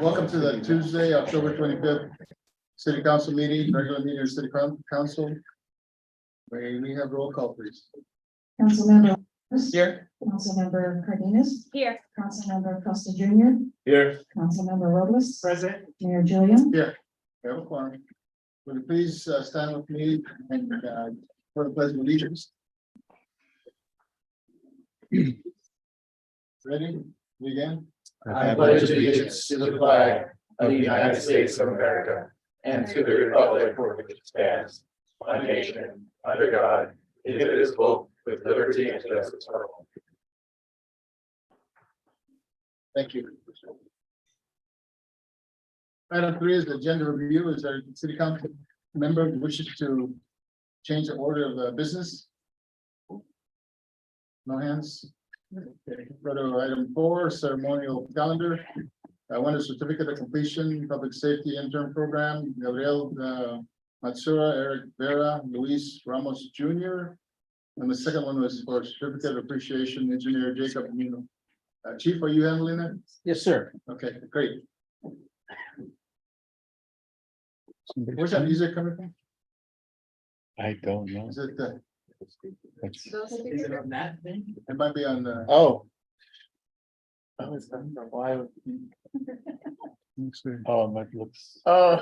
Welcome to the Tuesday, October 25th, City Council meeting, regular meeting of City Council. May we have roll call, please? Councilmember Here. Councilmember Cardenas, Here. Councilmember Costa Junior, Here. Councilmember Robles, Present. Mayor Julian. We have a quorum. Will you please stand with me and for the pledge of allegiance? Ready? Begin. I pledge allegiance to the flag of the United States of America and to the republic for which it stands, one nation, under God, indivisible, with liberty and justice for all. Thank you. Item 3 is the agenda review. Is there a city council member who wishes to change the order of the business? No hands. Okay, go to item 4, ceremonial calendar. I want a certificate of completion, public safety intern program, Gabriel Matsura, Eric Vera, Luis Ramos Jr. And the second one was for certificate of appreciation, engineer Jacob Nino. Chief, are you handling that? Yes, sir. Okay, great. Where's that music coming from? I don't know. Is it, Is it on that thing? it might be on the, Oh. Why? Oh, it might looks. Oh. A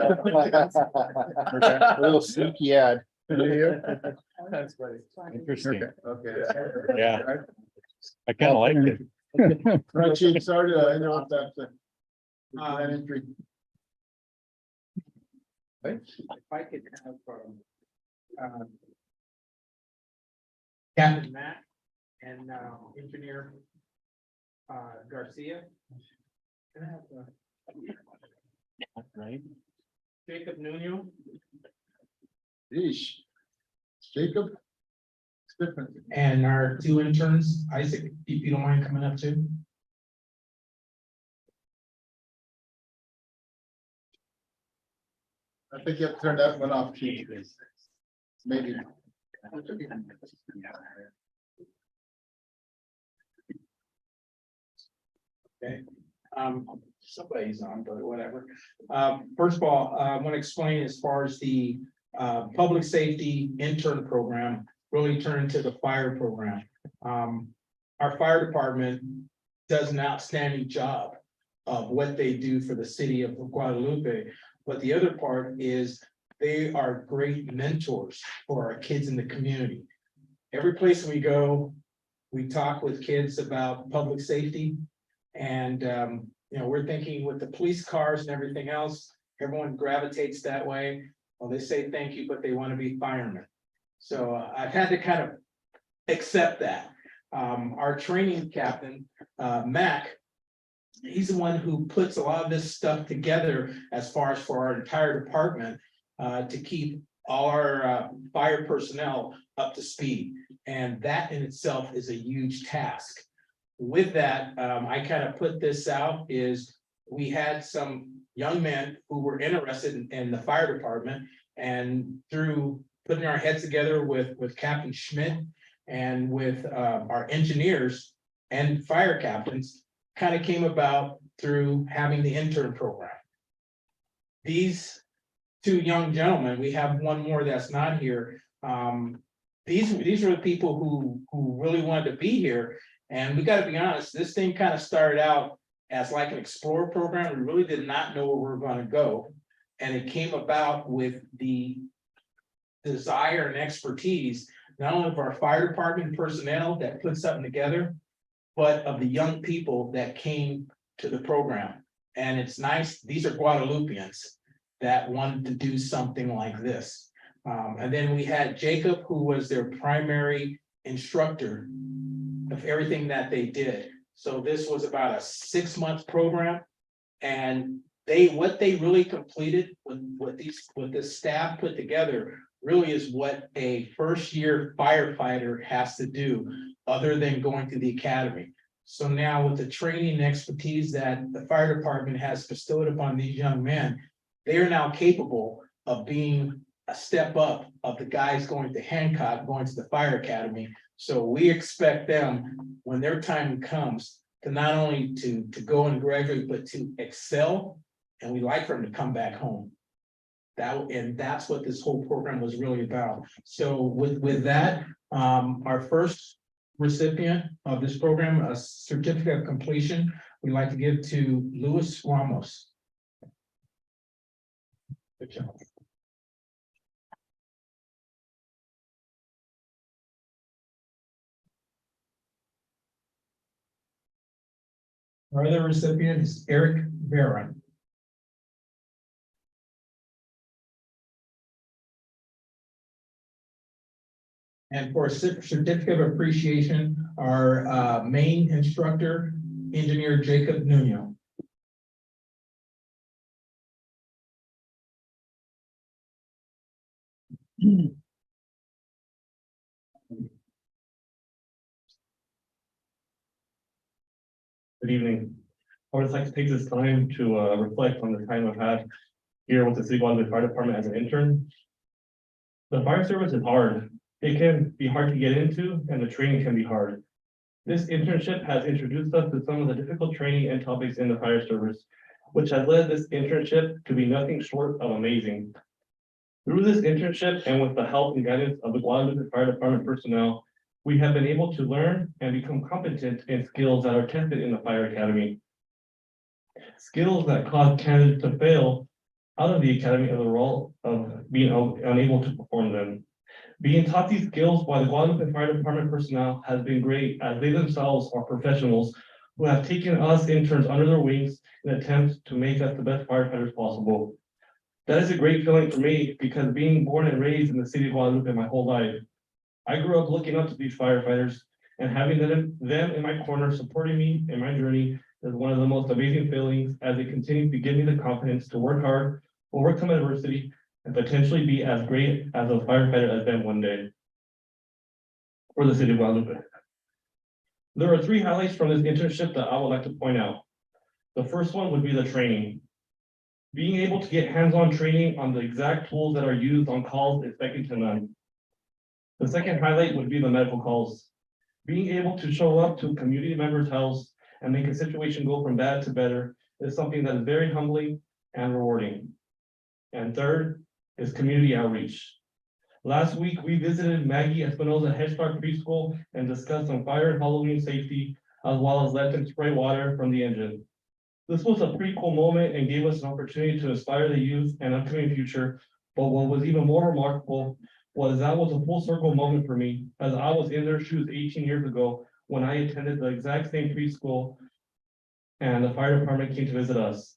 little sneaky ad. that's funny. Interesting. Okay. Yeah. I kind of like it. Right, Chief, sorry to interrupt that. That entry. If I could have, Captain Matt and, engineer, Garcia. Can I have, Right. Jacob Nuno, Yeesh. Jacob? It's different. and our 2 interns, Isaac, if you don't mind coming up too. I think you have to turn that one off, Chief. Maybe. Okay, somebody's on, but whatever. First of all, I want to explain as far as the public safety intern program really turned to the fire program. Our fire department does an outstanding job of what they do for the city of Guadalupe. But the other part is they are great mentors for our kids in the community. Every place we go, we talk with kids about public safety. And, we're thinking with the police cars and everything else, everyone gravitates that way. Well, they say thank you, but they want to be firemen. So I've had to kind of accept that. Our training captain, Mac, he's the one who puts a lot of this stuff together as far as for our entire department to keep all our fire personnel up to speed. And that in itself is a huge task. With that, I kind of put this out is we had some young men who were interested in the fire department, and through putting our heads together with Captain Schmidt and with our engineers and fire captains, kind of came about through having the intern program. These 2 young gentlemen, we have one more that's not here. These are the people who really wanted to be here. And we got to be honest, this thing kind of started out as like an explorer program. We really did not know where we were going to go. And it came about with the desire and expertise, not only of our fire department personnel that put something together, but of the young people that came to the program. And it's nice, these are Guadalupeans that wanted to do something like this. And then we had Jacob, who was their primary instructor of everything that they did. So this was about a 6-month program. And what they really completed with this staff put together really is what a first-year firefighter has to do other than going to the academy. So now with the training and expertise that the fire department has bestowed upon these young men, they are now capable of being a step up of the guys going to Hancock, going to the fire academy. So we expect them, when their time comes, to not only to go and graduate, but to excel. And we like for them to come back home. And that's what this whole program was really about. So with that, our first recipient of this program, a certificate of completion, we'd like to give to Luis Ramos. Good job. Our other recipient is Eric Vera. And for a certificate of appreciation, our main instructor, engineer Jacob Nuno. Good evening. I would just like to take this time to reflect on the time I've had here with the City of Guadalupe Fire Department as an intern. The fire service is hard. It can be hard to get into and the training can be hard. This internship has introduced us to some of the difficult training and topics in the fire service, which has led this internship to be nothing short of amazing. Through this internship and with the help and guidance of the Guadalupe Fire Department personnel, we have been able to learn and become competent in skills that are tested in the Fire Academy. Skills that cause candidates to fail out of the academy as a result of being unable to perform them. Being taught these skills by the Guadalupe Fire Department personnel has been great, as they themselves are professionals who have taken us interns under their wings in attempts to make us the best firefighters possible. That is a great feeling for me, because being born and raised in the city of Guadalupe my whole life, I grew up looking up to these firefighters, and having them in my corner supporting me in my journey is one of the most amazing feelings, as they continue to give me the confidence to work hard, overcome adversity, and potentially be as great as a firefighter as them one day for the city of Guadalupe. There are 3 highlights from this internship that I would like to point out. The first one would be the training. Being able to get hands-on training on the exact tools that are used on calls is second to none. The second highlight would be the medical calls. Being able to show up to a community member's house and make a situation go from bad to better is something that is very humbling and rewarding. And third is community outreach. Last week, we visited Maggie Espinosa Head Start Preschool and discussed on fire and Halloween safety, as well as let them spray water from the engine. This was a pretty cool moment and gave us an opportunity to inspire the youth and upcoming future. But what was even more remarkable was that was a full circle moment for me, as I was in their shoes 18 years ago when I attended the exact same preschool and the fire department came to visit us.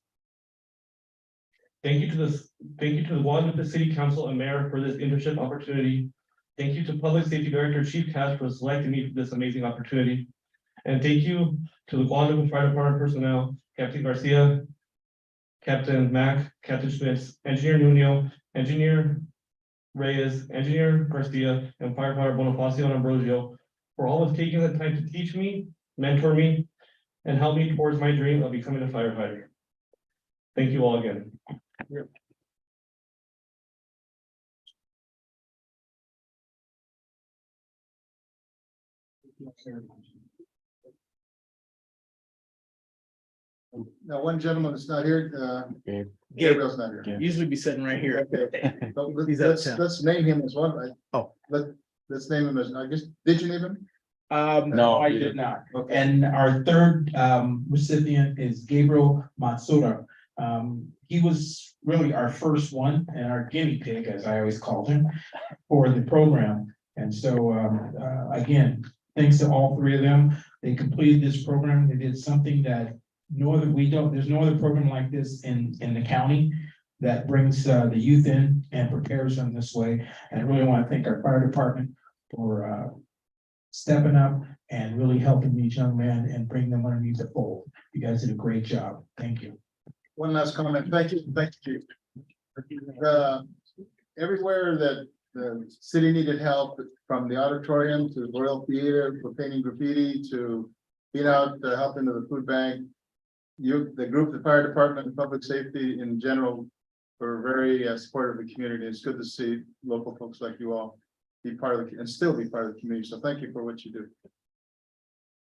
Thank you to the Guadalupe City Council and Mayor for this internship opportunity. Thank you to Public Safety Director Chief Cash for selecting me for this amazing opportunity. And thank you to the Guadalupe Fire Department personnel, Captain Garcia, Captain Mack, Captain Schmitz, Engineer Nuno, Engineer Reyes, Engineer Garcia, and Firefighter Bonifacio and Ambrosio for always taking the time to teach me, mentor me, and help me towards my dream of becoming a firefighter. Thank you all again. Now, one gentleman is not here, Gabriel's not here. Usually be sitting right here. But He's out of let's, town. let's name him as one, right? Oh. Let's name him as, I guess, did you name him? No, I did not. Okay. And our third recipient is Gabriel Matsura. He was really our first one and our guinea pig, as I always called him, for the program. And so again, thanks to all 3 of them. They completed this program. They did something that there's no other program like this in the county that brings the youth in and prepares them this way. And I really want to thank our fire department for stepping up and really helping these young men and bring them underneath the fold. You guys did a great job. Thank you. One last comment. Thank you, Chief. Everywhere that the city needed help, from the auditorium to the Royal Theater for painting graffiti to being out helping to the food bank, the group, the fire department, and public safety in general, were very supportive of the community. It's good to see local folks like you all be part of and still be part of the community. So thank you for what you do.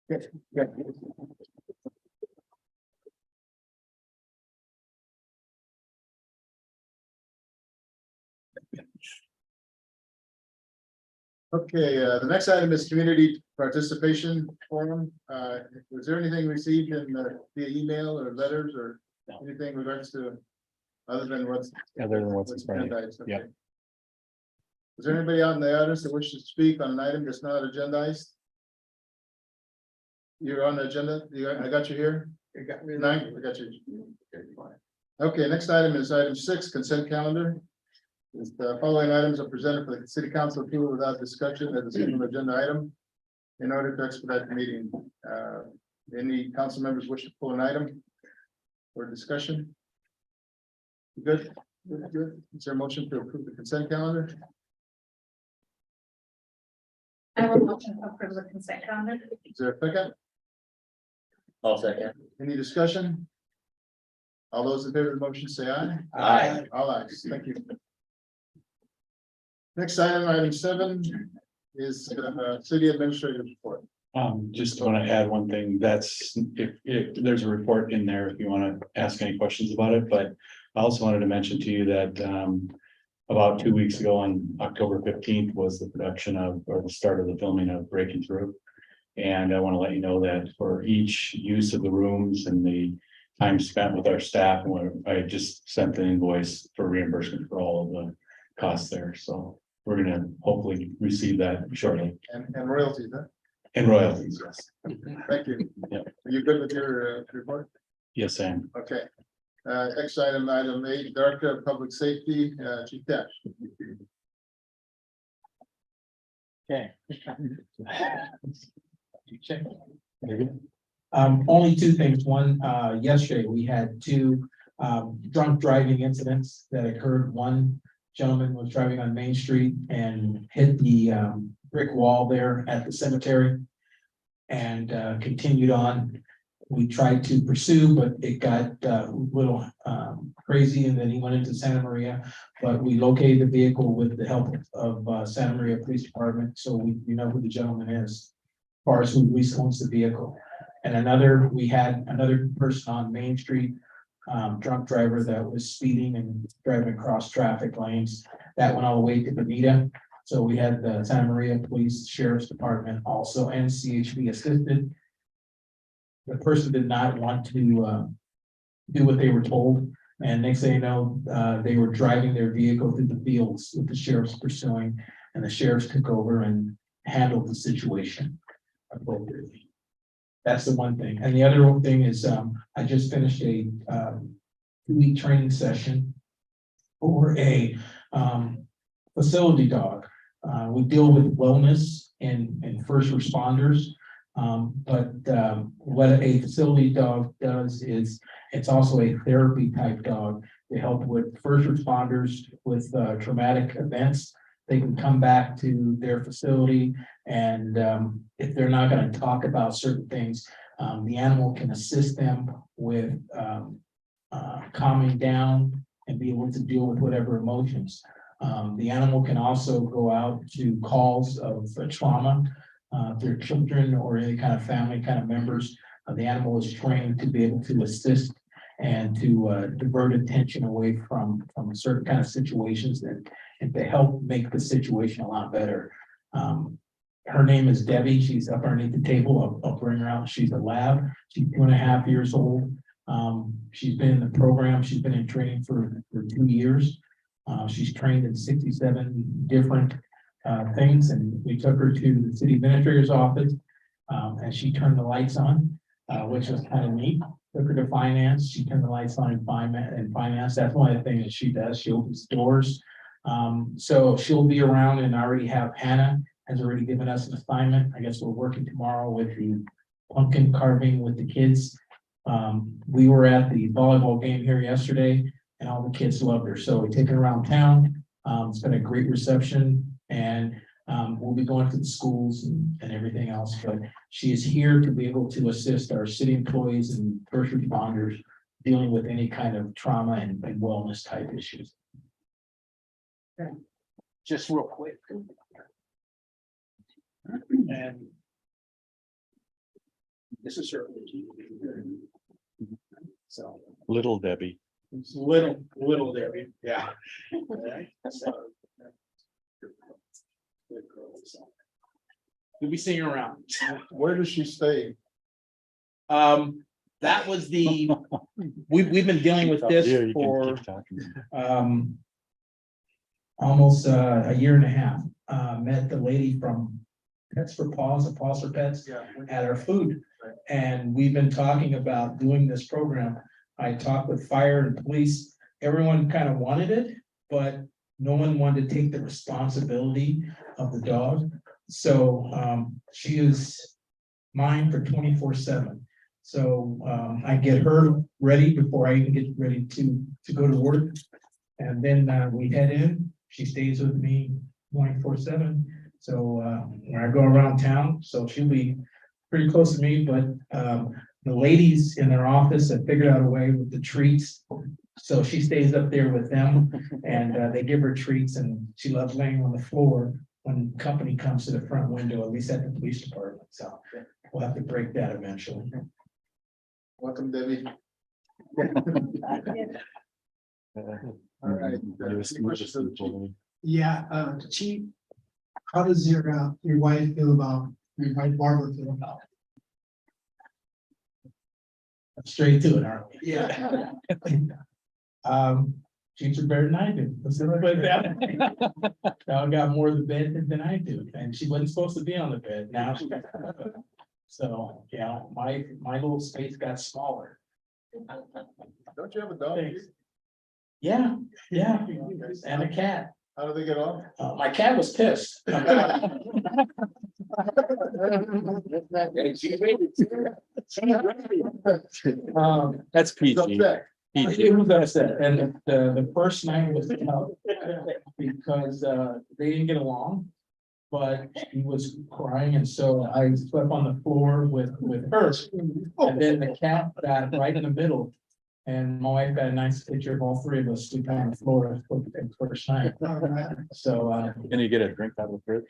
Good, good. Okay, the next item is community participation forum. Was there anything received in via email or letters or anything in regards to other than what's? Other than what's in front of you. agendized? Okay. Yeah. Is there anybody out in the audience that wishes to speak on an item that's not agendized? You're on the agenda. I got you here. Nine, I got you. Okay, next item is item 6, consent calendar. The following items are presented for the city council approval without discussion as a single agenda item. In order to expedite the meeting, any council members wish to pull an item for discussion? Good, good. Is there a motion to approve the consent calendar? I will motion to approve the consent calendar. Is there a second? I'll second. Any discussion? All those in favor of the motion say aye. Aye. All ayes, thank you. Next item, item 7, is city administrator's report. Just want to add one thing, that's, if there's a report in there, if you want to ask any questions about it, but I also wanted to mention to you that, about 2 weeks ago on October 15th was the production of, or the start of the filming of Breaking Through. And I want to let you know that for each use of the rooms and the time spent with our staff, and I just sent the invoice for reimbursement for all of the costs there, so we're gonna hopefully receive that shortly. And royalties, huh? And royalties, yes. Thank you. Yeah. Are you good with your report? Yes, I am. Okay. Next item, item 8, Director of Public Safety, Chief Dash. Okay. Very Only 2 things. One, yesterday, we had 2 drunk driving incidents that occurred. One gentleman was driving on Main Street and hit the brick wall there at the cemetery and continued on. We tried to pursue, but it got a little crazy, and then he went into Santa Maria. But we located the vehicle with the help of Santa Maria Police Department, so we know who the gentleman is, as far as who at least owns the vehicle. And we had another person on Main Street, drunk driver that was speeding and driving across traffic lanes. That went all the way to Bonita. So we had the Santa Maria Police Sheriff's Department also, and CHP assisted. The person did not want to do what they were told. And next thing you know, they were driving their vehicle through the fields with the sheriff's pursuing, and the sheriffs took over and handled the situation appropriately. That's the one thing. And the other thing is, I just finished a 2-week training session for a facility dog. We deal with wellness and first responders. But what a facility dog does is it's also a therapy type dog to help with first responders with traumatic events. They can come back to their facility, and if they're not going to talk about certain things, the animal can assist them with calming down and be able to deal with whatever emotions. The animal can also go out to calls of trauma. Their children or any kind of family kind of members, the animal is trained to be able to assist and to divert attention away from certain kind of situations and to help make the situation a lot better. Her name is Debbie. She's up underneath the table. I'll bring her out. She's a lab. She's 2.5 years old. She's been in the program. She's been in training for 2 years. She's trained in 67 different things, and we took her to the city administrator's office, and she turned the lights on, which was kind of neat. Took her to finance. She turned the lights on in finance. That's one of the things that she does. She opens doors. So she'll be around, and I already have Hannah has already given us an assignment. I guess we're working tomorrow with the pumpkin carving with the kids. We were at the volleyball game here yesterday, and all the kids loved her. So we take her around town. It's been a great reception, and we'll be going to the schools and everything else. But she is here to be able to assist our city employees and first responders dealing with any kind of trauma and wellness type issues. Just real quick. And This is certainly. So, Little Debbie. it's little there, yeah. So. We'll be singing around. Where does she stay? That was the, we've been dealing with this Yeah, you can for, keep talking. almost a year and a half. Met the lady from Pets for Paws, or Paws for Pets, Yeah. at our food. And we've been talking about doing this program. I talked with fire and police. Everyone kind of wanted it, but no one wanted to take the responsibility of the dog. So she is mine for 24/7. So I get her ready before I even get ready to go to work. And then we head in, she stays with me 24/7. So when I go around town, so she'll be pretty close to me, but the ladies in their office have figured out a way with the treats. So she stays up there with them and they give her treats, and she loves laying on the floor when company comes to the front window, at least at the police department. So we'll have to break that eventually. Welcome, Debbie. All right. Any questions of the chief? Yeah, Chief, how does your wife feel about, your wife Barbara feel about? Straight to it, aren't we? Yeah. She's better than I do. Let's put it that way. Dog got more of the bed than I do, and she wasn't supposed to be on the bed. Now she. So, yeah, my little space got smaller. Don't you have a dog? Thanks. Yeah, and a cat. How do they get on? My cat was pissed. That's He's PG. upset. It was upset, and the first night was tough because they didn't get along. But he was crying, and so I slept on the floor with her, and then the cat got right in the middle. And my wife got a nice picture of all three of us sleeping on the floor for the first night. So Can you get a drink out of the fridge?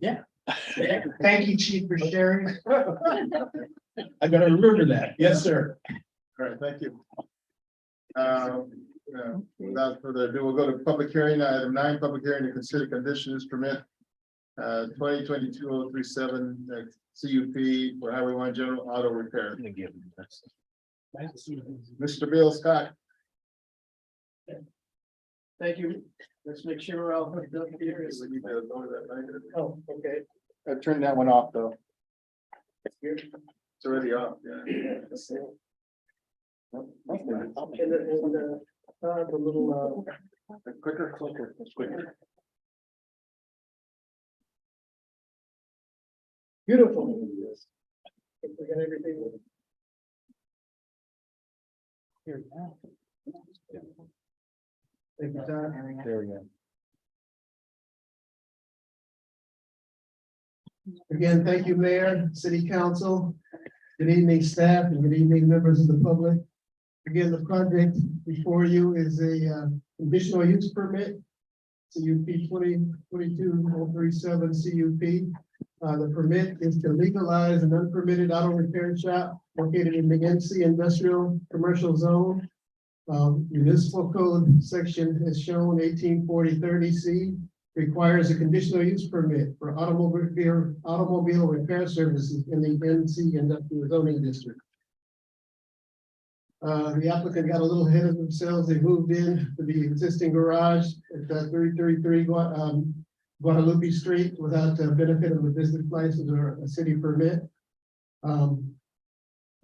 yeah, Thank you, Chief, for sharing. I gotta remember that. Yes, sir. All right, thank you. Without further ado, we'll go to public hearing, item 9, public hearing to consider conditions permit. 2022-037 CUP for Highway 1 General Auto Repair. Mr. Bill Scott. Thank you. Let's make sure we're all hooked up here. We need to lower that right here. Oh, okay. Turn that one off, though. It's already off, yeah. The little, Quicker, quicker. beautiful. We got everything. Here. Thank you, Todd. There we go. Again, thank you, Mayor, City Council. Good evening, staff, and good evening, members of the public. Again, the project before you is a conditional use permit. CUP 2022-037 CUP. The permit is to legalize an unpermitted auto repair shop located in the NC Industrial Commercial Zone. Municipal Code section is shown 1840-30C. Requires a conditional use permit for automobile repair services in the NC Industrial Zoning District. The applicant got a little ahead of themselves. They moved in to the existing garage at 333 Guadalupe Street without the benefit of a business license or a city permit.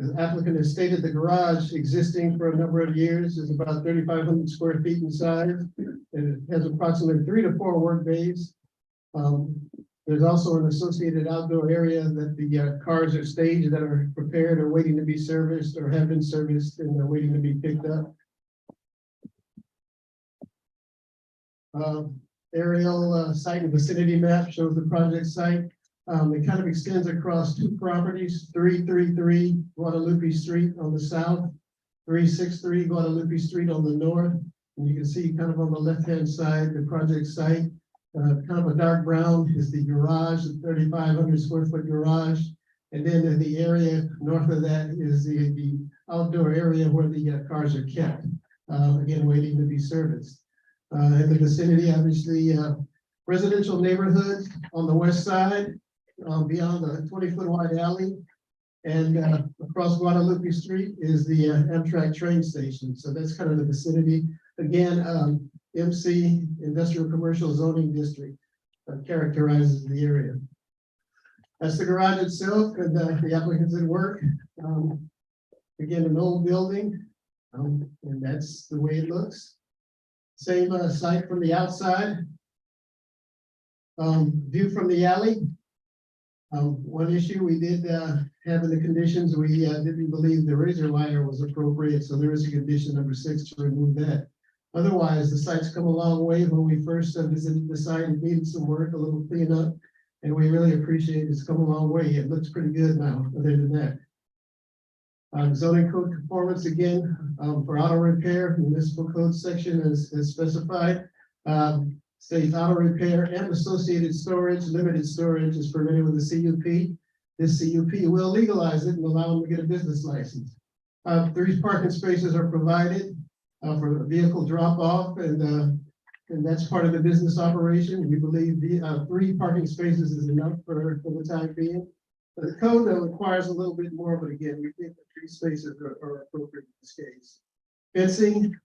The applicant has stated the garage existing for a number of years is about 3,500 square feet in size. It has approximately 3 to 4 work bays. There's also an associated outdoor area that the cars are staged that are prepared or waiting to be serviced or have been serviced and they're waiting to be picked up. Aerial site and vicinity map shows the project site. It kind of extends across 2 properties, 333 Guadalupe Street on the south, 363 Guadalupe Street on the north. And you can see kind of on the left-hand side, the project site, kind of a dark brown is the garage, the 3,500 square foot garage. And then in the area north of that is the outdoor area where the cars are kept, again, waiting to be serviced. In the vicinity, obviously, residential neighborhoods on the west side, beyond the 20-foot wide alley. And across Guadalupe Street is the Amtrak train station. So that's kind of the vicinity. Again, MC, Industrial Commercial Zoning District, characterizes the area. That's the garage itself and the applicants at work. Again, an old building, and that's the way it looks. Same site from the outside. View from the alley. One issue we did have in the conditions, we didn't believe the razor wire was appropriate, so there is a condition number 6 to remove that. Otherwise, the site's come a long way. When we first visited the site, it needed some work, a little cleanup, and we really appreciate it's come a long way. It looks pretty good now, other than that. Zoning code conformance again, for auto repair, municipal code section is specified. States auto repair and associated storage, limited storage is permitted with the CUP. This CUP will legalize it and allow them to get a business license. 3 parking spaces are provided for vehicle drop off, and that's part of the business operation. We believe the 3 parking spaces is enough for the time being. The code requires a little bit more, but again, we think the 3 spaces are appropriate in this case. Fencing,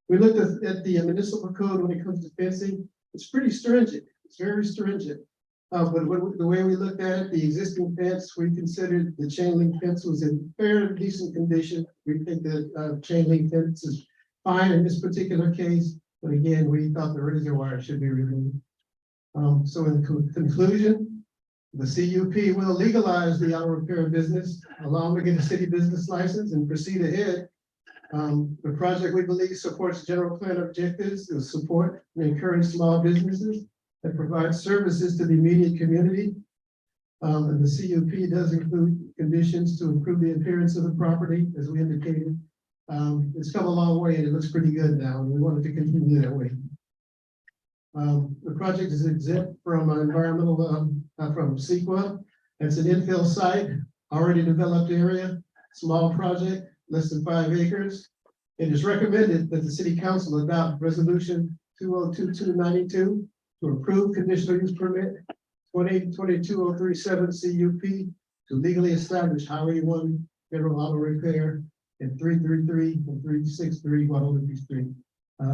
we looked at the municipal code when it comes to fencing. It's pretty stringent. It's very stringent. But the way we looked at it, the existing fence, we considered the chain link fence was in fair and decent condition. We think that chain link fence is fine in this particular case. But again, we thought the razor wire should be removed. So in conclusion, the CUP will legalize the auto repair business, allow them to get a city business license and proceed ahead. The project, we believe, supports general plan objectives to support and encourage small businesses that provide services to the immediate community. And the CUP does include conditions to improve the appearance of the property, as we indicated. It's come a long way and it looks pretty good now, and we want it to continue that way. The project is exempt from environmental, from CEQA. It's an infill site, already developed area, small project, less than 5 acres. It is recommended that the city council adopt resolution 202292 to approve conditional use permit 2022-037 CUP to legally establish Highway 1 general auto repair and 333 and 363 Guadalupe Street.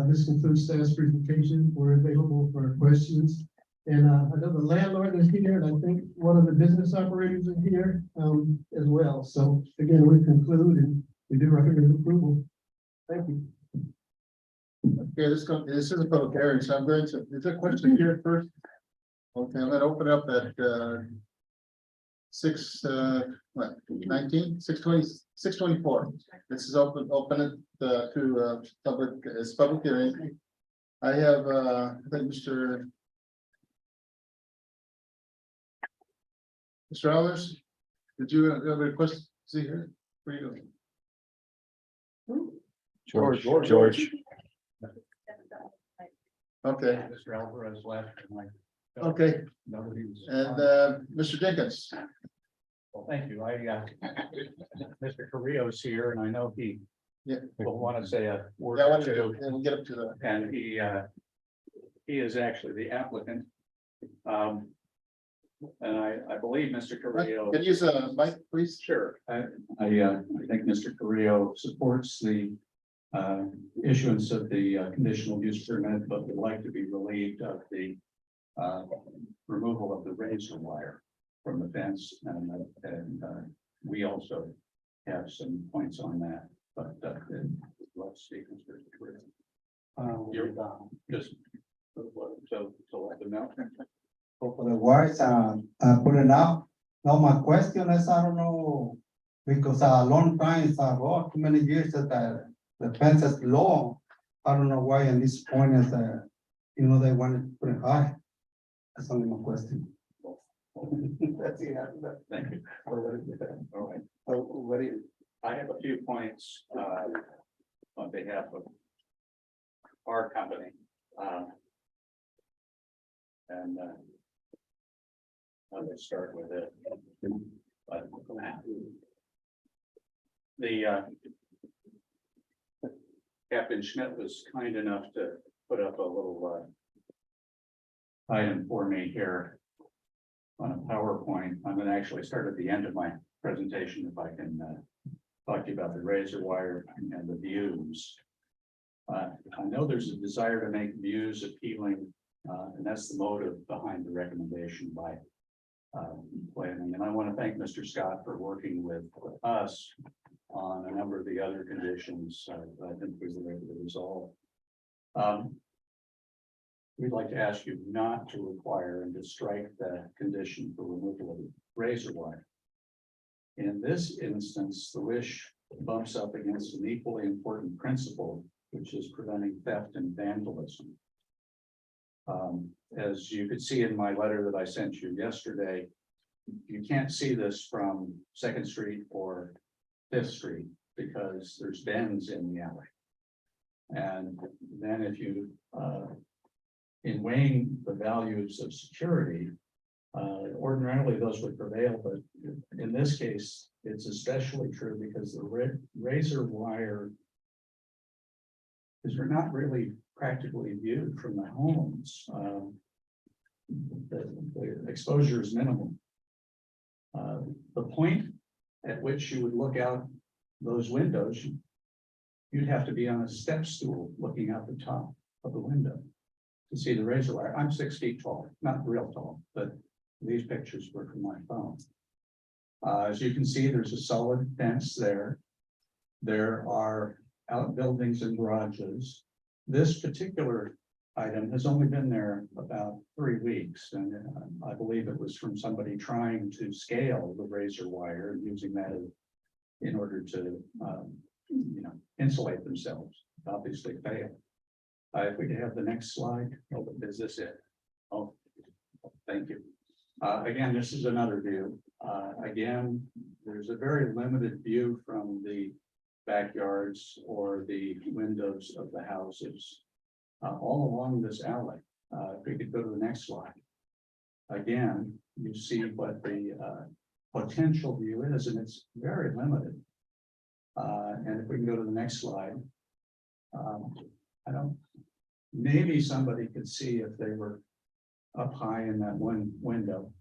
This concludes staff's presentation. We're available for questions. And I know the landlord is here, and I think one of the business operators is here as well. So again, we conclude and we do recommend approval. Thank you. Okay, this is a public hearing, so I'm going to, is there a question here first? Okay, I'm gonna open up at 624. This is open it to public, it's public hearing. I have I think Mr. Alders, did you have a request? See here, where you go? George. Okay, Mr. Alvarez left. okay, and Mr. Jenkins. Well, thank you. Mr. Carrillo's here and I know he Yeah. will want to say a word Yeah, I or want to two. and we'll get up to the. And he is actually the applicant. And I believe Mr. Carrillo. Can you use a mic, please? Sure. I think Mr. Carrillo supports the issuance of the conditional use permit, but would like to be relieved of the removal of the razor wire from the fence. And we also have some points on that, but let's see, Mr. Carrillo. You're just so let them know. For the words, put it up. Now, my question is, I don't know, because a long time ago, too many years that the fence is low. I don't know why in this point is, they wanted to put it high. That's only my question. That's it. Thank you. All right. So what do you, I have a few points on behalf of our company. And I'll start with it. But the Captain Schmidt was kind enough to put up a little item for me here on a PowerPoint. I'm going to actually start at the end of my presentation if I can talk to you about the razor wire and the views. I know there's a desire to make views appealing, and that's the motive behind the recommendation by planning. And I want to thank Mr. Scott for working with us on a number of the other conditions that I think we were able to resolve. We'd like to ask you not to require and to strike the condition for removal of razor wire. In this instance, the wish bumps up against an equally important principle, which is preventing theft and vandalism. As you could see in my letter that I sent you yesterday, you can't see this from 2nd Street or 5th Street because there's bends in the alley. And then if you, in weighing the values of security, ordinarily those would prevail, but in this case, it's especially true because the razor wire is not really practically viewed from the homes. The exposure is minimal. The point at which you would look out those windows, you'd have to be on a step stool looking out the top of the window to see the razor wire. I'm 6 feet tall, not real tall, but these pictures were from my phone. As you can see, there's a solid fence there. There are outbuildings and garages. This particular item has only been there about 3 weeks, and I believe it was from somebody trying to scale the razor wire and using that in order to insulate themselves. Obviously failed. If we could have the next slide. Oh, is this it? Oh, thank you. Again, this is another view. Again, there's a very limited view from the backyards or the windows of the houses all along this alley. If we could go to the next slide. Again, you see what the potential view is, and it's very limited. And if we can go to the next slide. Maybe somebody could see if they were up high in that one window.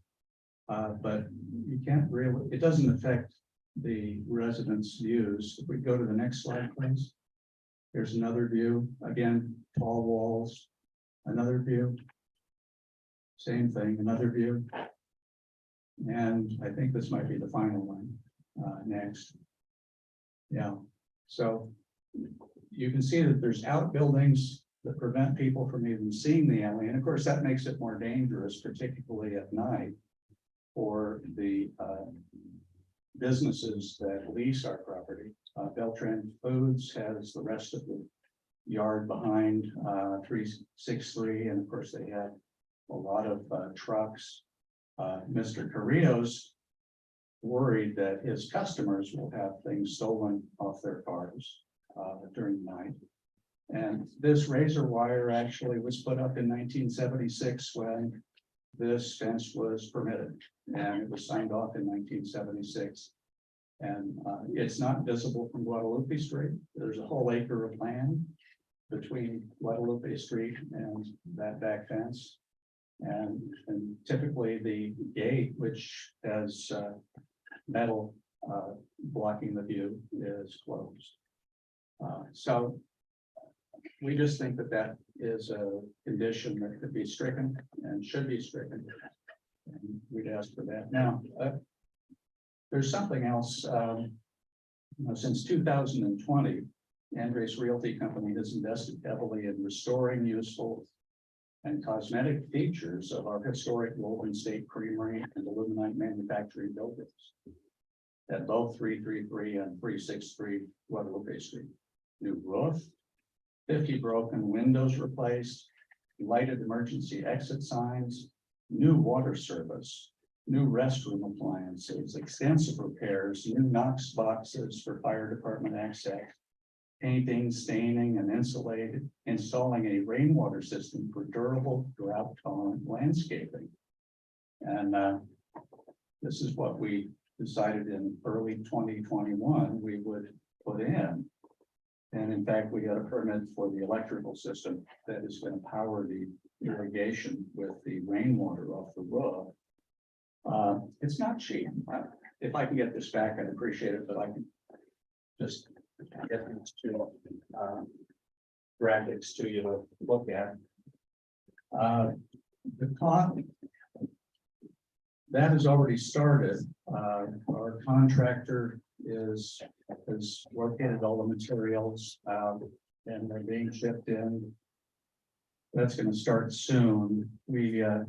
But you can't really, it doesn't affect the residents' views. If we go to the next slide, please. Here's another view. Again, tall walls, another view. Same thing, another view. And I think this might be the final one. Next. Yeah, so you can see that there's outbuildings that prevent people from even seeing the alley. And of course, that makes it more dangerous, particularly at night, for the businesses that lease our property. Beltran Foods has the rest of the yard behind 363, and of course they have a lot of trucks. Mr. Carrillo's worried that his customers will have things stolen off their cars during the night. And this razor wire actually was put up in 1976 when this fence was permitted, and it was signed off in 1976. And it's not visible from Guadalupe Street. There's a whole acre of land between Guadalupe Street and that back fence. And typically the gate, which has metal blocking the view, is closed. So we just think that that is a condition that could be stricken and should be stricken. And we'd ask for that. Now, there's something else. Since 2020, Andres Realty Company has invested heavily in restoring useful and cosmetic features of our historic Golden State Creamery and aluminite manufacturing buildings at both 333 and 363 Guadalupe Street. New roof, 50 broken windows replaced, lighted emergency exit signs, new water service, new restroom appliances, extensive repairs, new Knox boxes for fire department access, painting, staining, and installing a rainwater system for durable, drought-tolerant landscaping. And this is what we decided in early 2021 we would put in. And in fact, we got a permit for the electrical system that is going to power the irrigation with the rainwater off the roof. It's not cheap. If I can get this back, I'd appreciate it, but I can just get these two graphics to you to look at. The con. That has already started. Our contractor is located all the materials, and they're being shipped in. That's gonna start soon. The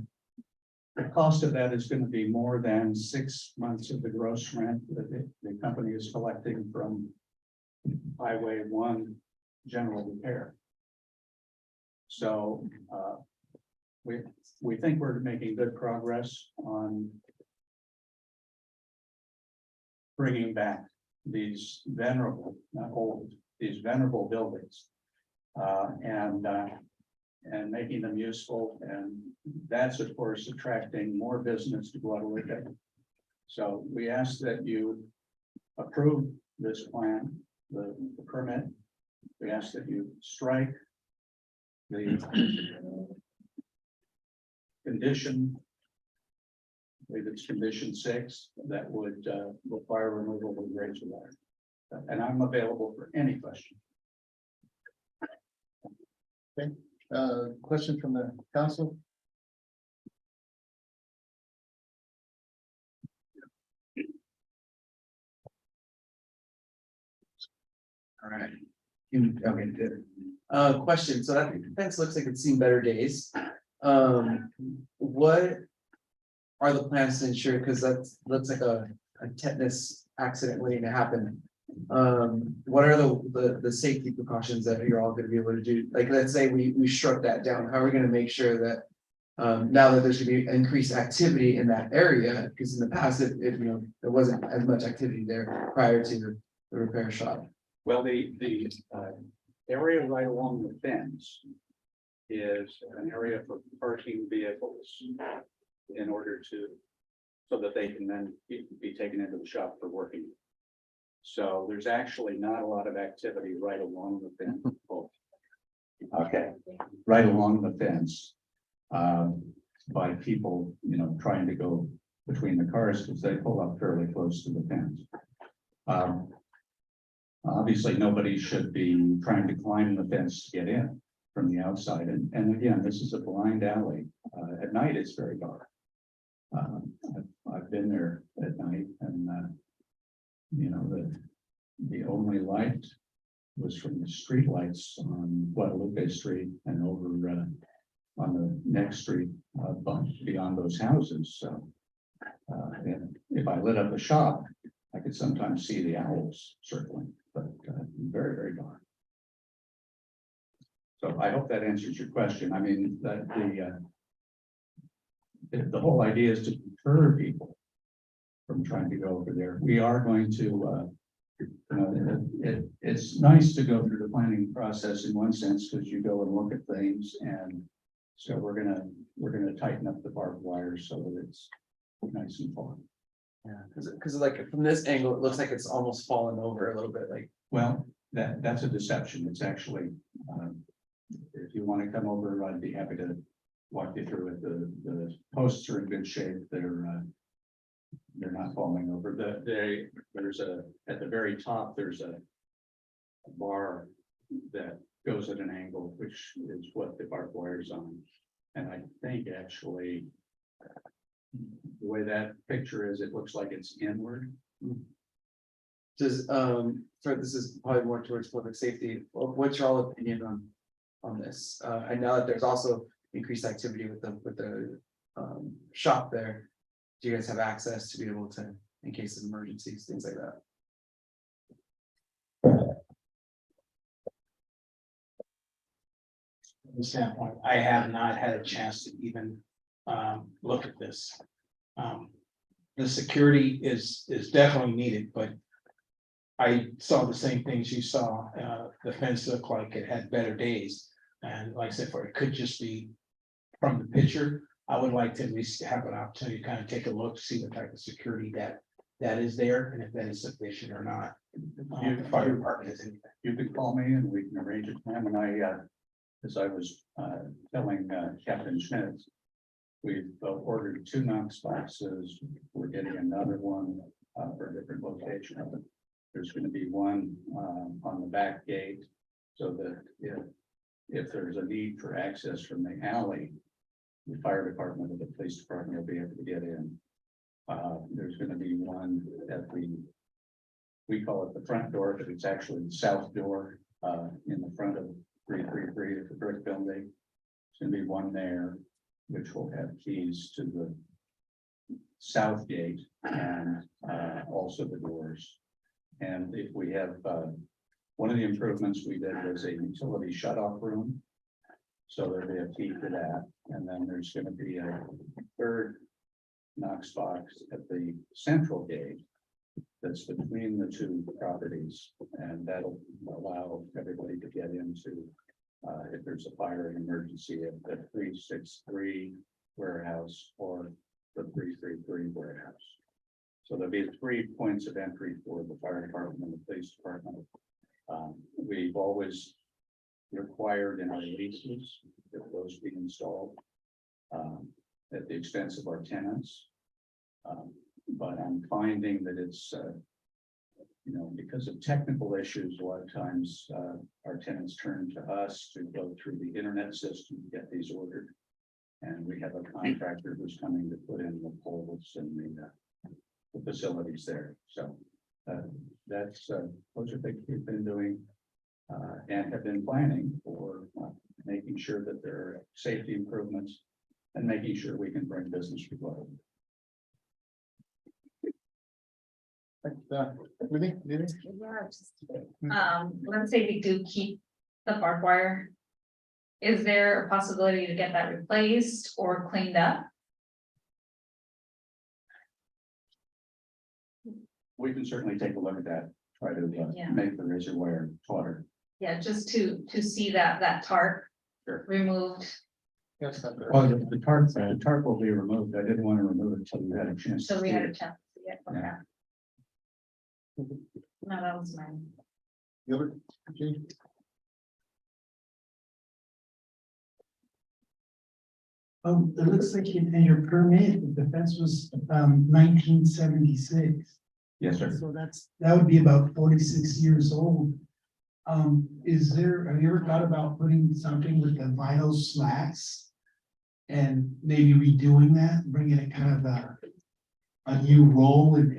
cost of that is gonna be more than 6 months of the gross rent that the company is collecting from Highway 1 general repair. So, we think we're making good progress on bringing back these venerable, not old, these venerable buildings. And making them useful, and that's of course attracting more business to Guadalupe. So we ask that you approve this plan, the permit. We ask that you strike the condition. I believe it's condition 6 that would require removal of grades of water. And I'm available for any question. Question from the council? All right. Okay, good. Question, so that fence looks like it's seen better days. What are the plans to ensure, because that looks like a tetanus accident waiting to happen? What are the safety precautions that you're all gonna be able to do? Like, let's say we struck that down, how are we gonna make sure that now that there's gonna be increased activity in that area, because in the past, it you know, there wasn't as much activity there prior to the repair shop. Well, the area right along the fence is an area for parking vehicles in order to, so that they can then be taken into the shop for working. So there's actually not a lot of activity right along the fence. Okay, right along the fence. By people, you know, trying to go between the cars because they pull up fairly close to the fence. Obviously, nobody should be trying to climb the fence to get in from the outside. And again, this is a blind alley. At night, it's very dark. I've been there at night, and you know, the only light was from the street lights on Guadalupe Street and over on the next street beyond those houses. So and if I lit up a shop, I could sometimes see the owls circling, but very, very dark. So I hope that answers your question. I mean, that the whole idea is to deter people from trying to go over there. We are going to, it's nice to go through the planning process in one sense, because you go and look at things, and so we're gonna tighten up the barbed wire so that it's nice and fun. Yeah, because like from this angle, it looks like it's almost fallen over a little bit, like. Well, that's a deception. It's actually, if you want to come over, I'd be happy to walk you through it. The posts are in good shape. They're not falling over. There's at the very top, there's a bar that goes at an angle, which is what the barbed wire is on. And I think actually the way that picture is, it looks like it's inward. Does so this is probably more towards public safety. What's your all opinion on this? I know that there's also increased activity with the shop there. Do you guys have access to be able to, in case of emergencies, things like that? From the standpoint, I have not had a chance to even look at this. The security is definitely needed, but I saw the same things you saw. The fence looked like it had better days. And like I said, it could just be from the picture. I would like to at least have an opportunity to kind of take a look, see the type of security that that is there and if that is sufficient or not. You- Fire department is anything. You could call me and we can arrange a time, and as I was, telling, Captain Schmitz. We've ordered 2 Knox boxes, we're getting another one, for a different location. There's gonna be one, on the back gate, so that if there's a need for access from the alley. The fire department or the police department will be able to get in. There's gonna be one at we call it the front door, but it's actually the south door, in the front of 333 at the brick building. There's gonna be one there, which will have keys to the south gate and, also the doors. And if we have, one of the improvements we did was a utility shut-off room. So there'll be a key for that, and then there's gonna be a third Knox box at the central gate. That's between the 2 properties, and that'll allow everybody to get into, if there's a fire and emergency at the 363 warehouse or the 333 warehouse. So there'll be 3 points of entry for the fire department and the police department. We've always required in our leases that those be installed, at the expense of our tenants. But I'm finding that it's, because of technical issues, a lot of times, our tenants turn to us to go through the internet system to get these ordered. And we have a contractor who's coming to put in the poles and the facilities there. So, that's, those are things we've been doing, and have been planning for, making sure that there are safety improvements and making sure we can bring business to Florida. Really? Yeah, just, let's say we do keep the barbed wire. Is there a possibility to get that replaced or cleaned up? We can certainly take a look at that, try to Yeah. make the razor wire taller. Yeah, just to see that tarp Sure. removed. Yes. Well, the tarp will be removed. I didn't want to remove it until you had a chance. to So we see had it. a chance to get from Yeah. that. No, that was mine. Gilbert? Gene? It looks like in your permit, the fence was 1976. Yes, sir. So that would be about 46 years old. Have you ever thought about putting something with the vinyl slats? And maybe redoing that, bringing it kind of a new roll and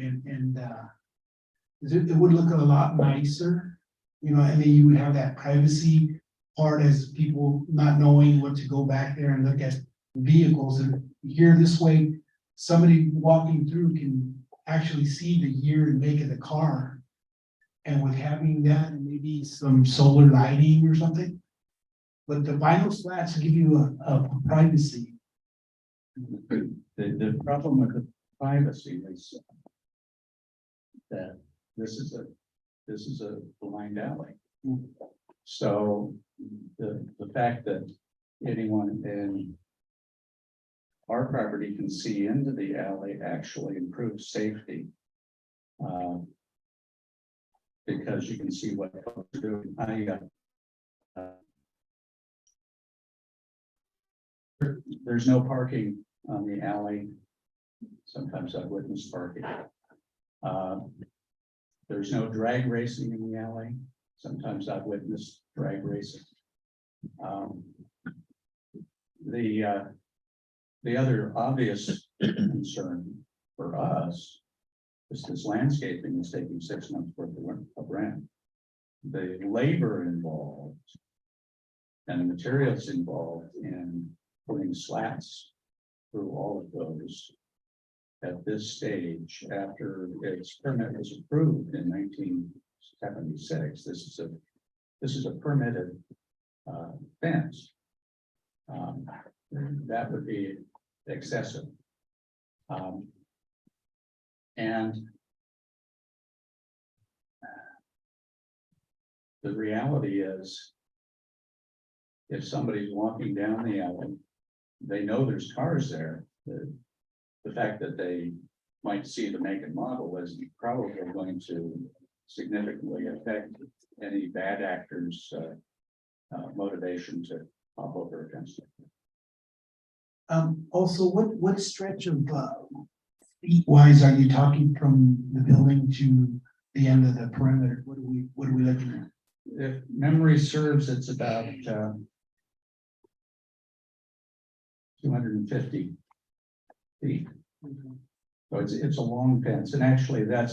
it would look a lot nicer. And then you would have that privacy part as people not knowing what to go back there and look at vehicles. And here this way, somebody walking through can actually see the year and make of the car. And with having that and maybe some solar lighting or something. But the vinyl slats give you a privacy. The problem with the privacy is that this is a blind alley. So the fact that anyone in our property can see into the alley actually improves safety. Because you can see what folks are doing. There's no parking on the alley. Sometimes I've witnessed parking. There's no drag racing in the alley. Sometimes I've witnessed drag racing. The other obvious concern for us is this landscaping is taking 6 months worth of rent. The labor involved and the materials involved in putting slats through all of those at this stage, after its permit was approved in 1976, this is a permitted fence. That would be excessive. And the reality is, if somebody's walking down the alley, they know there's cars there. The fact that they might see the make and model as probably going to significantly affect any bad actors' motivation to pop over against it. Also, what stretch of, feet wise are you talking from the building to the end of the perimeter? What are we looking at? If memory serves, it's about 250 feet. So it's a long fence, and actually that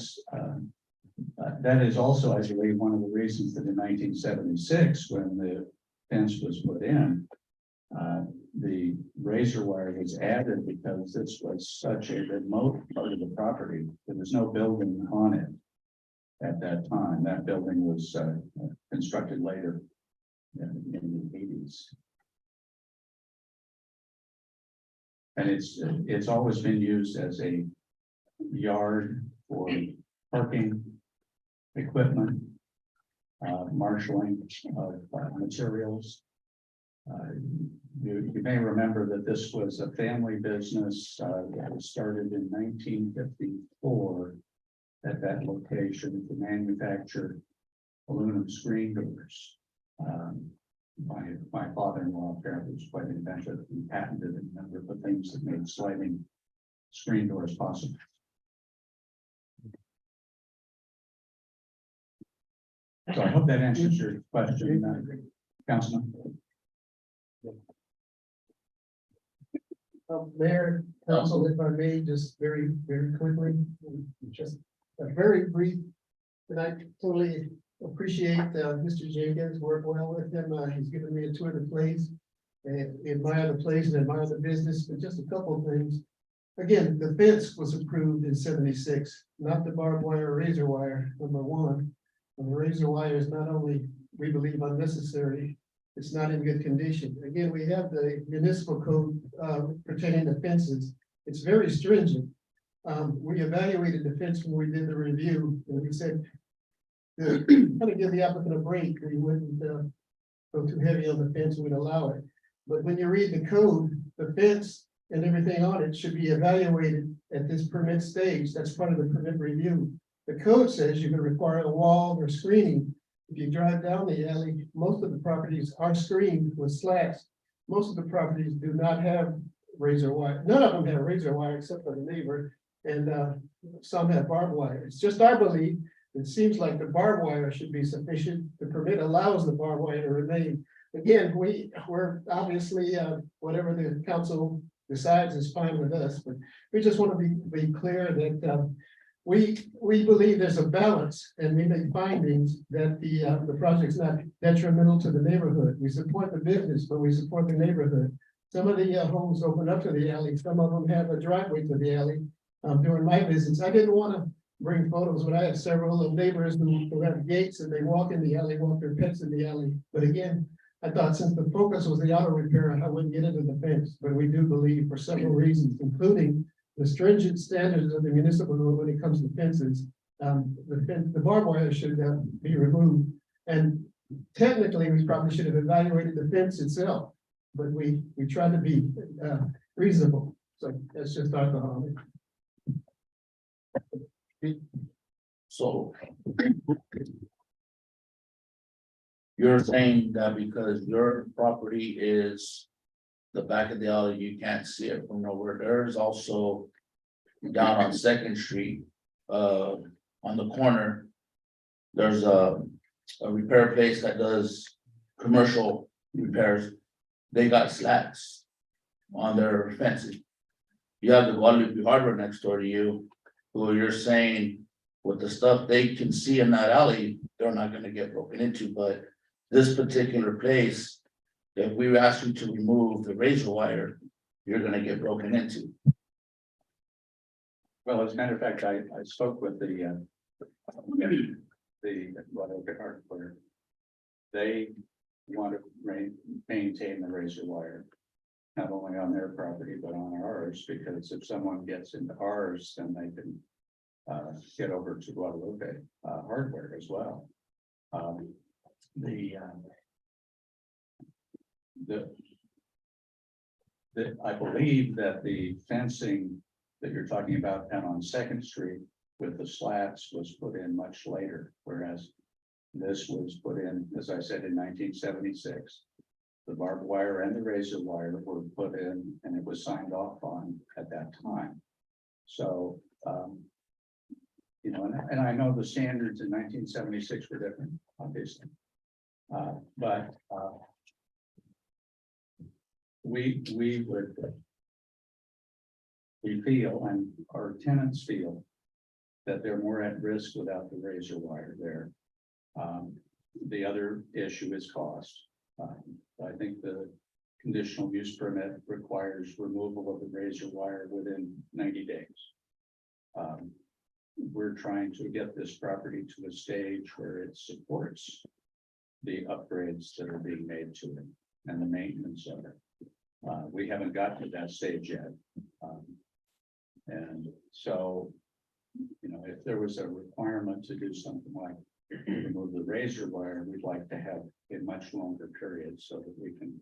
is also, I believe, one of the reasons that in 1976, when the fence was put in, the razor wire was added because this was such a remote part of the property. There was no building on it at that time. That building was constructed later in the 80s. And it's always been used as a yard for parking equipment, marshaling of materials. You may remember that this was a family business that was started in 1954 at that location to manufacture aluminum screen doors. My father-in-law apparently was quite inventive and patented a number of the things that made sliding screen doors possible. So I hope that answers your question, Councilman. Mayor, council, if I may, just very, very quickly, just a very brief. And I totally appreciate Mr. Jenkins, work well with him. He's given me a tour of the place. And admire the place and admire the business, but just a couple of things. Again, the fence was approved in 76, not the barbed wire or razor wire, number one. And the razor wire is not only, we believe, unnecessary, it's not in good condition. Again, we have the municipal code pertaining to fences. It's very stringent. We evaluated the fence when we did the review, and we said, kind of give the applicant a break, we wouldn't go too heavy on the fence, we'd allow it. But when you read the code, the fence and everything on it should be evaluated at this permit stage. That's part of the permit review. The code says you can require a wall or screening. If you drive down the alley, most of the properties are screened with slats. Most of the properties do not have razor wire. None of them have razor wire except for the neighbor, and some have barbed wire. It's just our belief. It seems like the barbed wire should be sufficient. The permit allows the barbed wire to remain. Again, we're obviously, whatever the council decides is fine with us, but we just want to be clear that we believe there's a balance, and we make findings that the project's not detrimental to the neighborhood. We support the business, but we support the neighborhood. Some of the homes open up to the alley. Some of them have a driveway to the alley. During my visits, I didn't want to bring photos, but I have several of neighbors who have gates and they walk in the alley, walk their pets in the alley. But again, I thought since the focus was the auto repair, I wouldn't get into the fence, but we do believe for several reasons, including the stringent standards of the municipal code when it comes to fences. The barbed wire should be removed. And technically, we probably should have evaluated the fence itself, but we tried to be reasonable. So that's just our thought. So you're saying that because your property is the back of the alley, you can't see it from nowhere. There's also down on Second Street, on the corner, there's a repair place that does commercial repairs. They got slats on their fences. You have the Guadalupe Harbor next door to you, who you're saying with the stuff they can see in that alley, they're not gonna get broken into, but this particular place, if we ask you to remove the razor wire, you're gonna get broken into. Well, as a matter of fact, I spoke with the Guadalupe Hardware. They want to maintain the razor wire, not only on their property, but on ours, because if someone gets into ours, then they can get over to Guadalupe Hardware as well. I believe that the fencing that you're talking about down on Second Street with the slats was put in much later, whereas this was put in, as I said, in 1976. The barbed wire and the razor wire were put in and it was signed off on at that time. So, you know, and I know the standards in 1976 were different, obviously. But we feel, and our tenants feel, that they're more at risk without the razor wire there. The other issue is cost. I think the conditional use permit requires removal of the razor wire within 90 days. We're trying to get this property to a stage where it supports the upgrades that are being made to it and the maintenance of it. We haven't gotten to that stage yet. And so, you know, if there was a requirement to do something like remove the razor wire, we'd like to have a much longer period so that we can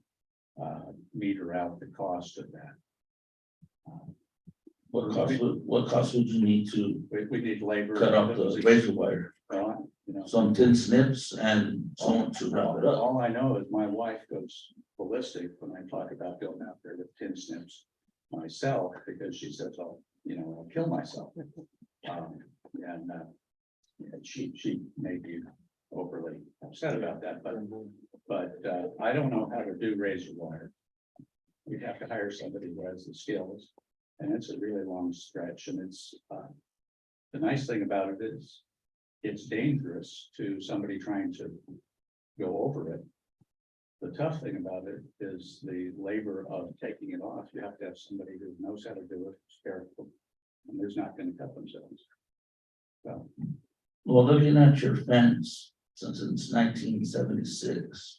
meter out the cost of that. What cost would you need to We need labor. cut off the razor wire? Well, you know, Some tin snips and someone to wrap it up. all I know is my wife goes ballistic when I talk about going out there with tin snips myself, because she says, "Oh, you know, I'll kill myself." And she may be overly upset about that, but I don't know how to do razor wire. We have to hire somebody who has the skills, and it's a really long stretch, and it's the nice thing about it is it's dangerous to somebody trying to go over it. The tough thing about it is the labor of taking it off. You have to have somebody who knows how to do it, is careful, and who's not going to cut themselves. So, Well, looking at your fence, since it's 1976.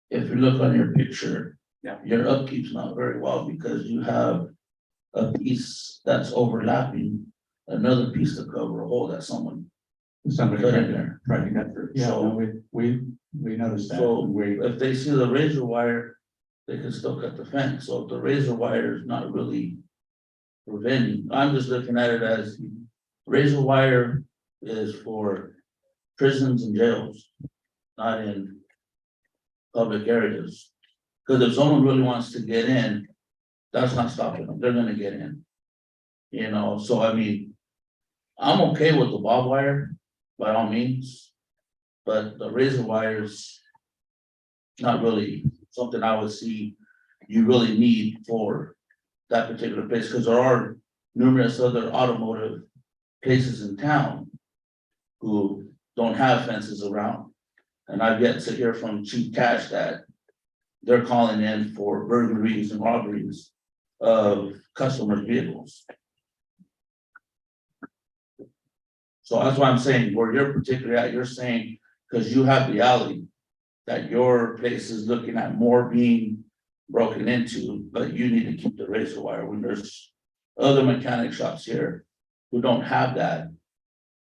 If you look on your picture. Yeah. Your upkeep's not very well because you have a piece that's overlapping another piece to cover a hole that someone somebody put tried in to, there. tried to cut through. Yeah, So- no, we noticed that. So We, if they see the razor wire, they can still cut the fence. So if the razor wire is not really preventing, I'm just looking at it as razor wire is for prisons and jails, not in public areas. Because if someone really wants to get in, that's not stopping them. They're gonna get in. You know, so I mean, I'm okay with the barbed wire by all means. But the razor wires not really something I would see you really need for that particular place, because there are numerous other automotive places in town who don't have fences around. And I've yet to hear from Chief Cash that they're calling in for burglaries and robberies of customers' vehicles. So that's why I'm saying where you're particularly at, you're saying, because you have the alley, that your place is looking at more being broken into, but you need to keep the razor wire when there's other mechanic shops here who don't have that.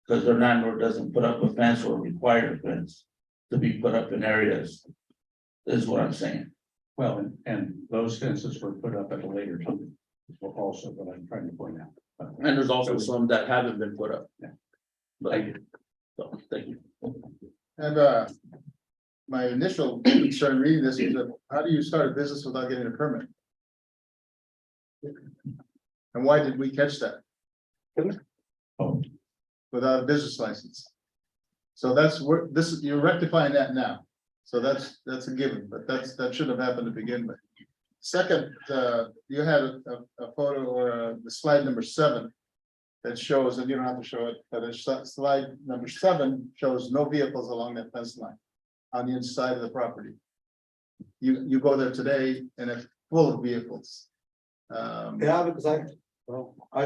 Because their landlord doesn't put up a fence or require a fence to be put up in areas. Is what I'm saying. well, and those fences were put up at a later time. Is also what I'm trying to point out. And there's also some that haven't been put up. Yeah. But, Thank you. so, thank you. And my initial concern reading this is that how do you start a business without getting a permit? And why did we catch that? Oh. Without a business license. So that's where this is, you're rectifying that now. So that's a given, but that should have happened to begin with. Second, you had a photo or the slide number 7. That shows, and you don't have to show it, but slide number 7 shows no vehicles along that fence line. On the inside of the property. You go there today and it's full of vehicles. Yeah, because I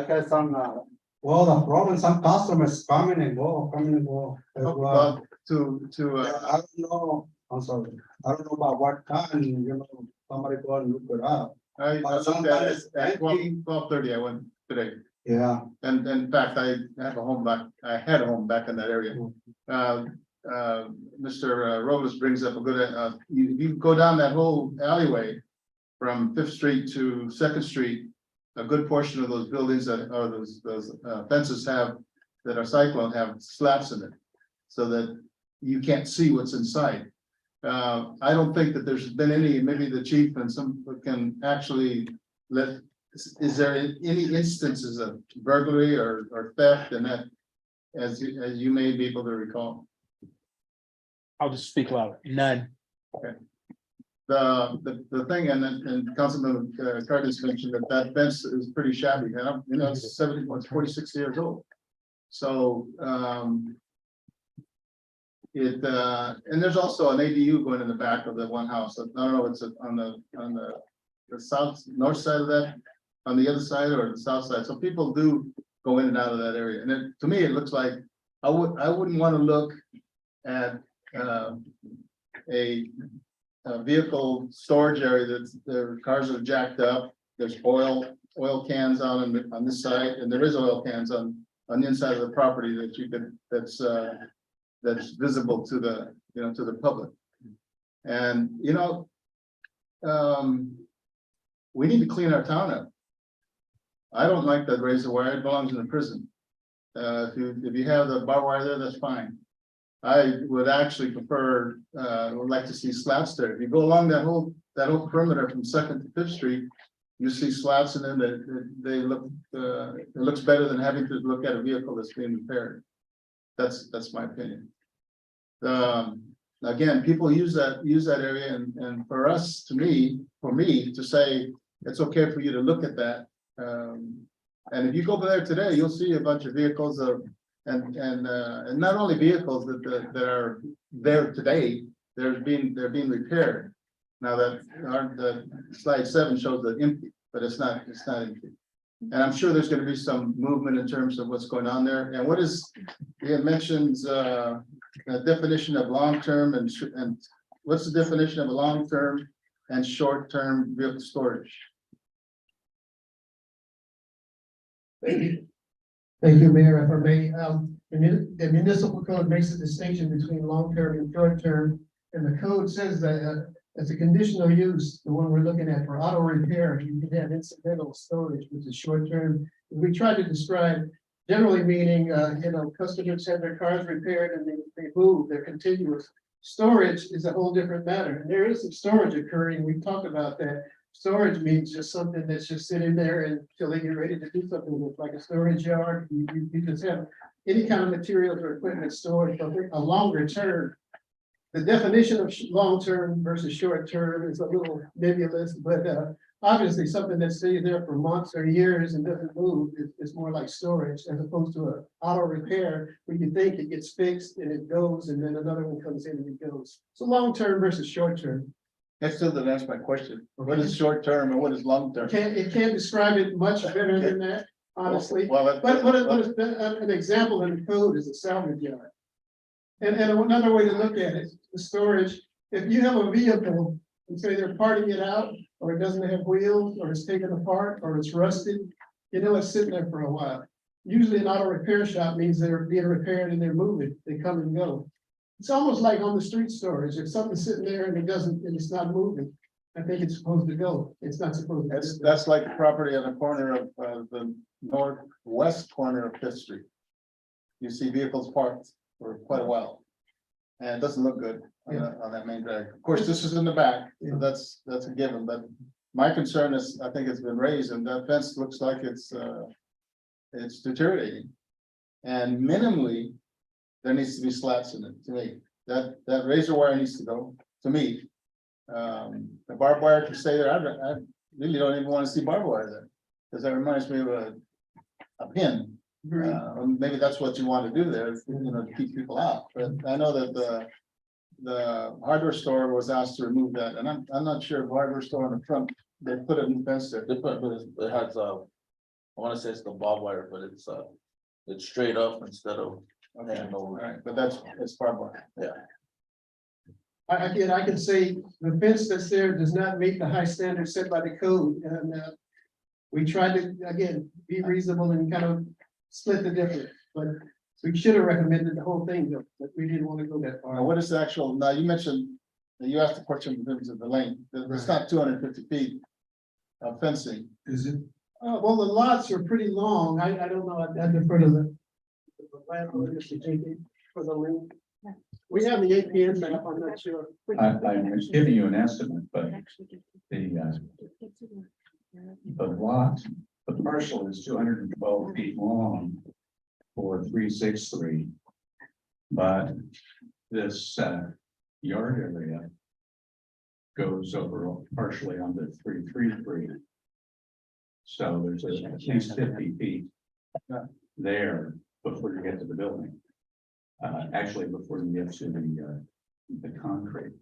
had some, well, the problem, some customers coming and go. As well. About I don't know, I'm sorry, I don't know about what time, you know, somebody go and look it up. I looked at it at 12:30, I went today, Yeah, and in fact, I had a home back in that area. Mr. Robles brings up a good, you go down that whole alleyway from 5th Street to 2nd Street. a good portion of those buildings that, or those fences that are cyclone have slats in it. So that you can't see what's inside. I don't think that there's been any, maybe the chief and some can actually is there any instances of burglary or theft and that, as you may be able to recall? I'll just speak loud. None. The thing, and Councilman Cardes mentioned that fence is pretty shabby, it's 46 years old. So, and there's also an ADU going in the back of the one house. I don't know, it's on the south, north side of that, on the other side or the south side. So people do go in and out of that area. And to me, it looks like, I wouldn't want to look at, a vehicle storage area that's, their cars are jacked up. There's oil cans on this side, and there is oil cans on the inside of the property that you could, that's visible to the, to the public. And, we need to clean our town up. I don't like that razor wire. It belongs in the prison. If you have the barbed wire there, that's fine. I would actually prefer, would like to see slats there. If you go along that whole perimeter from 2nd to 5th Street, you see slats in them that they look, it looks better than having to look at a vehicle that's being repaired. That's my opinion. Again, people use that area, and for me to say it's okay for you to look at that. And if you go over there today, you'll see a bunch of vehicles and not only vehicles that are there today, they're being repaired. Now the slide 7 shows the empty, but it's not empty. And I'm sure there's going to be some movement in terms of what's going on there. And it mentions a definition of long-term and what's the definition of a long-term and short-term vehicle storage? Thank you, Mayor. If I may, the municipal code makes a distinction between long-term and short-term. And the code says that as a conditional use, the one we're looking at for auto repair, you can have incidental storage, which is short-term. We try to describe generally meaning, customers have their cars repaired and they move, they're continuous. Storage is a whole different matter. And there is some storage occurring. We talked about that. Storage means just something that's just sitting there until they get ready to do something with, like a storage yard. You just have any kind of materials or equipment stored for a longer term. The definition of long-term versus short-term is a little nebulous, but obviously something that stays there for months or years and doesn't move is more like storage as opposed to an auto repair where you think it gets fixed and it goes and then another one comes in and it goes. So long-term versus short-term. That still doesn't answer my question. What is short-term and what is long-term? It can't describe it much better than that, honestly. Well, But an example in the code is a salvage yard. And another way to look at it, the storage, if you have a vehicle and say they're parting it out, or it doesn't have wheels, or it's taken apart, or it's rusted, it's sitting there for a while. Usually an auto repair shop means they're being repaired and they're moving, they come and go. It's almost like on the street storage, if something's sitting there and it's not moving, I think it's supposed to go. It's not supposed to. That's like the property on the corner of the northwest corner of 5th Street. You see vehicles parked for quite a while. And it doesn't look good on that main drag. Of course, this is in the back, so that's a given, but my concern is, I think it's been raised, and that fence looks like it's deteriorating. And minimally, there needs to be slats in it, to me. That razor wire needs to go, to me. The barbed wire can stay there. I really don't even want to see barbed wire there, because that reminds me of a pin. Maybe that's what you want to do there, to keep people out. But I know that the hardware store was asked to remove that, and I'm not sure if hardware store in the front, they put a new fence there. They put, but it has, I wanna say it's the barbed wire, but it's straight up instead of. Okay, all right, but it's barbed wire. Yeah. I can say the fence that's there does not meet the high standards set by the code, and we tried to, again, be reasonable and kind of split the difference, but we should have recommended the whole thing, but we didn't want to go that Now, far. what is the actual, now you mentioned, you asked the question in terms of the length, it's not 250 feet of fencing. Is it? Well, the lots are pretty long. I don't know, I'd defer to the landlord, Mr. Jenkins, for the link. We have the APN map, I'm not sure. I'm just giving you an estimate, but the lot, the parcel is 212 feet long for 363. But this yard area goes over partially onto 333. So there's at least 50 feet there before you get to the building. Actually, before you get to the concrete.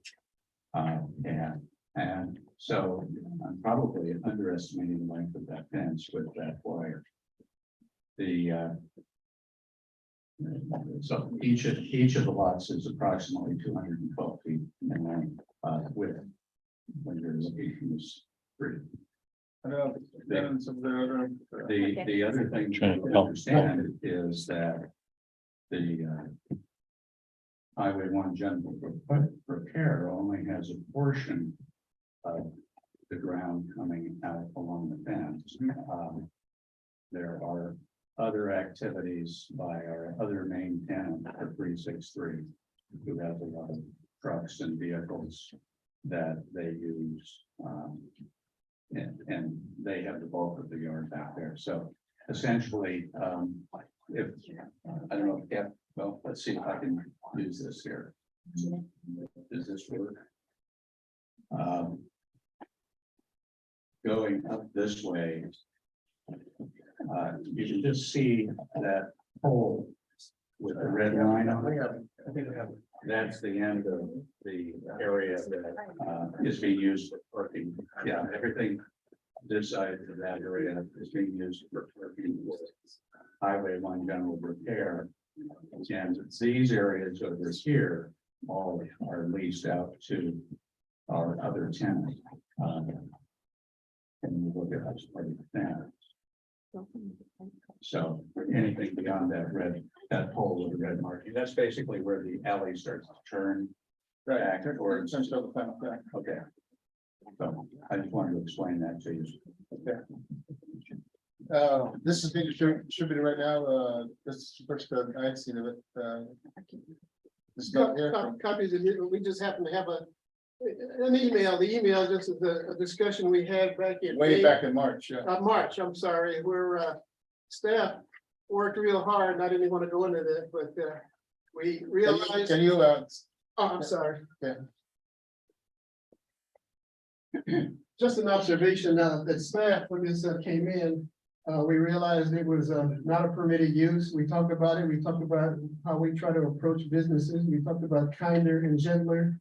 And so I'm probably underestimating the length of that fence with that wire. So each of the lots is approximately 212 feet in length, width. When your location is free. I don't know, evidence of the other. The other thing to understand is that the Highway 1 general repair only has a portion of the ground coming out along the fence. There are other activities by our other main tenant for 363, who has a lot of trucks and vehicles that they use. And they have the bulk of the yard back there. So essentially, if I don't know, if well, let's see if I can use this here. Does this work? Going up this way, you can just see that pole with the red line on it. That's the end of the area that is being used for parking. Yeah, everything this side of that area is being used for parking. Highway 1 general repair. And these areas over here all are leased out to our other tenant. And we look at that as part of that. So anything beyond that pole with the red marking, that's basically where the alley starts to turn back towards. Okay. So I just wanted to explain that to you. Okay. This is being distributed right now, this is the first I've seen of it. This is not here. Copies of it, we just happen to have an email. The email just is a discussion we had back in Way May. back in March, yeah. March, I'm sorry, where staff worked real hard, and I didn't want to go into that, but we realized. Can you, Oh, I'm sorry. Okay. Just an observation, that staff, when this came in, we realized it was not a permitted use. We talked about it. We talked about how we try to approach businesses. We talked about kinder and gentler.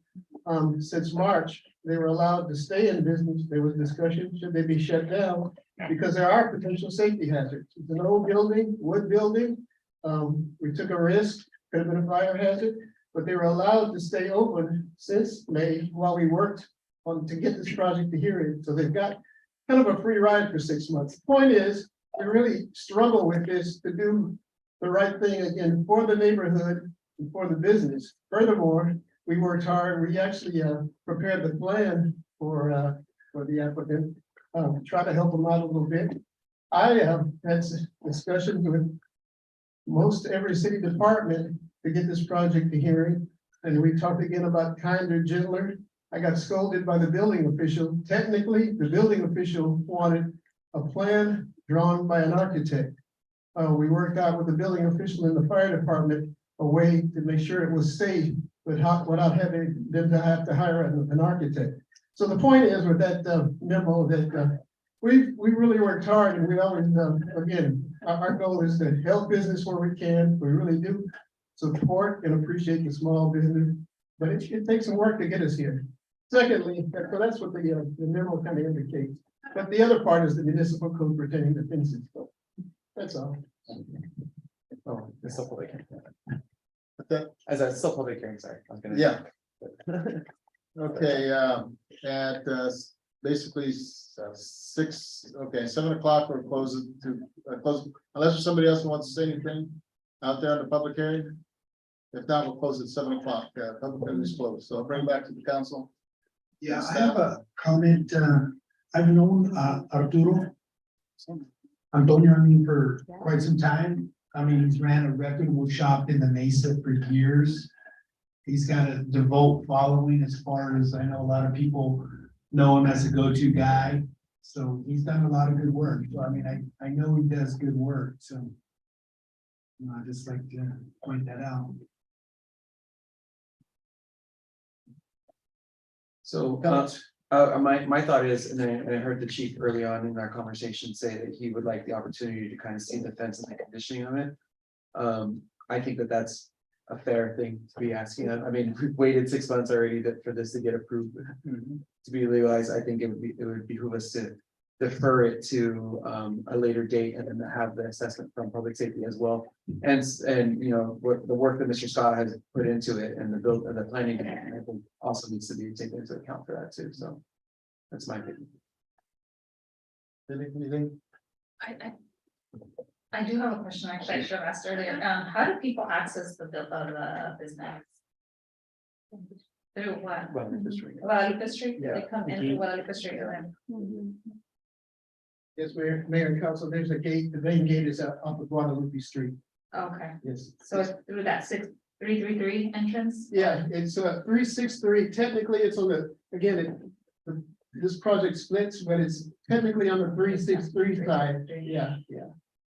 Since March, they were allowed to stay in business. There was discussion, should they be shut down? Because there are potential safety hazards. It's an old building, wood building. We took a risk, could have been a fire hazard, but they were allowed to stay open since May while we worked on to get this project to hearing. So they've got kind of a free ride for 6 months. The point is, we really struggle with this to do the right thing again for the neighborhood and for the business. Furthermore, we worked hard. We actually prepared the plan for the applicant, try to help them out a little bit. I have had discussions with most every city department to get this project to hearing. And we talked again about kinder, gentler. I got scolded by the building official. Technically, the building official wanted a plan drawn by an architect. We worked out with the building official in the fire department a way to make sure it was safe without having them to have to hire an architect. So the point is with that memo that we really worked hard, and we always, again, our goal is to help business where we can. We really do support and appreciate the small business, but it takes some work to get us here. Secondly, so that's what the memo kind of indicates. But the other part is the municipal code pertaining to fences. So that's all. Oh, it's still public hearing. Okay. As a still public hearing, sorry. I was gonna. Yeah. Okay, at basically 7 o'clock, we're closing to close, unless there's somebody else who wants to say anything out there on the public hearing. If not, we'll close at 7 o'clock. Public hearing is closed, so I'll bring it back to the council. Yeah, I have a comment. I've known Arturo Antonio, I mean, for quite some time. I mean, he's ran a reputable shop in the Mesa for years. He's got a devout following as far as I know, a lot of people know him as a go-to guy. So he's done a lot of good work. So I mean, I know he does good work, so. I just like to point that out. So, my thought is, and I heard the chief early on in our conversation say that he would like the opportunity to kind of see the fence and the conditioning of it. I think that that's a fair thing to be asking. I mean, we've waited 6 months already for this to get approved, to be legalized. I think it would behoove us to defer it to a later date and then have the assessment from public safety as well. And you know, the work that Mr. Scott has put into it and the planning, I think also needs to be taken into account for that too. So that's my opinion. Anything? I do have a question, actually, I should have asked earlier. How do people access the business? Through what? Guadalupe Street? Yeah. They come in through Guadalupe Street, and Yes, Mayor and Council, there's a gate, the main gate is up of Guadalupe Street. okay, Yes. so it's through that 6333 entrance? Yeah, it's 363, technically it's on the, again, this project splits, but it's technically on the 363 side. Yeah, yeah.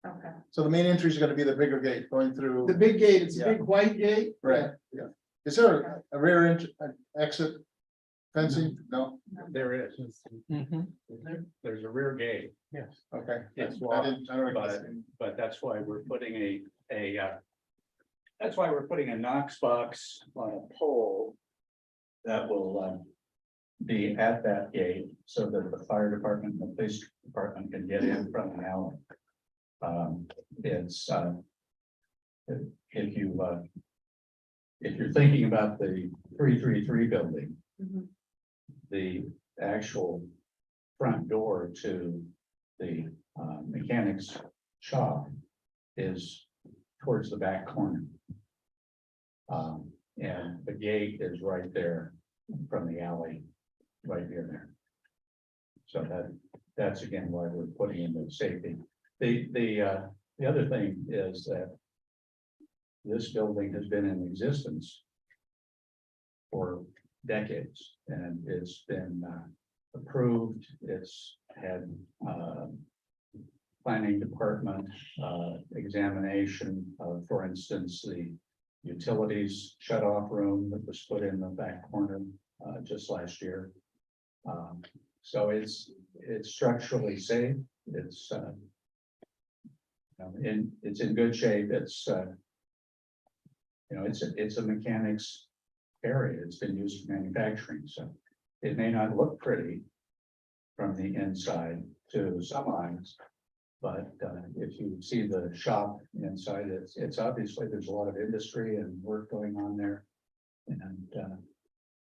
Okay, So the main entry is gonna be the bigger gate going through. The big gate, it's a Yeah. big white gate. Right, yeah. Is there a rear exit fencing? No? There is. There's a rear gate. Yes. Okay. It's I locked, didn't- I don't recognize it. but that's why we're putting that's why we're putting a Knox box on a pole that will be at that gate so that the fire department, and the police department can get in from the alley. It's if you're thinking about the 333 building, Mhm. the actual front door to the mechanics shop is towards the back corner. And the gate is right there from the alley, right near there. So that's again why we're putting in the safety. The other thing is that this building has been in existence for decades, and it's been approved. It's had planning department examination of, for instance, the utilities shut-off room that was put in the back corner just last year. So it's structurally safe. It's in good shape. It's it's a mechanics area. It's been used for manufacturing, so it may not look pretty from the inside to some eyes, but if you see the shop inside, it's obviously there's a lot of industry and work going on there. And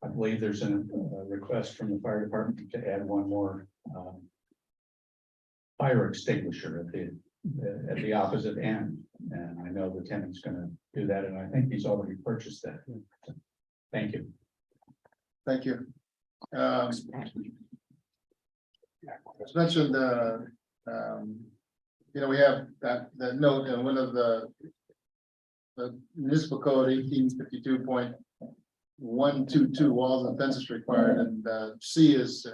I believe there's a request from the fire department to add one more fire extinguisher at the opposite end. And I know the tenant's gonna do that, and I think he's already purchased that. Thank you. Thank you. As mentioned, we have that note in one of the municipal code 1852.122 walls and fences required, and C is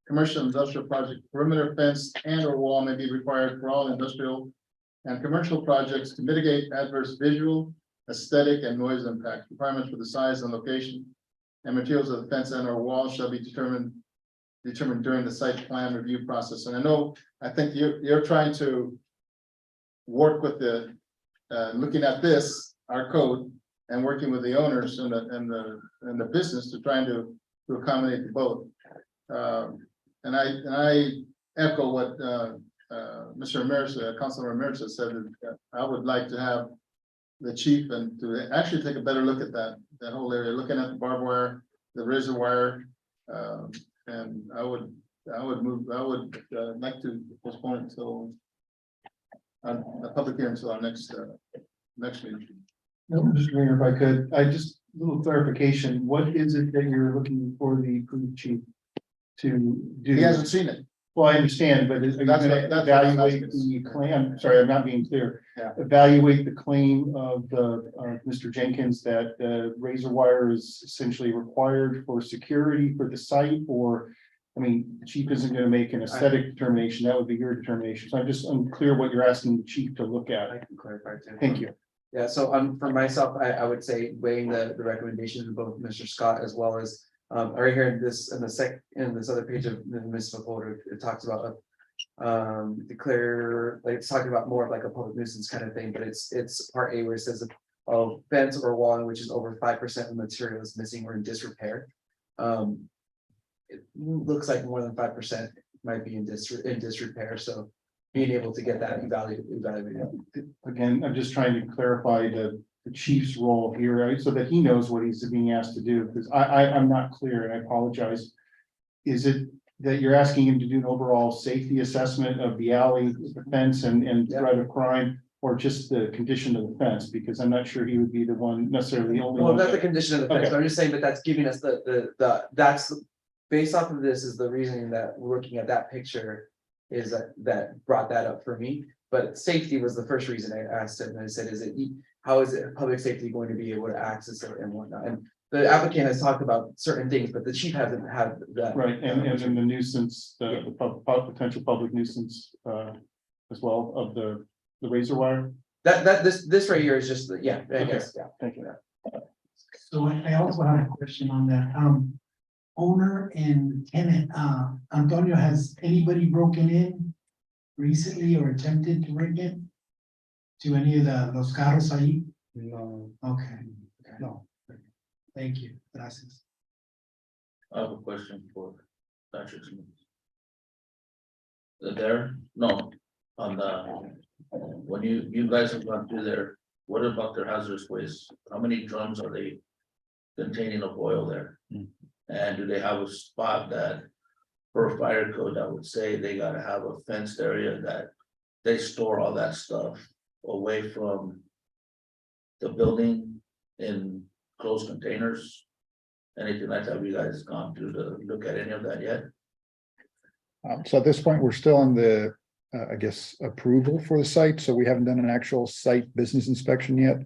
commercial industrial project perimeter fence and or wall may be required for all industrial and commercial projects to mitigate adverse visual, aesthetic, and noise impact. Requirements for the size and location and materials of the fence and or wall shall be determined during the site plan review process. And I think you're trying to work with looking at our code, and working with the owners and the business to trying to accommodate both. And I echo what Mr. Ramirez, Councilor Ramirez said, that I would like to have the chief and to actually take a better look at that whole area, looking at the barbed wire, the razor wire. And I would like to postpone it until a public hearing until our next meeting. No, Mr. Mayor, if I could, a little clarification, what is it that you're looking for the police chief to do? He hasn't seen it. Well, I understand, but is, are you That's gonna what- that's what I'm evaluate asking. the claim, I'm sorry, I'm not being clear. Yeah. Evaluate the claim of the, Mr. Jenkins that, razor wire is essentially required for security for the site, or, I mean, the chief isn't gonna make an aesthetic determination, that would be your determination, so I'm just unclear what you're asking the chief to look I at. can clarify too. Thank you. Yeah, so for myself, I would say weighing the recommendations of both Mr. Scott as well as. Right here in this, in this other page of the municipal code, it talks about. Declare, like, it's talking about more of like a public nuisance kind of thing, but it's part A where it says. Oh, fence or wall in which is over 5% of material is missing or in disrepair. It looks like more than 5% might be in disrepair, so. Being able to get that evaluated. Again, I'm just trying to clarify the chief's role here, right, so that he knows what he's being asked to do, because I'm not clear, and I apologize. Is it that you're asking him to do an overall safety assessment of the alley, the fence and threat of crime? Or just the condition of the fence, because I'm not sure he would be the one necessarily the only Well, one. that's the that- condition of the fence, Okay. I'm just saying, but that's giving us that's. Based off of this is the reasoning that looking at that picture. Is that brought that up for me, but safety was the first reason I asked him, and I said, how is it public safety going to be able to access it and whatnot, and. The applicant has talked about certain things, but the chief hasn't had that. Right, and then the nuisance, the potential public nuisance, as well of the razor wire. This right here is just, yeah, I guess, yeah. Thank you. So I also have a question on that, owner and tenant, Antonio, has anybody broken in recently or attempted to break in? To any of los carros ahí? No, Okay, no. thank you, gracias. I have a question for Patrick Smith. There, no, on the, when you guys have gone through there, what about their hazardous waste? How many drums are they containing of oil there? And do they have a spot that, per fire code, that would say they gotta have a fenced area that they store all that stuff away from the building in closed containers? Anything like that? Have you guys gone through to look at any of that yet? So at this point, we're still on the, I guess, approval for the site, so we haven't done an actual site business inspection yet.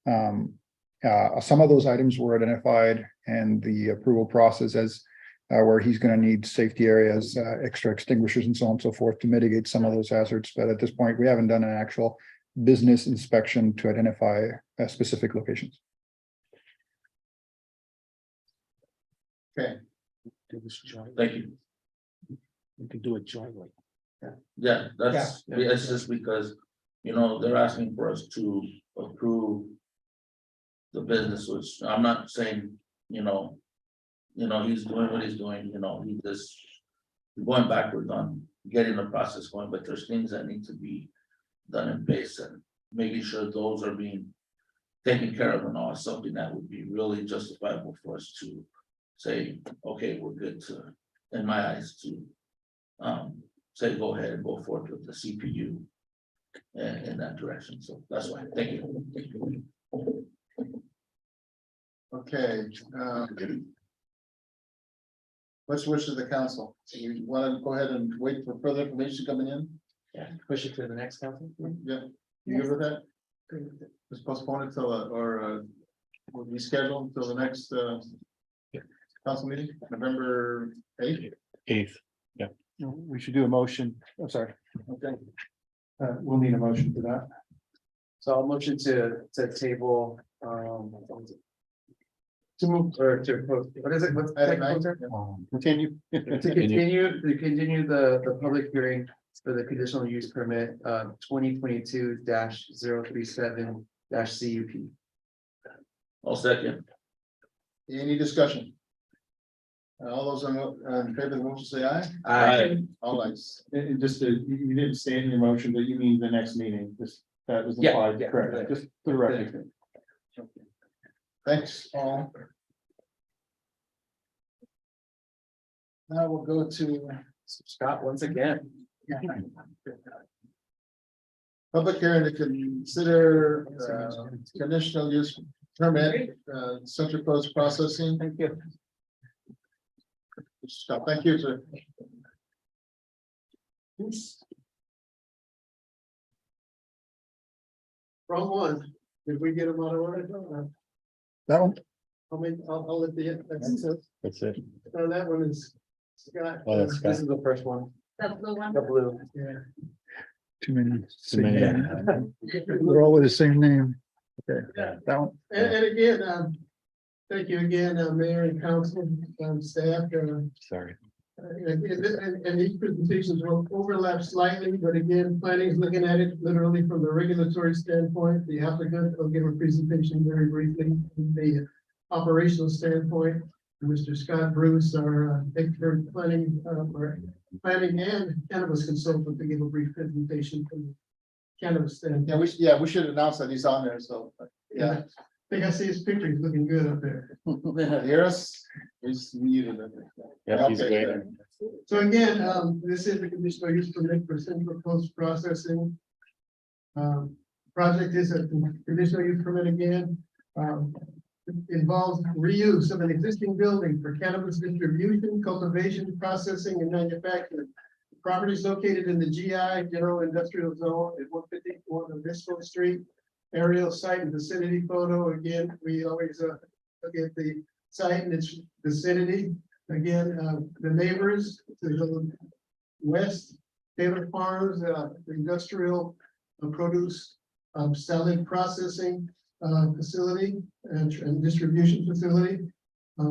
Some of those items were identified and the approval process as where he's gonna need safety areas, extra extinguishers and so on and so forth to mitigate some of those hazards, but at this point, we haven't done an actual business inspection to identify specific locations. Okay, Thank you. We can do it jointly. Yeah, it's just because, they're asking for us to approve the business, which I'm not saying, he's doing what he's doing, he just going backwards on getting the process going, but there's things that need to be done in base and making sure those are being taken care of and all, something that would be really justifiable for us to say, okay, we're good to, in my eyes, to say, go ahead and go forward with the CPU in that direction. So that's why. Thank you. okay. What's the wish of the council? You want to go ahead and wait for further information coming in? Yeah, push it to the next council. Yeah, you good with that? Just postpone it till, we'll reschedule until the next, council meeting, November 8th. 8th, yeah. We should do a motion, I'm sorry. Okay. We'll need a motion for that. So I'll motion to table, what is it? To move, or to, what is it? What's the Item technical 9, term? Continue. To continue the public hearing for the conditional use permit, 2022-037 CUP. I'll second. Any discussion? All those in favor of the motion say aye. Aye. All ayes. And just you didn't say it in your motion, but you mean the next meeting, just that was Yeah, implied, yeah. correct, just for the record. Thanks, all. Now we'll go to Scott, once again. public hearing to consider conditional use permit, Central Coast Processing. Thank you. Scott, thank you, sir. Wrong one. Did we get them out of order? That one? I'll let the, That's it. no, that one is Scott. Oh, that's This is the first one, The blue one. the blue. Yeah. Too many. Too many. They're all with the same name. Okay, that one. And again, thank you again, Mayor and council, staff, Sorry. and these presentations will overlap slightly, but again, planning is looking at it literally from the regulatory standpoint. The applicant will give a presentation very briefly from the operational standpoint. Mr. Scott Bruce, our expert planning, or planning and cannabis consultant, to give a brief presentation from the cannabis standpoint. We should announce that he's on there, so, yeah. I think I see his picture, he's looking good up there. Hear us? He's muted. Yeah, he's Okay, great. So again, this is the conditional use permit for central post processing. Project is a conditional use permit again. Involves reuse of an existing building for cannabis distribution, cultivation, processing, and manufacturing. The property is located in the GI General Industrial Zone at 151 Obispo Street. Aerial site and vicinity photo. Again, we always look at the site and its vicinity. Again, the neighbors to the west, Taylor Farms, the industrial produce selling processing facility and distribution facility.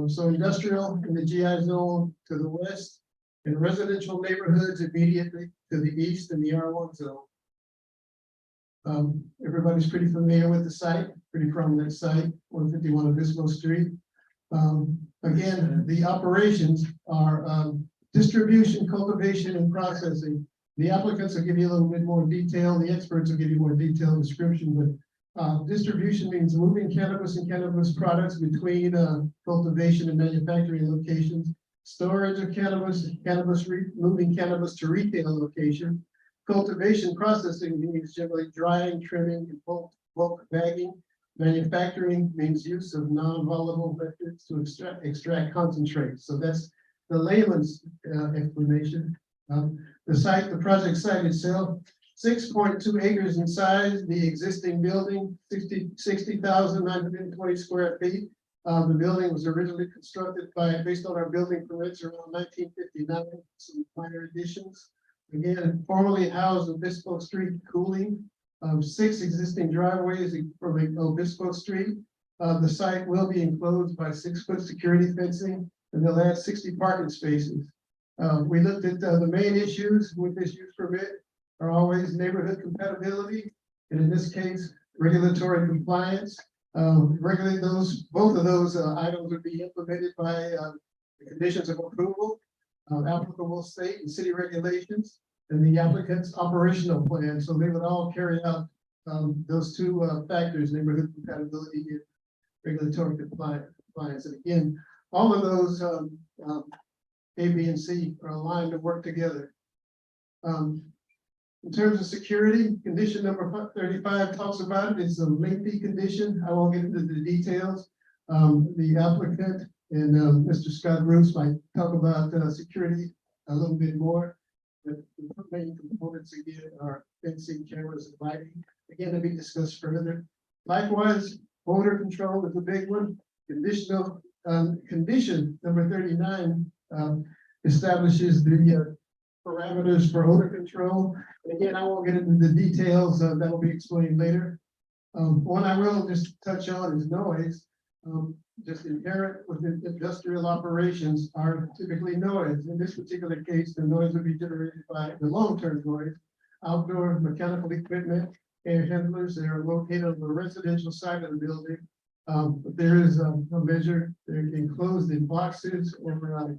So industrial in the GI zone to the west, and residential neighborhoods immediately to the east in the R1 zone. Everybody's pretty familiar with the site, pretty prominent site, 151 Obispo Street. Again, the operations are distribution, cultivation, and processing. The applicants will give you a little bit more detail. The experts will give you more detailed description, but distribution means moving cannabis and cannabis products between cultivation and manufacturing locations. Storage of cannabis, moving cannabis to retail location. Cultivation processing means generally drying, trimming, and bulk bagging. Manufacturing means use of non-volatile methods to extract concentrates. So that's the layman's explanation. The project site itself, 6.2 acres in size. The existing building, 60,920 square feet. The building was originally constructed based on our building permits around 1959, some minor additions. Again, formerly housed Obispo Street cooling, 6 existing driveways from Obispo Street. The site will be enclosed by 6-foot security fencing, and they'll add 60 parking spaces. We looked at the main issues with this use permit are always neighborhood compatibility, and in this case, regulatory compliance. Both of those items would be implemented by the conditions of approval, applicable state and city regulations, and the applicant's operational plan. So they would all carry out those two factors, neighborhood compatibility and regulatory compliance. And again, all of those A, B, and C are aligned to work together. In terms of security, condition number 35 talks about it. It's a lengthy condition. I won't get into the details. The applicant and Mr. Scott Bruce might talk about security a little bit more. But the main components again are fencing, cameras, and lighting. Again, to be discussed further. Likewise, odor control is a big one. Condition number 39 establishes the parameters for odor control. And again, I won't get into the details. That'll be explained later. One I will just touch on is noise. Just inherent within industrial operations are typically noise. In this particular case, the noise would be generated by the long-term noise, outdoor mechanical equipment, air handlers. They are located on the residential side of the building. But there is a measure, they're enclosed in boxes or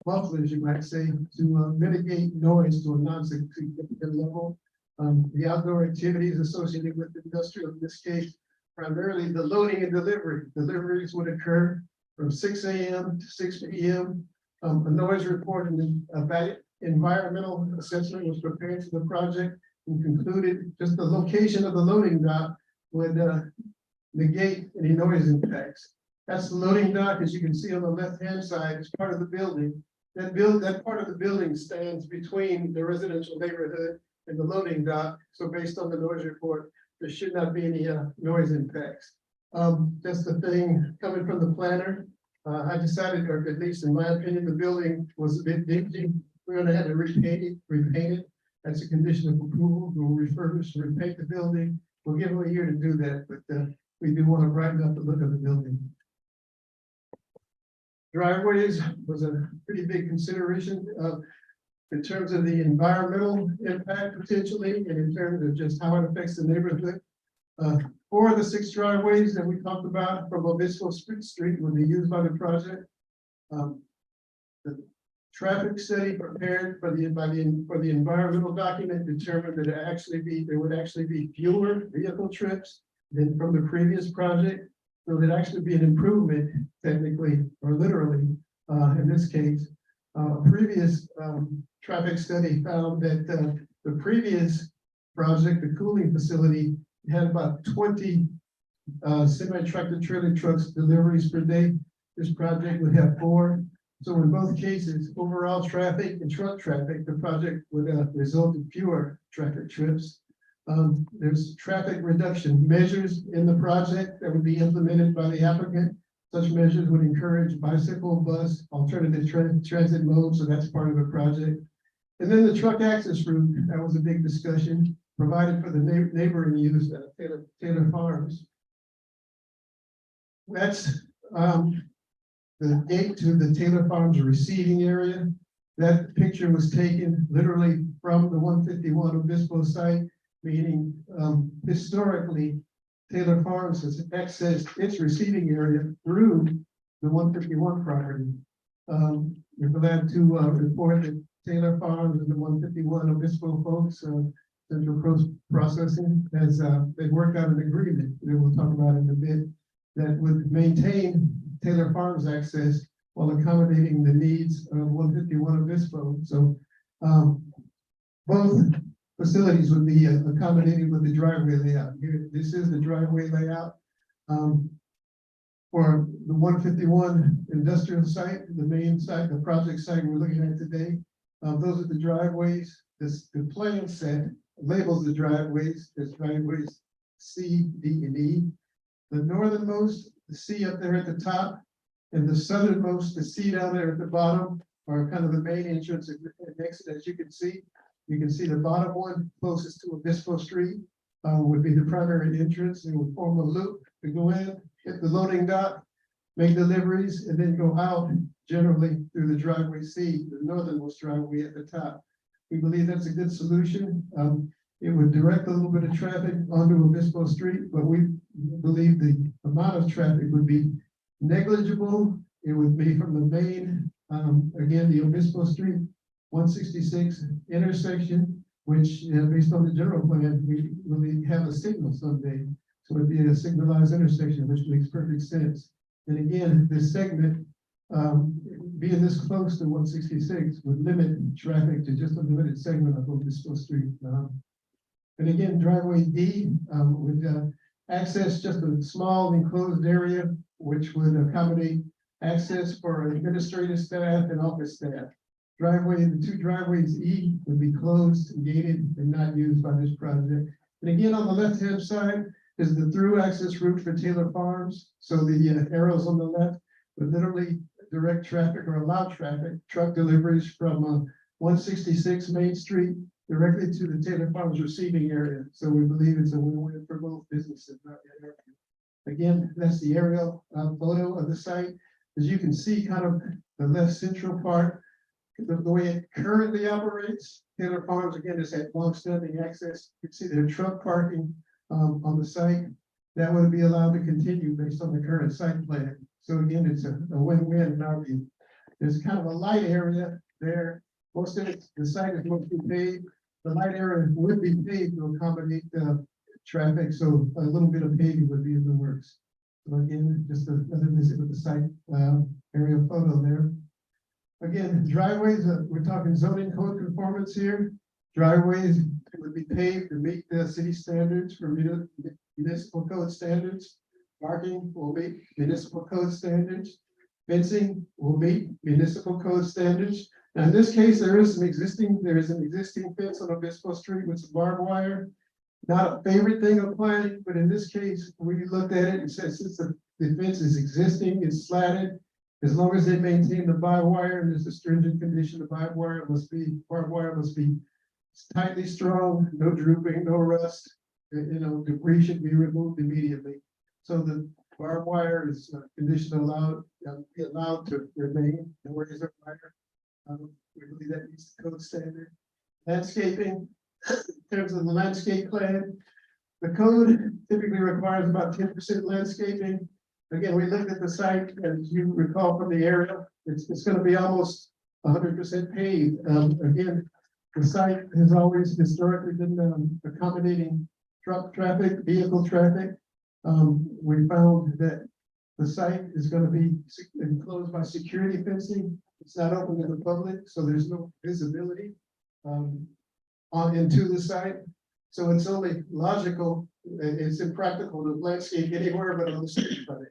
mufflers, you might say, to mitigate noise to a non-significant level. The outdoor activities associated with industrial, in this case, primarily the loading and delivery. Deliveries would occur from 6 a.m. to 6 p.m. A noise report and environmental assessment was prepared for the project and concluded just the location of the loading dock would negate any noise impacts. That's the loading dock, as you can see on the left-hand side, as part of the building. that part of the building stands between the residential neighborhood and the loading dock. So based on the noise report, there should not be any noise impacts. Just the thing coming from the planner, I decided, or at least in my opinion, the building was a bit dingy. We're gonna have to repaint it. That's a condition of approval. We'll refurbish, repaint the building. We'll give them a year to do that, but we do want to brighten up the look of the building. Driveways was a pretty big consideration in terms of the environmental impact potentially, and in terms of just how it affects the neighborhood. 4 of the 6 driveways that we talked about from Obispo Street will be used by the project. The traffic study prepared for the environmental document determined that there would actually be fewer vehicle trips than from the previous project. So there'd actually be an improvement technically or literally in this case. Previous traffic study found that the previous project, the cooling facility, had about 20 semi-tractor trailer trucks deliveries per day. This project would have 4. So in both cases, overall traffic and truck traffic, the project would result in fewer traffic trips. There's traffic reduction measures in the project that would be implemented by the applicant. Such measures would encourage bicycle, bus, alternative transit modes, so that's part of the project. And then the truck access route, that was a big discussion, provided for the neighboring use at Taylor Farms. That's the gate to the Taylor Farms receiving area. That picture was taken literally from the 151 Obispo site, meaning historically, Taylor Farms has accessed its receiving area through the 151 property. We're glad to report that Taylor Farms and the 151 Obispo folks, Central Processing, has they've worked out an agreement that we'll talk about in a bit that would maintain Taylor Farms access while accommodating the needs of 151 Obispo. So both facilities would be accommodated with the driveway layout. Here, this is the driveway layout for the 151 industrial site, the main site, the project site we're looking at today. Those are the driveways. The plan set labels the driveways. There's driveways C, D, and E. The northernmost, the C up there at the top, and the southernmost, the C down there at the bottom, are kind of the main entrance and exit, as you can see. You can see the bottom one closest to Obispo Street would be the primary entrance. It would form a loop to go in, hit the loading dock, make deliveries, and then go out generally through the driveway C, the northernmost driveway at the top. We believe that's a good solution. It would direct a little bit of traffic onto Obispo Street, but we believe the amount of traffic would be negligible. It would be from the main, again, the Obispo Street 166 intersection, which based on the general plan, we will have a signal someday. So it'd be a signalized intersection, which makes perfect sense. And again, this segment, being this close to 166 would limit traffic to just a limited segment of Obispo Street. And again, driveway D would access just a small enclosed area, which would accommodate access for administrative staff and office staff. The 2 driveways E would be closed, gated, and not used by this project. And again, on the left-hand side is the through access route for Taylor Farms. So the arrows on the left would literally direct traffic or allow traffic, truck deliveries from 166 Main Street directly to the Taylor Farms receiving area. So we believe it's a win-win for both businesses. Again, that's the aerial photo of the site. As you can see, kind of the left central part, the way it currently operates. Taylor Farms, again, has had long-standing access. You can see their truck parking on the site. That would be allowed to continue based on the current site plan. So again, it's a win-win in our view. There's kind of a light area there. Most of it, the site is mostly paved. The light area would be paved to accommodate traffic, so a little bit of paving would be in the works. So again, just another visit with the site aerial photo there. Again, driveways, we're talking zoning code conformance here. Driveways would be paved to meet the city standards for municipal code standards. Parking will meet municipal code standards. fencing will meet municipal code standards. Now, in this case, there is an existing fence on Obispo Street with some barbed wire. Not a favorite thing of planning, but in this case, we looked at it and said, since the fence is existing, it's slatted. As long as they maintain the barbed wire, and there's a stringent condition, the barbed wire must be tightly strong, no drooping, no rust. Debris should be removed immediately. So the barbed wire is conditioned allowed to remain, no razor wire. We believe that meets the code standard. Landscaping, in terms of the landscape plan, the code typically requires about 10% landscaping. Again, we looked at the site, as you recall from the area, it's gonna be almost 100% paved. Again, the site has always historically been accommodating truck traffic, vehicle traffic. We found that the site is gonna be enclosed by security fencing. It's not open to the public, so there's no visibility into the site. So it's only logical, it's impractical to landscape anywhere but on the street frontage.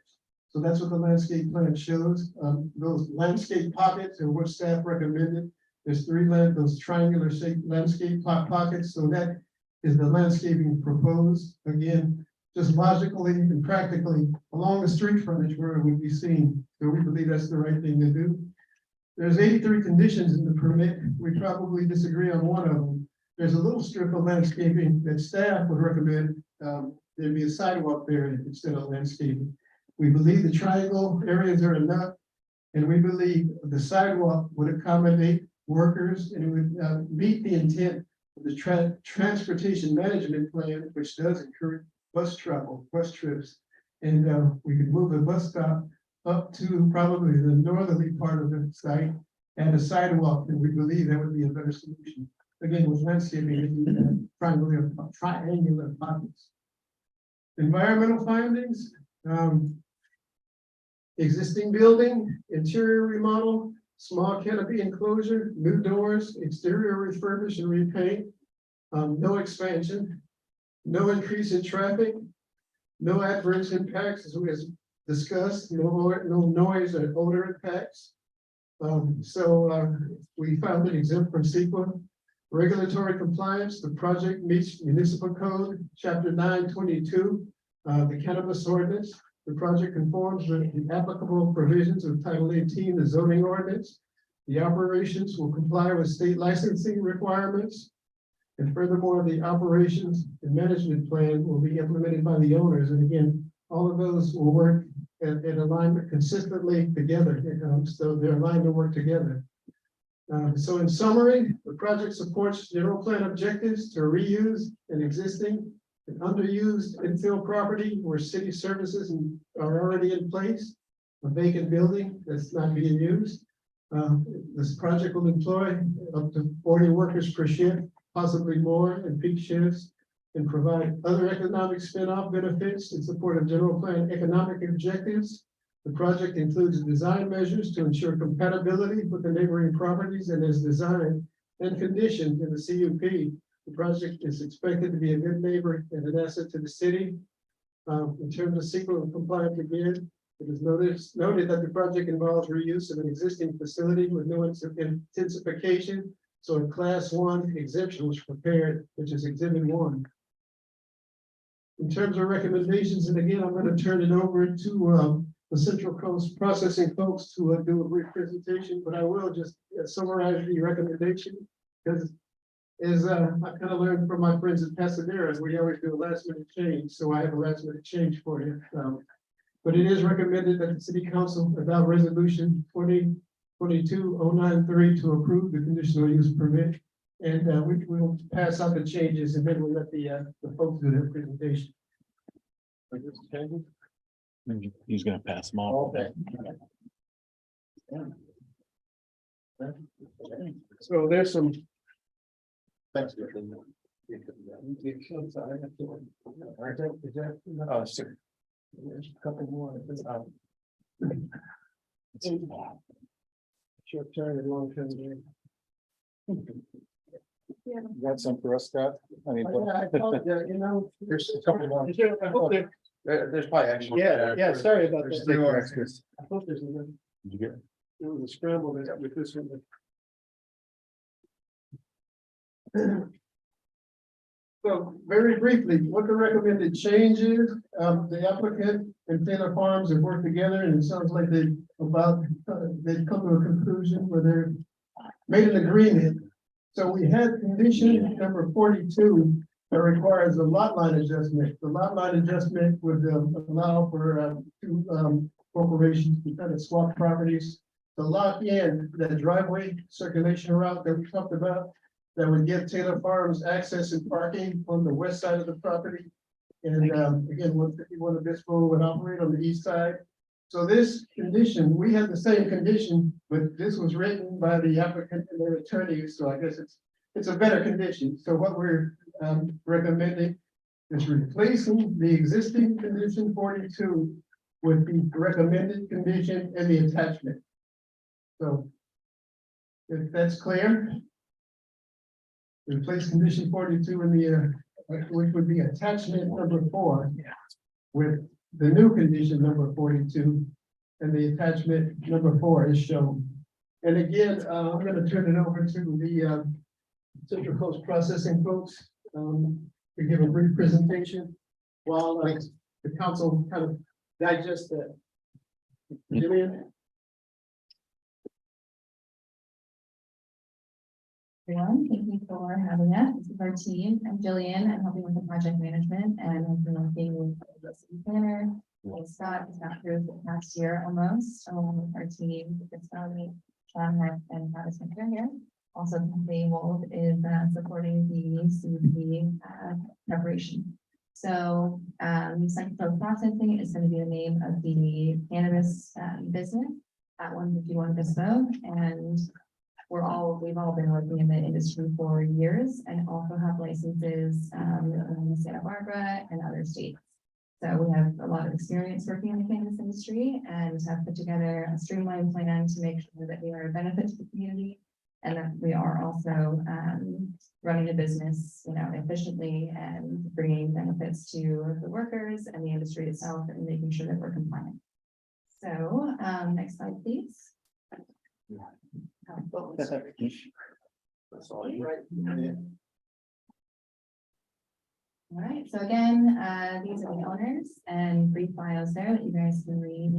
So that's what the landscape plan shows. Those landscape pockets are what staff recommended. There's those triangular shaped landscape pockets. So that is the landscaping proposed. Again, just logically and practically along the street frontage where it would be seen. So we believe that's the right thing to do. There's 83 conditions in the permit. We probably disagree on one of them. There's a little strip of landscaping that staff would recommend. There'd be a sidewalk there instead of landscaping. We believe the triangle areas are enough. And we believe the sidewalk would accommodate workers and it would meet the intent of the transportation management plan, which does encourage bus travel, bus trips. And we could move the bus stop up to probably the northerly part of the site and a sidewalk, and we believe that would be a better solution. Again, with landscaping, triangular pockets. Environmental findings, existing building, interior remodel, small canopy enclosure, new doors, exterior refurbish and repaint, no expansion, no increase in traffic, no adverse impacts as we discussed, no noise or odor impacts. We found it exempt from CEQA. Regulatory compliance, the project meets municipal code, chapter 922, the cannabis ordinance. The project conforms with the applicable provisions of Title 18, the zoning ordinance. The operations will comply with state licensing requirements. And furthermore, the operations and management plan will be implemented by the owners. And again, all of those will work in alignment consistently together. So they're aligned to work together. So in summary, the project supports general plan objectives to reuse an existing and underused infill property where city services are already in place, a vacant building that's not being used. This project will employ up to 40 workers per shift, possibly more in peak shifts, and provide other economic spin-off benefits in support of general plan economic objectives. The project includes design measures to ensure compatibility with the neighboring properties and is designed and conditioned in the CUP. The project is expected to be a good neighbor and an asset to the city. In terms of CEQA compliance again, it is noted that the project involves reuse of an existing facility with no intensification. So a class 1 exemption was prepared, which is exhibit 1. In terms of recommendations, and again, I'm going to turn it over to the Central Coast Processing folks to do a brief presentation, but I will just summarize the recommendation because as I kind of learned from my friends at Pasadena, we always do a last minute change. So I have a last minute change for you. But it is recommended that the City Council adopt resolution 2022-093 to approve the conditional use permit. And we will pass out the changes and then we'll let the folks do their presentation. He's gonna pass them all. Okay. So there's some. Thanks. Oh, sure. There's a couple more. Short term and long term. Got some for us, Scott? I mean, There's a couple more. There's probably actually. Yeah, sorry about There's that. 3 more extras. I hope there's another. Did you get it? It was a scramble with this one. So very briefly, what the recommended change is, the applicant and Taylor Farms have worked together and it sounds like they've come to a conclusion where they're made an agreement. So we had condition number 42 that requires a lot line adjustment. The lot line adjustment would allow for two corporations to kind of swap properties. To lock in that driveway circulation route that we talked about, that would give Taylor Farms access and parking on the west side of the property. And again, 151 Obispo would operate on the east side. So this condition, we had the same condition, but this was written by the applicant and their attorneys, so I guess it's a better condition. So what we're recommending is replacing the existing condition 42 with the recommended condition and the attachment. So if that's clear, replace condition 42 in the, which would be attachment number 4 with the new condition number 42 and the attachment number 4 is shown. And again, I'm going to turn it over to the Central Coast Processing folks to give a brief presentation while the council kind of digests that. Jillian? Everyone, thank you for having us. This is our team. I'm Jillian. I'm helping with the project management and I've been working with the city planner. Scott has got through the past year almost, along with our team, it's Melanie, Sean Heck, and Travis McCare here. Also, Kathleen Wolf is supporting the CUP preparation. So, Central Processing is going to be the name of the cannabis business at 151 Obispo, and we've all been working in the industry for years and also have licenses in Santa Barbara and other states. So we have a lot of experience working in the cannabis industry and have put together a streamlined plan to make sure that we are a benefit to the community and that we are also running a business, efficiently and bringing benefits to the workers and the industry itself and making sure that we're compliant. So next slide, please. That's all you. All right, so again, these are the owners and brief bios there that you guys can read.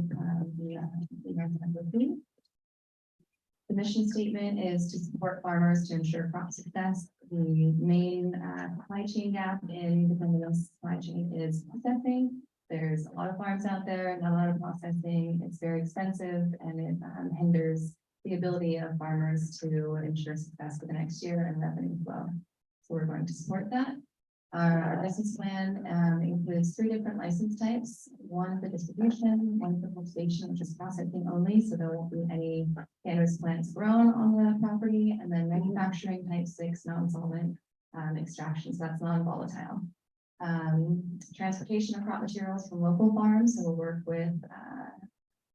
The mission statement is to support farmers to ensure crop success. The main supply chain gap in the cannabis supply chain is processing. There's a lot of farms out there, not a lot of processing. It's very expensive and it hinders the ability of farmers to ensure success for the next year and revenue flow. So we're going to support that. Our business plan includes 3 different license types, one for distribution, one for cultivation, which is processing only, so there won't be any cannabis plants grown on the property, and then manufacturing type 6 non-solvent extraction, so that's non-volatile. Transportation of crop materials from local farms, so we'll work with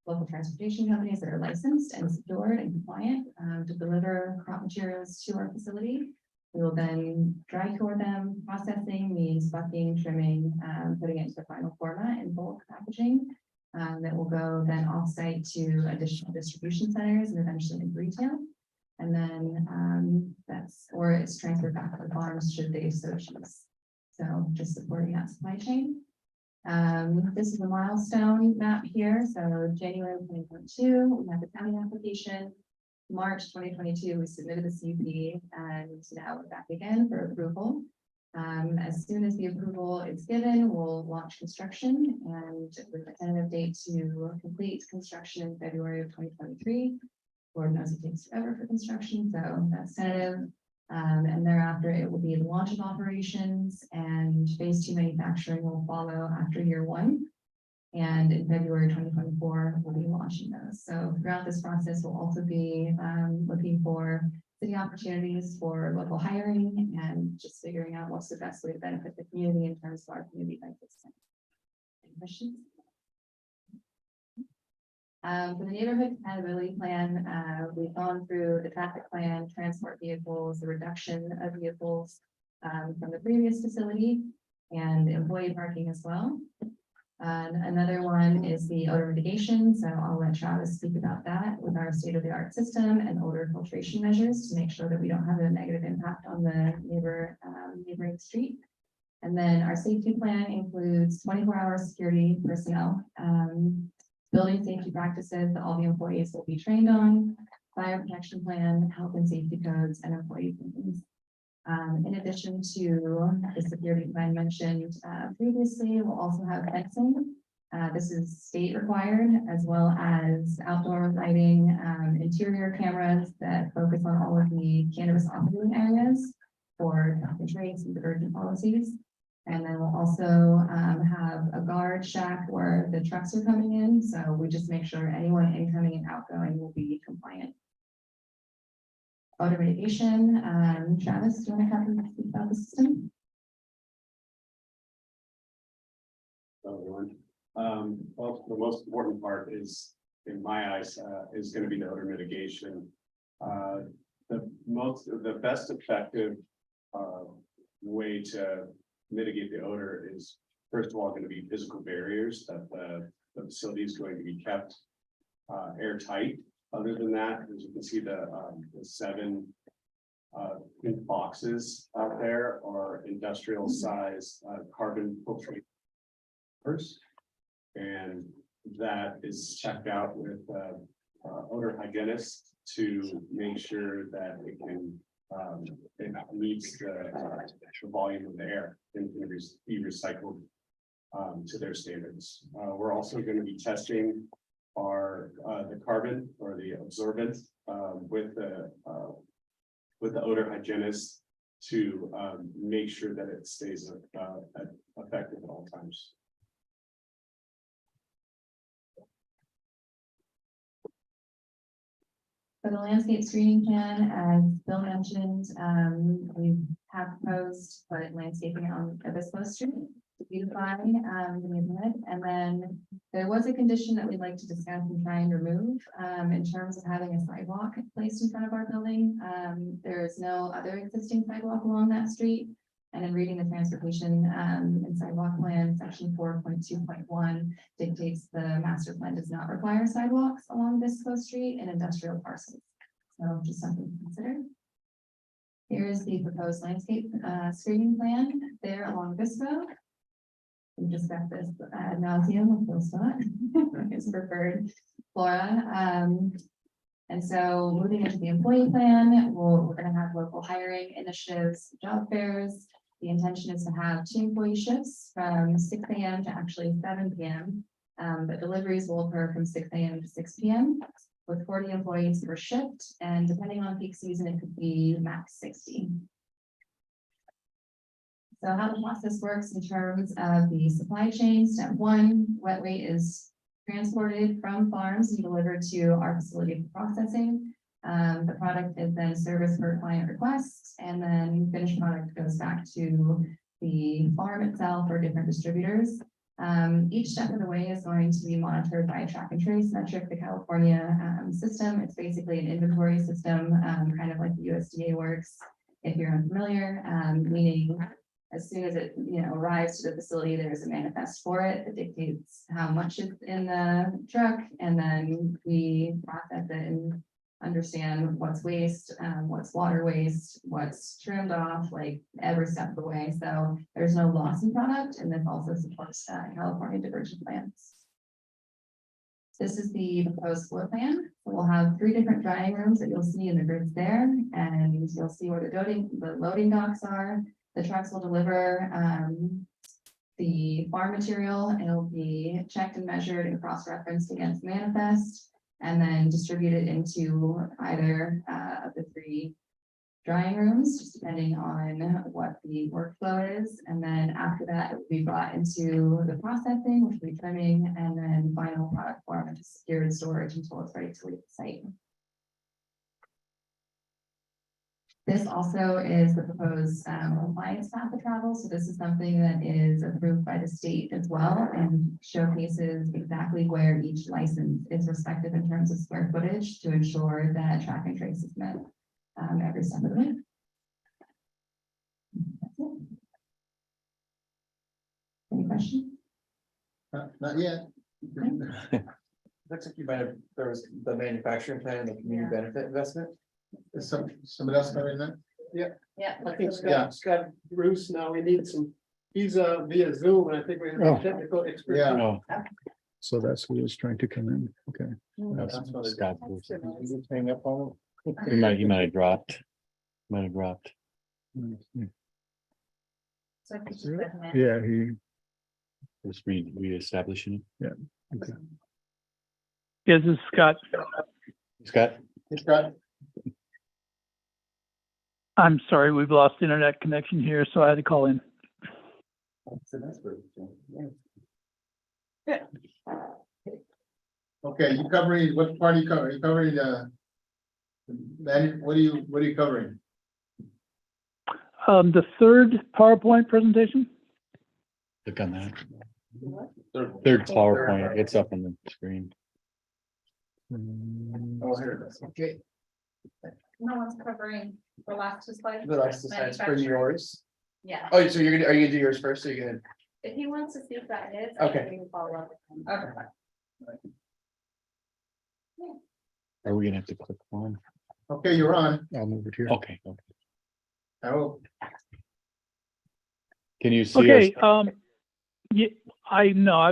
local transportation companies that are licensed and secured and compliant to deliver crop materials to our facility. We will then dry cure them. Processing means bucking, trimming, putting it into the final format in bulk packaging. That will go then off-site to additional distribution centers and eventually into retail. And then it's transferred back to the farms should they so choose. So just supporting that supply chain. This is a milestone map here. So January 2022, we have the county application. March 2022, we submitted the CUP and now we're back again for approval. As soon as the approval is given, we'll launch construction and with a tentative date to complete construction in February of 2023. Lord knows it takes forever for construction, so that's tentative. And thereafter, it will be the launch of operations and phase 2 manufacturing will follow after year 1. And in February 2024, we'll be launching those. So throughout this process, we'll also be looking for city opportunities for local hiring and just figuring out what's the best way to benefit the community in terms of our community benefits. Any questions? For the neighborhood compatibility plan, we've gone through the traffic plan, transport vehicles, the reduction of vehicles from the previous facility, and employee parking as well. Another one is the odor mitigation, so I'll let Travis speak about that with our state-of-the-art system and odor filtration measures to make sure that we don't have a negative impact on the neighboring street. And then our safety plan includes 24-hour security personnel, building safety practices that all the employees will be trained on, fire protection plan, health and safety codes, and employee trainings. In addition to the security plan mentioned previously, we'll also have fencing. This is state required, as well as outdoor lighting, interior cameras that focus on all of the cannabis operating areas for track and trace and divergent policies. And then we'll also have a guard shack where the trucks are coming in. So we just make sure anyone incoming and outgoing will be compliant. Odor mitigation, Travis, do you want to have a speak about the system? Everyone. Well, the most important part is, in my eyes, is going to be the odor mitigation. The best effective way to mitigate the odor is, first of all, going to be physical barriers that the facility is going to be kept airtight. Other than that, as you can see, the 7 boxes out there are industrial size carbon filtration. And that is checked out with odor hygienist to make sure that it can it meets the volume of the air and can be recycled to their standards. We're also going to be testing our the carbon or the absorbent with the odor hygienist to make sure that it stays effective at all times. For the landscape screening plan, as Bill mentioned, we have proposed put landscaping on Obispo Street to beautify the neighborhood. And then there was a condition that we'd like to discuss and try and remove in terms of having a sidewalk placed in front of our building. There is no other existing sidewalk along that street. And in reading the transportation and sidewalk plan, section 4.2.1 dictates the master plan does not require sidewalks along Visco Street and industrial parcels. So just something to consider. Here is the proposed landscape screening plan there along Visco. We discussed this ad nauseum with Bill Scott, his preferred flora. And so moving into the employee plan, we're going to have local hiring initiatives, job fairs. The intention is to have 2 employee shifts from 6 a.m. to actually 7 p.m. But deliveries will occur from 6 a.m. to 6 p.m. with 40 employees per shift. And depending on peak season, it could be max 60. So how the process works in terms of the supply chain, step 1, wet weight is transported from farms and delivered to our facility for processing. The product is then serviced per client request, and then finished product goes back to the farm itself or different distributors. Each step of the way is going to be monitored by a track and trace metric, the California system. It's basically an inventory system, kind of like the USDA works. If you're unfamiliar, meaning as soon as it arrives to the facility, there's a manifest for it that dictates how much is in the truck, and then we process it and understand what's waste, what's water waste, what's trimmed off, like every step of the way. So there's no loss in product, and this also supports California diversion plans. This is the proposed floor plan. So we'll have 3 different drying rooms that you'll see in the grids there, and you'll see where the loading docks are. The trucks will deliver the farm material. It'll be checked and measured and cross-referenced against manifest, and then distributed into either of the 3 drying rooms, just depending on what the workflow is. And then after that, it will be brought into the processing, which will be trimming, and then final product form into secured storage until it's ready to leave the site. This also is the proposed compliance path of travel. So this is something that is approved by the state as well, and showcases exactly where each license is respective in terms of square footage to ensure that track and trace is met every step of the way. That's it. Any questions? Not yet. Looks like you might have, there was the manufacturing plan and the community benefit investment. Is somebody else covering that? Yeah. I think Yeah. Scott Bruce, now we need some, he's via Zoom, and I think we have Oh. technical expertise. Yeah. Oh, So that's who is trying to come in. Okay. that's Scott. Hang up on He might have dropped. Might have dropped. So I think just recommend- Yeah, he, Just reestablishing it. Yes, this is Scott. Scott? It's got, I'm sorry, we've lost internet connection here, so I had to call in. okay, you covering, what part are you covering? You covering what are you covering? The third PowerPoint presentation? Click on that. Third PowerPoint, it's up on the screen. Oh, here it is. Okay. No one's covering the last two slides. The last slides for yours. Yeah, Oh, so are you gonna do yours first? Or you're gonna, if he wants to see if that is. Okay. We can follow up. Okay. Are we gonna have to click one? Okay, you're on. I'll move it here. Okay. I hope. Can you see? Okay, us? yeah, I know,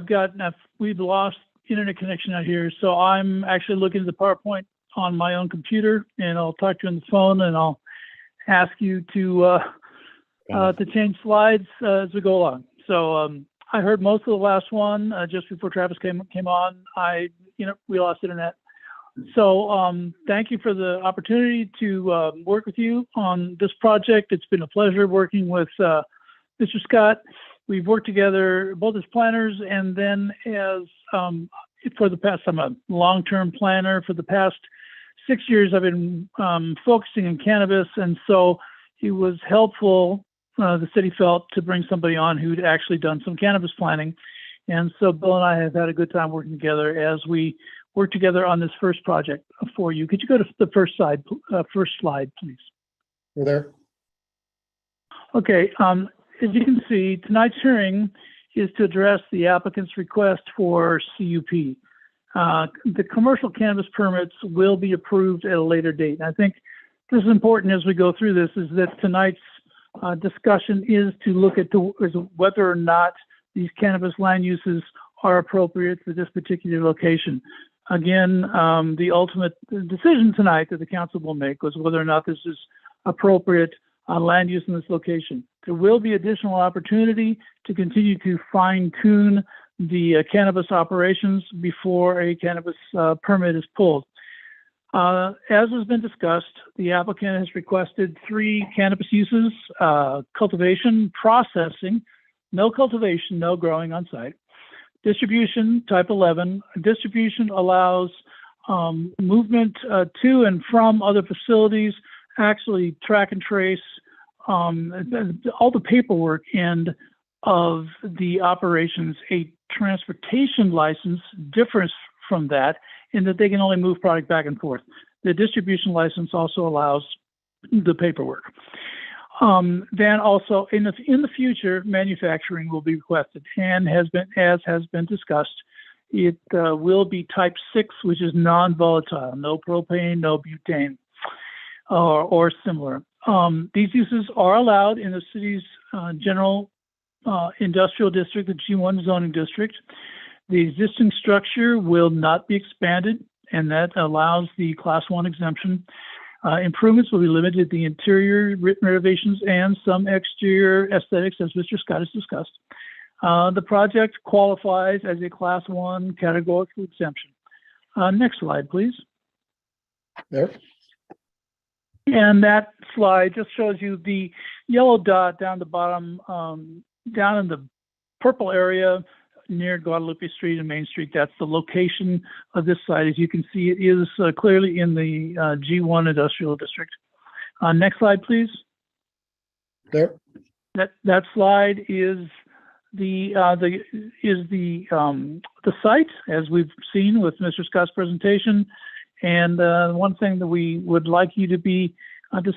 we've lost internet connection out here, so I'm actually looking at the PowerPoint on my own computer, and I'll talk to you on the phone, and I'll ask you to change slides as we go along. So I heard most of the last one just before Travis came on. We lost internet. So thank you for the opportunity to work with you on this project. It's been a pleasure working with Mr. Scott. We've worked together both as planners and then as for the past, I'm a long-term planner. For the past 6 years, I've been focusing on cannabis, and so it was helpful, the city felt, to bring somebody on who'd actually done some cannabis planning. And so Bill and I have had a good time working together as we work together on this first project for you. Could you go to the first slide, please? We're there. Okay, as you can see, tonight's hearing is to address the applicant's request for CUP. The commercial cannabis permits will be approved at a later date. And I think this is important as we go through this, is that tonight's discussion is to look at whether or not these cannabis land uses are appropriate for this particular location. Again, the ultimate decision tonight that the council will make was whether or not this is appropriate land use in this location. There will be additional opportunity to continue to fine tune the cannabis operations before a cannabis permit is pulled. As has been discussed, the applicant has requested 3 cannabis uses: cultivation, processing, no cultivation, no growing on site; distribution, type 11. Distribution allows movement to and from other facilities, actually track and trace all the paperwork end of the operations. A transportation license differs from that in that they can only move product back and forth. The distribution license also allows the paperwork. Then also in the future, manufacturing will be requested, and has been discussed. It will be type 6, which is non-volatile, no propane, no butane, or similar. These uses are allowed in the city's general industrial district, the G1 zoning district. The existing structure will not be expanded, and that allows the Class 1 exemption. Improvements will be limited to the interior renovations and some exterior aesthetics, as Mr. Scott has discussed. The project qualifies as a Class 1 categorical exemption. Next slide, please. There. And that slide just shows you the yellow dot down the bottom, down in the purple area near Guadalupe Street and Main Street. That's the location of this site. As you can see, it is clearly in the G1 industrial district. Next slide, please. There. That slide is the site, as we've seen with Mr. Scott's presentation. And one thing that we would like you to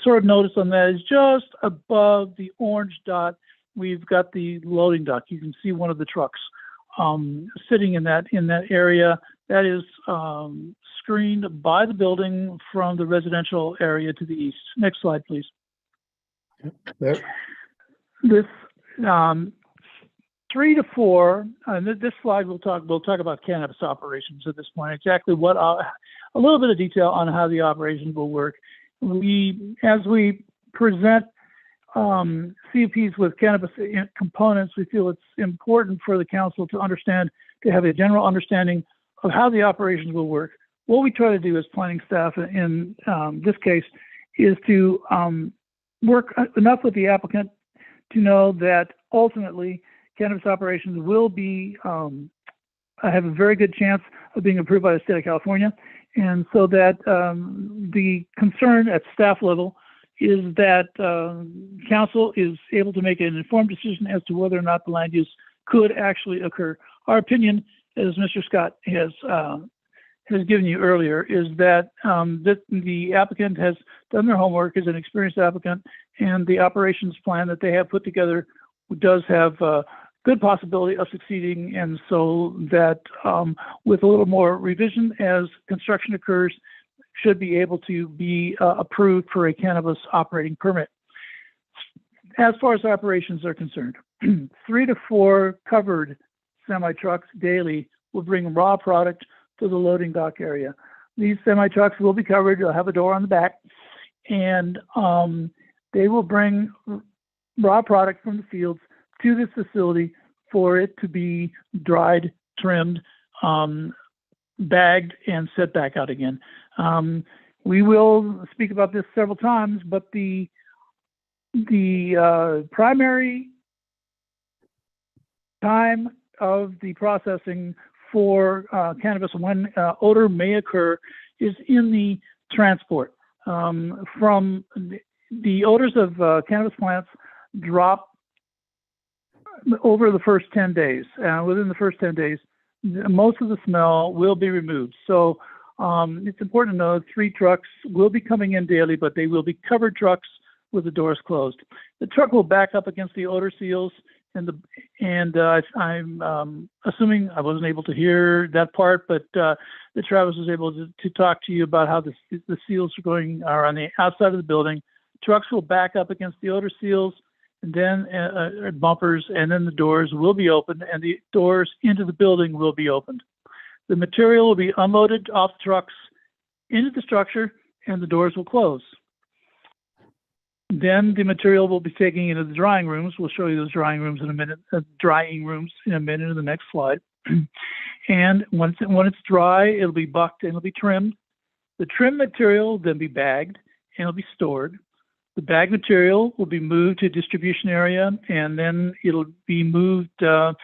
sort of notice on that is just above the orange dot, we've got the loading dock. You can see one of the trucks sitting in that area that is screened by the building from the residential area to the east. Next slide, please. There. This 3 to 4, and this slide we'll talk about cannabis operations at this point. Exactly what a little bit of detail on how the operations will work. As we present CUPs with cannabis components, we feel it's important for the council to have a general understanding of how the operations will work. What we try to do as planning staff in this case is to work enough with the applicant to know that ultimately cannabis operations will be have a very good chance of being approved by the state of California, and so that the concern at staff level is that council is able to make an informed decision as to whether or not the land use could actually occur. Our opinion, as Mr. Scott has given you earlier, is that the applicant has done their homework, is an experienced applicant, and the operations plan that they have put together does have a good possibility of succeeding, and so that with a little more revision as construction occurs, should be able to be approved for a cannabis operating permit. As far as operations are concerned, 3 to 4 covered semi-trucks daily will bring raw product to the loading dock area. These semi-trucks will be covered, they'll have a door on the back, and they will bring raw product from the fields to this facility for it to be dried, trimmed, bagged, and set back out again. We will speak about this several times, but the primary time of the processing for cannabis when odor may occur is in the transport. From the odors of cannabis plants drop over the first 10 days. Within the first 10 days, most of the smell will be removed. So it's important to know 3 trucks will be coming in daily, but they will be covered trucks with the doors closed. The truck will back up against the odor seals, and I'm assuming I wasn't able to hear that part, but the Travis was able to talk to you about how the seals are on the outside of the building. Trucks will back up against the odor seals, and then bumpers, and then the doors will be opened, and the doors into the building will be opened. The material will be unloaded off the trucks into the structure, and the doors will close. Then the material will be taken into the drying rooms. We'll show you those drying rooms in a minute, in the next slide. And when it's dry, it'll be bucked and it'll be trimmed. The trim material will then be bagged and it'll be stored. The bag material will be moved to a distribution area, and then it'll be moved to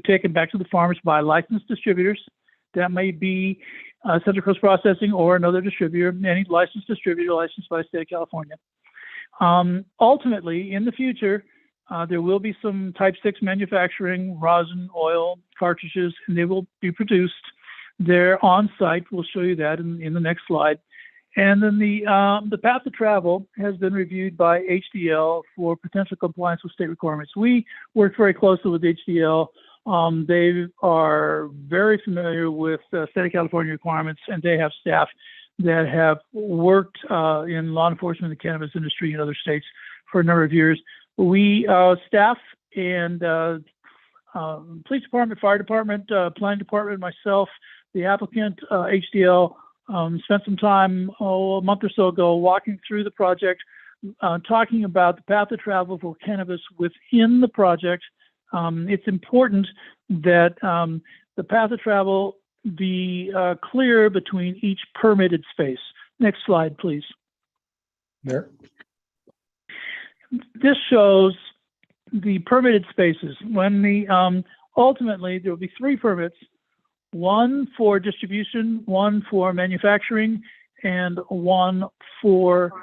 taken back to the farms by licensed distributors. That may be Central Coast Processing or another distributor, any licensed distributor licensed by the state of California. Ultimately, in the future, there will be some type 6 manufacturing, rosin, oil, cartridges, and they will be produced there on site. We'll show you that in the next slide. And then the path of travel has been reviewed by HDL for potential compliance with state requirements. We work very closely with HDL. They are very familiar with state of California requirements, and they have staff that have worked in law enforcement in the cannabis industry in other states for a number of years. We, staff and police department, fire department, planning department, myself, the applicant, HDL, spent some time a month or so ago walking through the project, talking about the path of travel for cannabis within the project. It's important that the path of travel be clear between each permitted space. Next slide, please. There. This shows the permitted spaces. When ultimately there will be 3 permits, 1 for distribution, 1 for manufacturing, and 1 for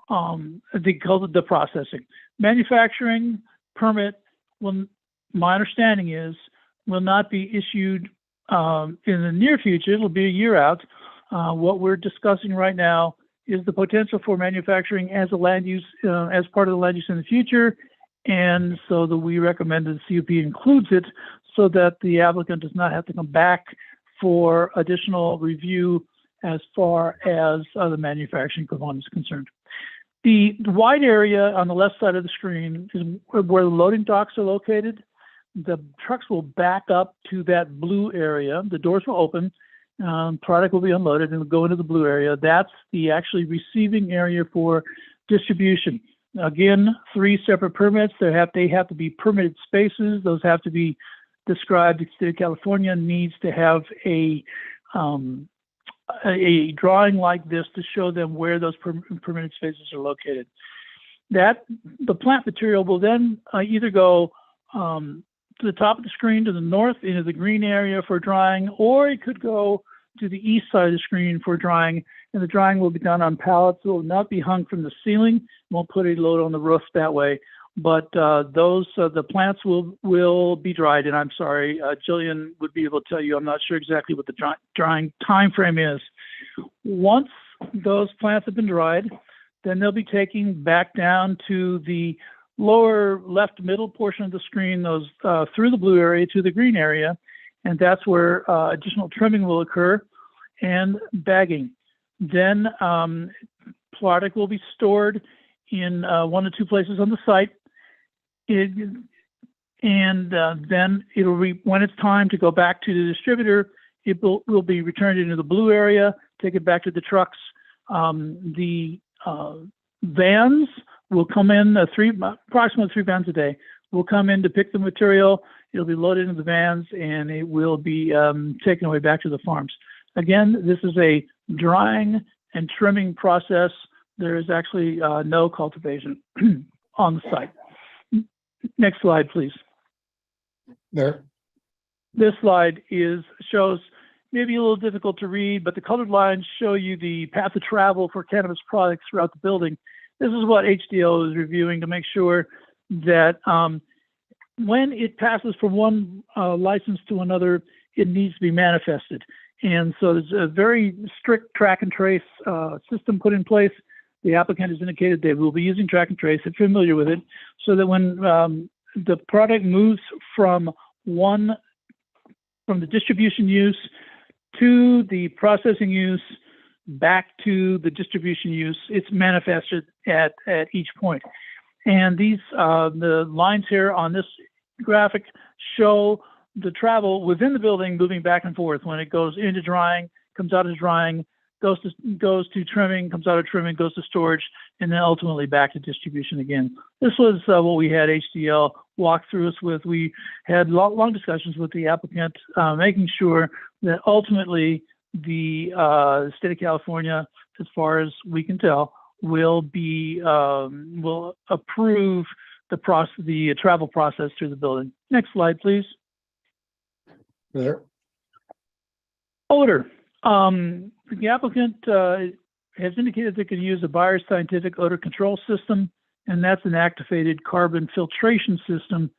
the processing. Manufacturing permit my understanding is, will not be issued in the near future. It'll be a year out. What we're discussing right now is the potential for manufacturing as a land use, as part of the land use in the future. And so we recommend that the CUP includes it so that the applicant does not have to come back for additional review as far as the manufacturing component is concerned. The wide area on the left side of the screen is where the loading docks are located. The trucks will back up to that blue area. The doors will open, product will be unloaded and will go into the blue area. That's the actually receiving area for distribution. Again, 3 separate permits. They have to be permitted spaces. Those have to be described. The state of California needs to have a drawing like this to show them where those permitted spaces are located. The plant material will then either go to the top of the screen to the north into the green area for drying, or it could go to the east side of the screen for drying, and the drying will be done on pallets. It will not be hung from the ceiling. Won't put a load on the roof that way. But the plants will be dried, and I'm sorry, Jillian would be able to tell you. I'm not sure exactly what the drying time frame is. Once those plants have been dried, then they'll be taken back down to the lower left middle portion of the screen, those through the blue area to the green area, and that's where additional trimming will occur and bagging. Then product will be stored in 1 to 2 places on the site. Then it'll be, when it's time to go back to the distributor, it will be returned into the blue area, take it back to the trucks. The vans will come in, approximately 3 vans a day will come in to pick the material. It'll be loaded into the vans and it will be taken away back to the farms. Again, this is a drying and trimming process. There is actually no cultivation on the site. Next slide, please. There. This slide shows maybe a little difficult to read, but the colored lines show you the path of travel for cannabis products throughout the building. This is what HDL is reviewing to make sure that when it passes from one license to another, it needs to be manifested. And so there's a very strict track and trace system put in place. The applicant has indicated they will be using track and trace. They're familiar with it, so that when the product moves from the distribution use to the processing use back to the distribution use, it's manifested at each point. And these the lines here on this graphic show the travel within the building moving back and forth when it goes into drying, comes out of drying, goes to trimming, comes out of trimming, goes to storage, and then ultimately back to distribution again. This was what we had HDL walk through us with. We had long discussions with the applicant, making sure that ultimately the state of California, as far as we can tell, will approve the travel process through the building. Next slide, please. There. Odor. The applicant has indicated they could use a Buyer's Scientific Odor Control System, and that's an activated carbon filtration system,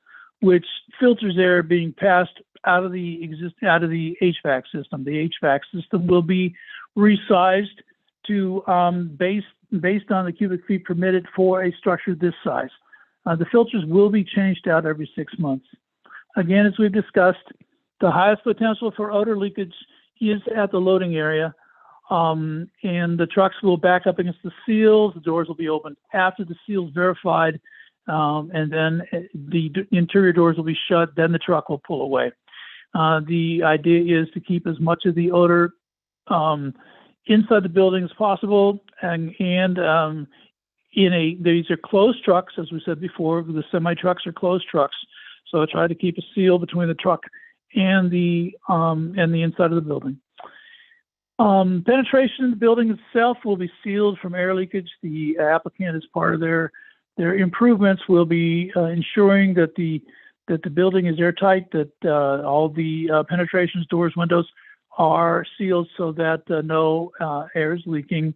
which filters air being passed out of the HVAC system. The HVAC system will be resized to based on the cubic feet permitted for a structure this size. The filters will be changed out every 6 months. Again, as we've discussed, the highest potential for odor leakage is at the loading area, and the trucks will back up against the seals. The doors will be opened after the seal's verified, and then the interior doors will be shut. Then the truck will pull away. The idea is to keep as much of the odor inside the building as possible, and these are closed trucks, as we said before. The semi trucks are closed trucks, so I try to keep a seal between the truck and the inside of the building. Penetration in the building itself will be sealed from air leakage. The applicant, as part of their improvements, will be ensuring that the building is airtight, that all the penetrations, doors, windows are sealed so that no air is leaking.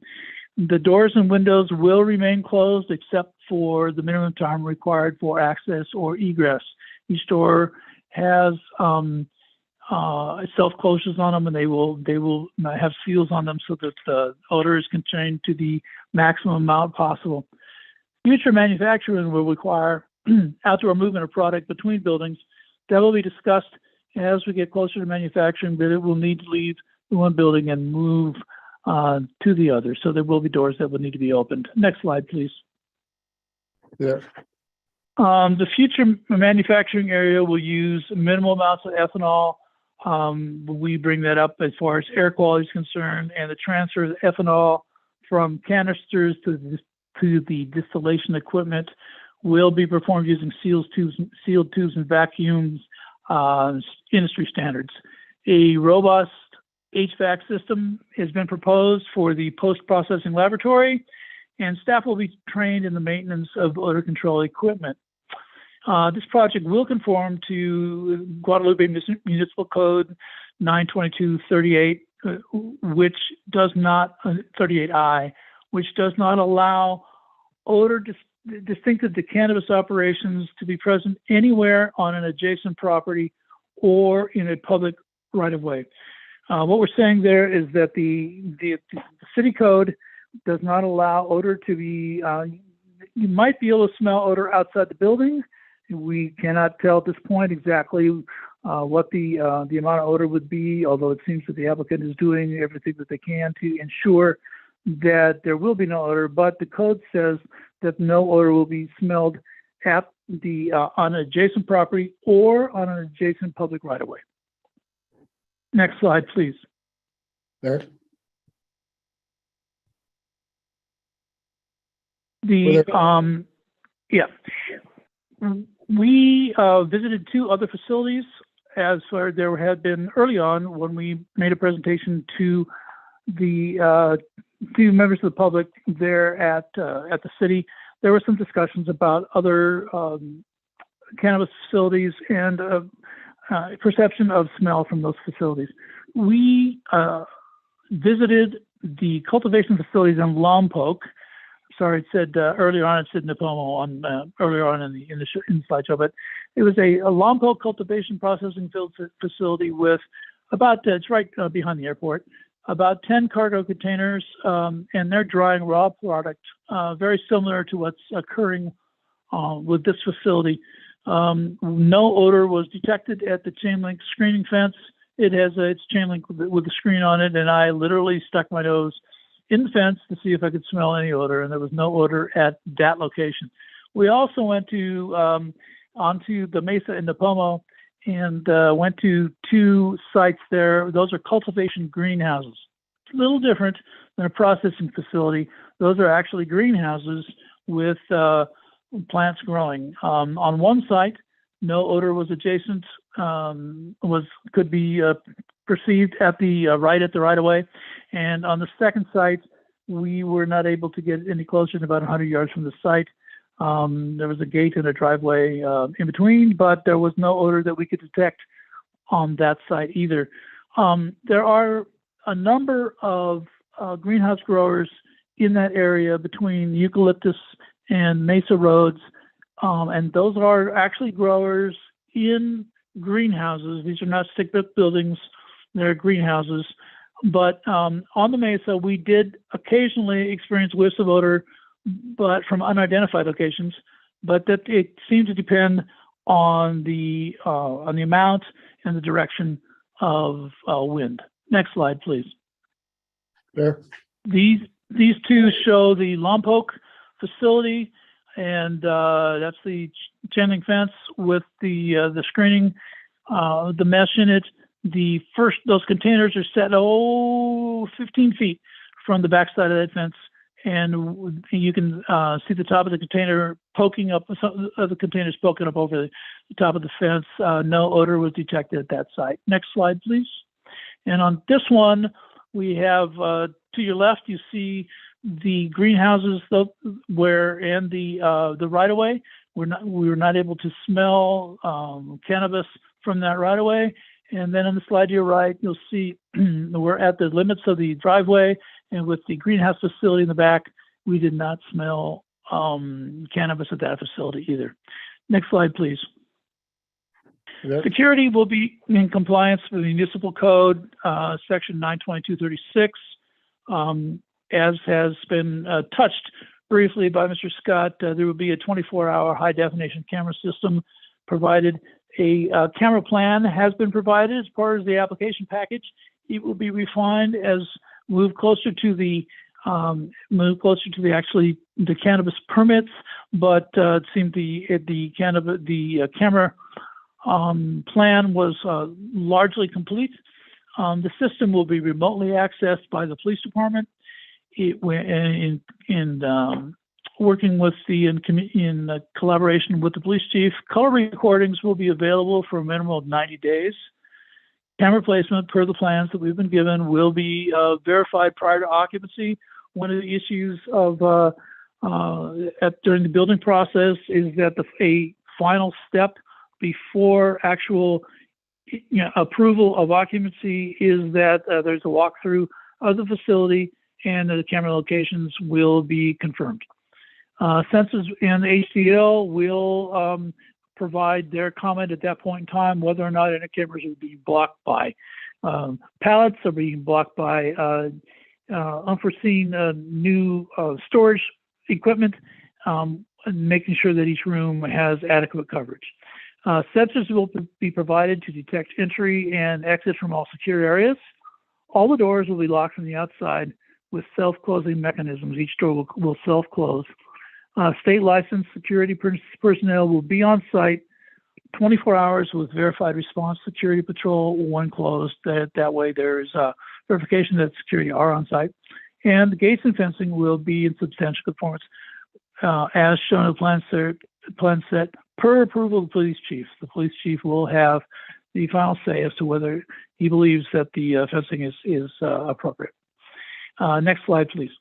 The doors and windows will remain closed except for the minimum time required for access or egress. Each door has self-closures on them, and they will have seals on them so that the odor is contained to the maximum amount possible. Future manufacturing will require outdoor movement of product between buildings. That will be discussed as we get closer to manufacturing that it will need to leave the one building and move to the other. So there will be doors that will need to be opened. Next slide, please. There. The future manufacturing area will use minimal amounts of ethanol. We bring that up as far as air quality is concerned, and the transfer of ethanol from canisters to the distillation equipment will be performed using sealed tubes and vacuums, industry standards. A robust HVAC system has been proposed for the post-processing laboratory, and staff will be trained in the maintenance of odor control equipment. This project will conform to Guadalupe Municipal Code 92238, which does not, 38I, which does not allow odor distinctive to cannabis operations to be present anywhere on an adjacent property or in a public right-of-way. What we're saying there is that the city code does not allow odor to be, you might be able to smell odor outside the building. We cannot tell at this point exactly what the amount of odor would be, although it seems that the applicant is doing everything that they can to ensure that there will be no odor, but the code says that no odor will be smelled at the on an adjacent property or on an adjacent public right-of-way. Next slide, please. There. We visited two other facilities as far there had been early on when we made a presentation to the two members of the public there at the city. There were some discussions about other cannabis facilities and perception of smell from those facilities. We visited the cultivation facilities in Lompoc. Sorry, it said earlier on, it said Nipomo on earlier on in the slideshow, but it was a Lompoc cultivation processing facility with about, it's right behind the airport, about 10 cargo containers, and they're drying raw product, very similar to what's occurring with this facility. No odor was detected at the chain link screening fence. It has its chain link with the screen on it, and I literally stuck my nose in the fence to see if I could smell any odor, and there was no odor at that location. We also went to onto the Mesa in Nipomo and went to two sites there. Those are cultivation greenhouses. It's a little different than a processing facility. Those are actually greenhouses with plants growing. On one site, no odor was adjacent, could be perceived at the right of way. And on the second site, we were not able to get any closer than about 100 yards from the site. There was a gate and a driveway in between, but there was no odor that we could detect on that site either. There are a number of greenhouse growers in that area between Eucalyptus and Mesa Roads, and those are actually growers in greenhouses. These are not stick-built buildings, they're greenhouses. But on the Mesa, we did occasionally experience whiffs of odor, but from unidentified locations. But that it seemed to depend on the amount and the direction of wind. Next slide, please. There. These two show the Lompoc facility, and that's the chain link fence with the screening, the mesh in it. Those containers are set 15 feet from the backside of that fence, and you can see the top of the container poking up. Some of the containers poking up over the top of the fence. No odor was detected at that site. Next slide, please. And on this one, we have to your left, you see the greenhouses and the right of way. We were not able to smell cannabis from that right of way. And then on the slide to your right, you'll see we're at the limits of the driveway, and with the greenhouse facility in the back, we did not smell cannabis at that facility either. Next slide, please. Yep. Security will be in compliance with the municipal code, section 92236. As has been touched briefly by Mr. Scott, there will be a 24-hour high definition camera system provided A camera plan has been provided as part of the application package. It will be refined as move closer to the actually the cannabis permits, but it seemed the camera plan was largely complete. The system will be remotely accessed by the police department. Working with in collaboration with the police chief, color recordings will be available for a minimum of 90 days. Camera placement per the plans that we've been given will be verified prior to occupancy. One of the issues of during the building process is that a final step before actual approval of occupancy is that there's a walkthrough of the facility and the camera locations will be confirmed. Census and HCL will provide their comment at that point in time whether or not any cameras are being blocked by pallets or being blocked by unforeseen new storage equipment, making sure that each room has adequate coverage. Sensors will be provided to detect entry and exit from all secure areas. All the doors will be locked from the outside with self-closing mechanisms. Each door will self-close. State licensed security personnel will be on site 24 hours with verified response security patrol when closed. That way there is verification that security are on site. And the gates and fencing will be in substantial conformance as shown in the plan set per approval of the police chief. The police chief will have the final say as to whether he believes that the fencing is appropriate. Next slide, please.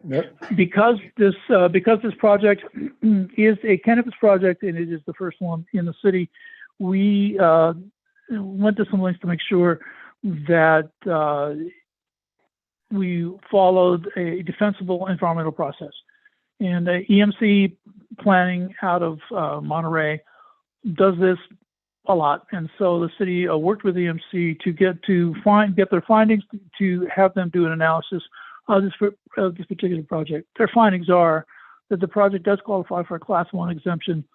Yep. Because this project is a cannabis project and it is the first one in the city, we went to some lengths to make sure that we followed a defensible environmental process. And EMC planning out of Monterey does this a lot, and so the city worked with EMC to get their findings to have them do an analysis of this particular project. Their findings are that the project does qualify for a Class 1 exemption,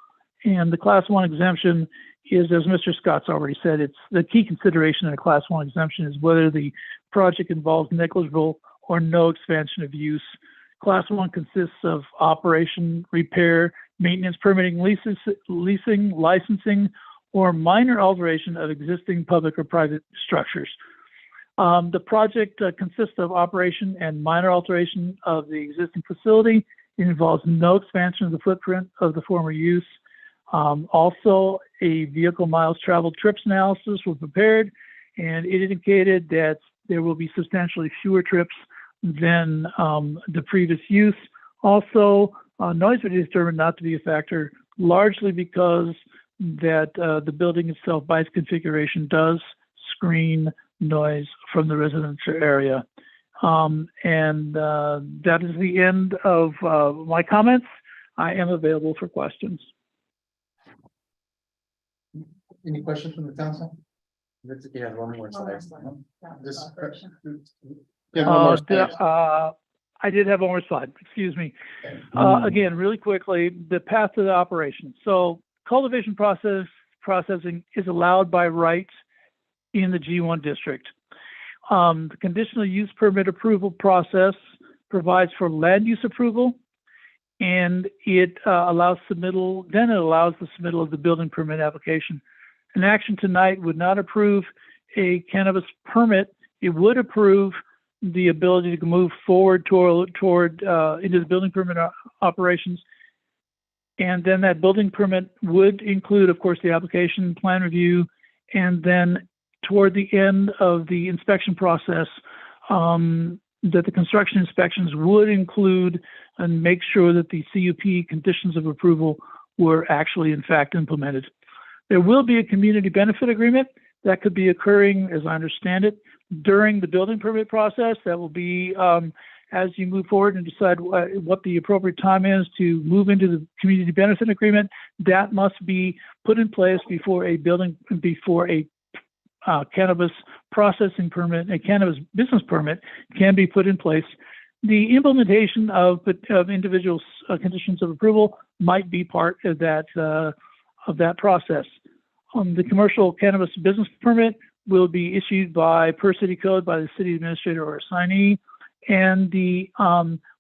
and the Class 1 exemption is, as Mr. Scott's already said, it's the key consideration in a Class 1 exemption is whether the project involves negligible or no expansion of use. Class 1 consists of operation, repair, maintenance, permitting, leasing, licensing, or minor alteration of existing public or private structures. The project consists of operation and minor alteration of the existing facility. It involves no expansion of the footprint of the former use. Also, a vehicle miles traveled trips analysis was prepared, and it indicated that there will be substantially fewer trips than the previous use. Also, noise was determined not to be a factor, largely because that the building itself, by its configuration, does screen noise from the residential area. That is the end of my comments. I am available for questions. Any questions from the council? Let's, yeah, one more slide. This, yeah, one more slide. I did have one more slide, excuse me. Again, really quickly, the path to the operation. So cultivation processing is allowed by right in the G1 district. The conditional use permit approval process provides for land use approval, and it allows the submittal of the building permit application. An action tonight would not approve a cannabis permit. It would approve the ability to move forward toward into the building permit operations. And then that building permit would include, of course, the application plan review, and then toward the end of the inspection process, that the construction inspections would include and make sure that the CUP conditions of approval were actually, in fact, implemented. There will be a community benefit agreement that could be occurring, as I understand it, during the building permit process. That will be as you move forward and decide what the appropriate time is to move into the community benefit agreement. That must be put in place before a cannabis processing permit, a cannabis business permit can be put in place. The implementation of individual conditions of approval might be part of that of that process. The commercial cannabis business permit will be issued per city code by the city administrator or assignee, and the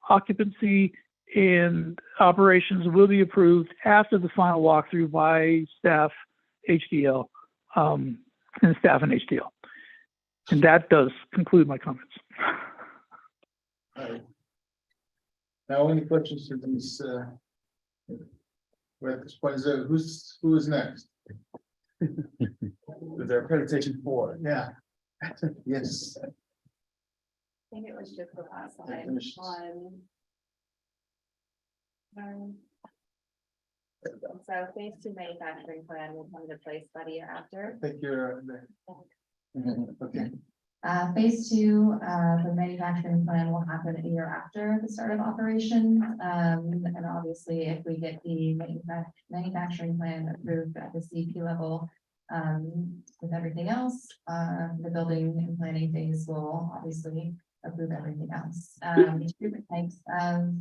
occupancy and operations will be approved after the final walkthrough by staff, HDL, and staff and HDL. And that does conclude my comments. Now, any questions for these, we're at this point, who is next? With their presentation 4. Yeah. Yes. I think it was just the last slide Finished. on. So phase 2 manufacturing plan will come into place about a year after. I think you're there. Okay, Phase 2, the manufacturing plan will happen a year after the start of operation. And obviously, if we get the manufacturing plan approved at the CP level, with everything else, the building and planning phase will obviously approve everything else. Different types of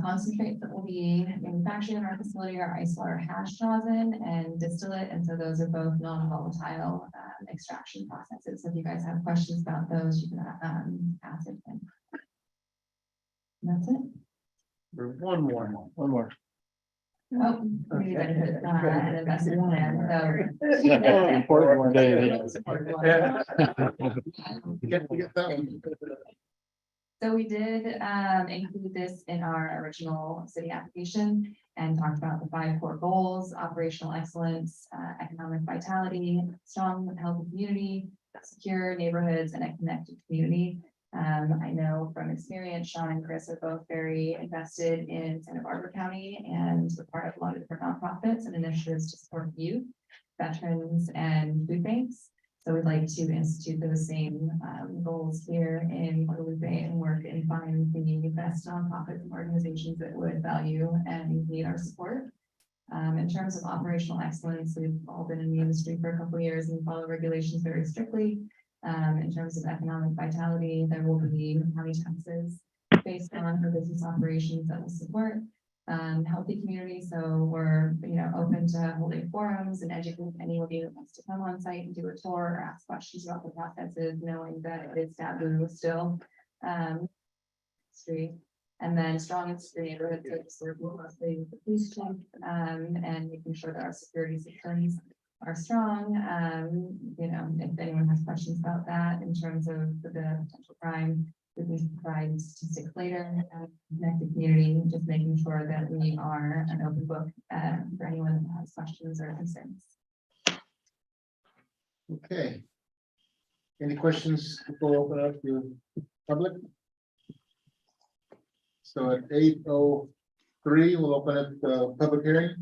concentrates that will be manufactured in our facility are ice water hash rosin and distillate, and so those are both non-volatile extraction processes. So if you guys have questions about those, you can ask it. That's it. One more. Oh, we did an investment plan, Important one day. get that one. So we did include this in our original city application and talked about the 5 core goals: operational excellence, economic vitality, strong healthy community, secure neighborhoods, and a connected community. I know from experience, Sean and Chris are both very invested in Santa Barbara County and are part of a lot of different nonprofits and initiatives to support youth, veterans, and food banks. So we'd like to institute those same goals here in Guadalupe and work and find the best nonprofits and organizations that would value and need our support. In terms of operational excellence, we've all been in the industry for a couple of years and follow regulations very strictly. In terms of economic vitality, there will be county taxes based on the business operations that will support healthy communities. So we're, open to holding forums and educating anybody that wants to come on site and do a tour or ask questions about the processes, knowing that it's taboo still. Street. And then strong and secure neighborhoods, so working closely with the police chief, and making sure that our security systems are strong. If anyone has questions about that in terms of the potential crime, we can provide statistics later. Connect the community, just making sure that we are an open book for anyone that has questions or concerns. Okay. Any questions before we open up to public? So at 8:03, we'll open up the public hearing.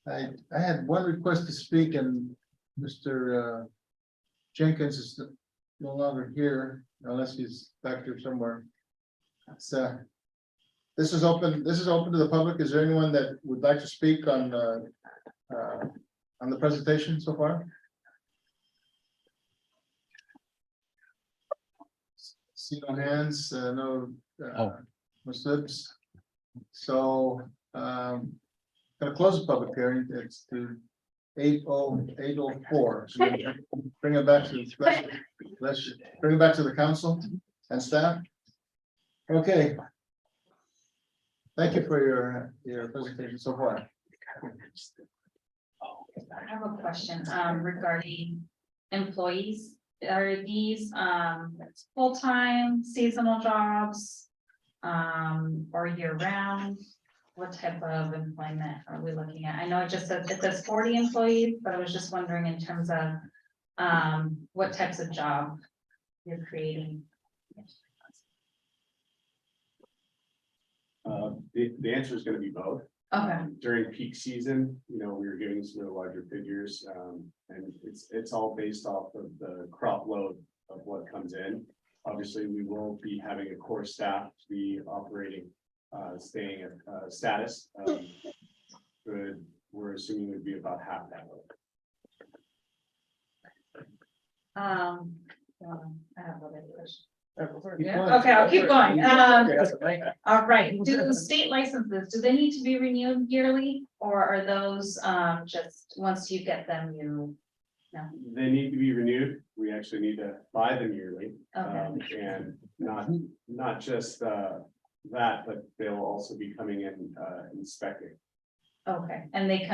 I had one request to speak, and Mr. Jenkins is no longer here unless he's back there somewhere. So this is open to the public. Is there anyone that would like to speak on the presentation so far? See no hands, no slips. So gonna close the public hearing. It's to 8:04. So bring it back to bring it back to the council and staff. Okay. Thank you for your presentation so far. I have a question regarding employees. Are these full-time seasonal jobs or year-round? What type of employment are we looking at? I know it says 40 employees, but I was just wondering in terms of what types of job you're creating. The answer is going to be both. Okay. During peak season, we were giving some of the larger figures, and it's all based off of the crop load of what comes in. Obviously, we will be having a core staff to be operating, staying at status. We're assuming it would be about half that load. I have other questions. Yeah, okay, I'll keep going. All right, do the state licenses, do they need to be renewed yearly, or are those, just, once you get them, you? No, They need to be renewed. We actually need to buy them yearly. okay, And not just, that, but they'll also be coming in, inspecting. okay, and they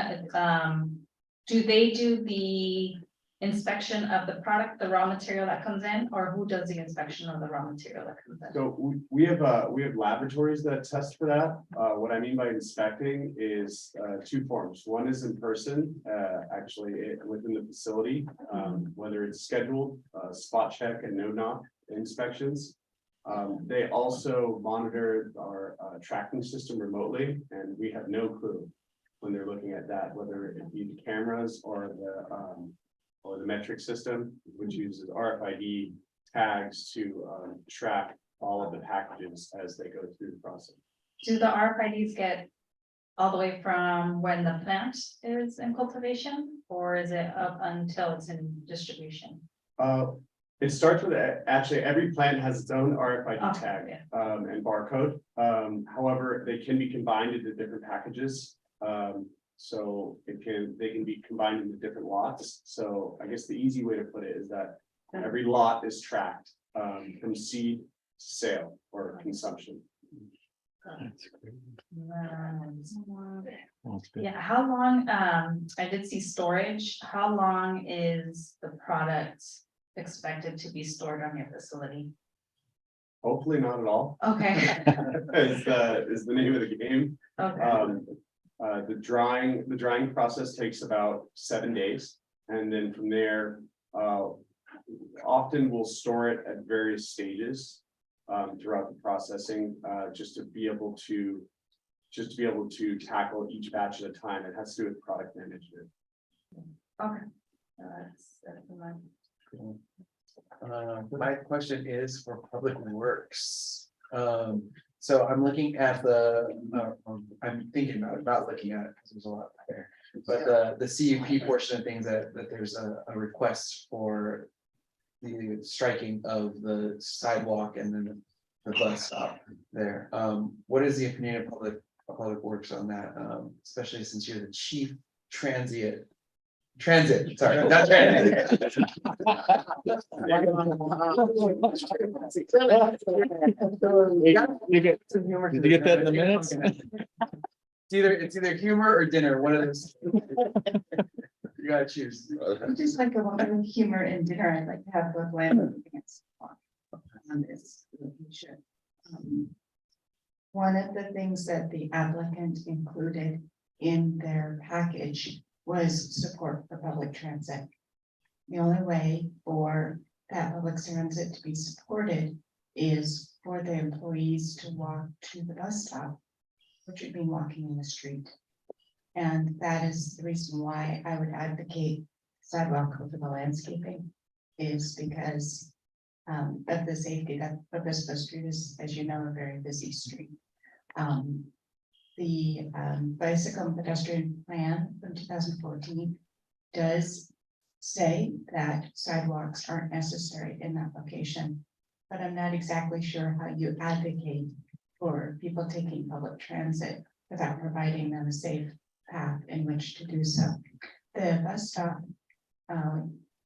do they do the inspection of the product, the raw material that comes in, or who does the inspection of the raw material that comes in? So we have laboratories that test for that. What I mean by inspecting is two forms. One is in person, actually within the facility, whether it's scheduled, spot check and no knock inspections. They also monitor our tracking system remotely, and we have no clue when they're looking at that, whether it be the cameras or the metric system, which uses RFID tags to track all of the packages as they go through the process. Do the RFIDs get all the way from when the plant is in cultivation, or is it up until it's in distribution? It starts with, actually, every plant has its own RFID Okay, tag yeah. and barcode. However, they can be combined into different packages. So they can be combined into different lots. So I guess the easy way to put it is that every lot is tracked from seed to sale or consumption. Yeah, how long, I did see storage, how long is the product expected to be stored on your facility? Hopefully not at all. Okay, is the name of the game. okay, The drying process takes about 7 days. And then from there, often we'll store it at various stages throughout the processing, just to be able to tackle each batch at a time. It has to do with product management. okay. That's fine. My question is for Public Works. So I'm looking at I'm thinking about it, not looking at it, because there's a lot there. But the CUP portion of things that there's a request for the striking of the sidewalk and then the bus stop there. What is the opinion of Public Works on that? Especially since you're the chief transit, sorry, not transit. Did you get that in the minutes? It's either humor or dinner, one of those. You gotta choose. Just like a lot of humor and dinner, I'd like to have both land on this location. One of the things that the applicant included in their package was support for public transit. The only way for that public transit to be supported is for the employees to walk to the bus stop, which would mean walking in the street. And that is the reason why I would advocate sidewalk over the landscaping, is because of the safety that Obispo Street is, as you know, a very busy street. The bicycle and pedestrian plan from 2014 does say that sidewalks aren't necessary in that location, but I'm not exactly sure how you advocate for people taking public transit without providing them a safe path in which to do so. The bus stop,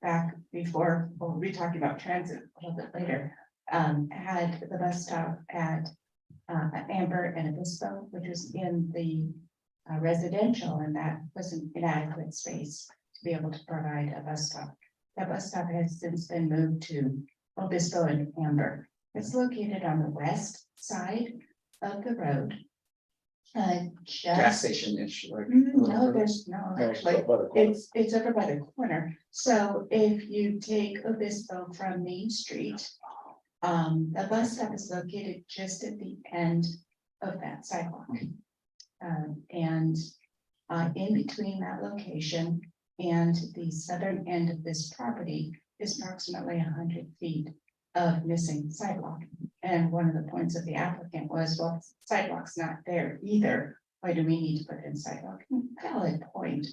back before, we'll be talking about transit a little bit later, had the bus stop at Amber and Obispo, which was in the residential, and that was an inadequate space to be able to provide a bus stop. That bus stop has since been moved to Obispo and Amber. It's located on the west side of the road. Gas station-ish. Like, No, actually, it's over by the corner. So if you take Obispo from Main Street, the bus stop is located just at the end of that sidewalk. And in between that location and the southern end of this property is approximately 100 feet of missing sidewalk. And one of the points of the applicant was, well, sidewalk's not there either. Why do we need to put in sidewalk? Valid point.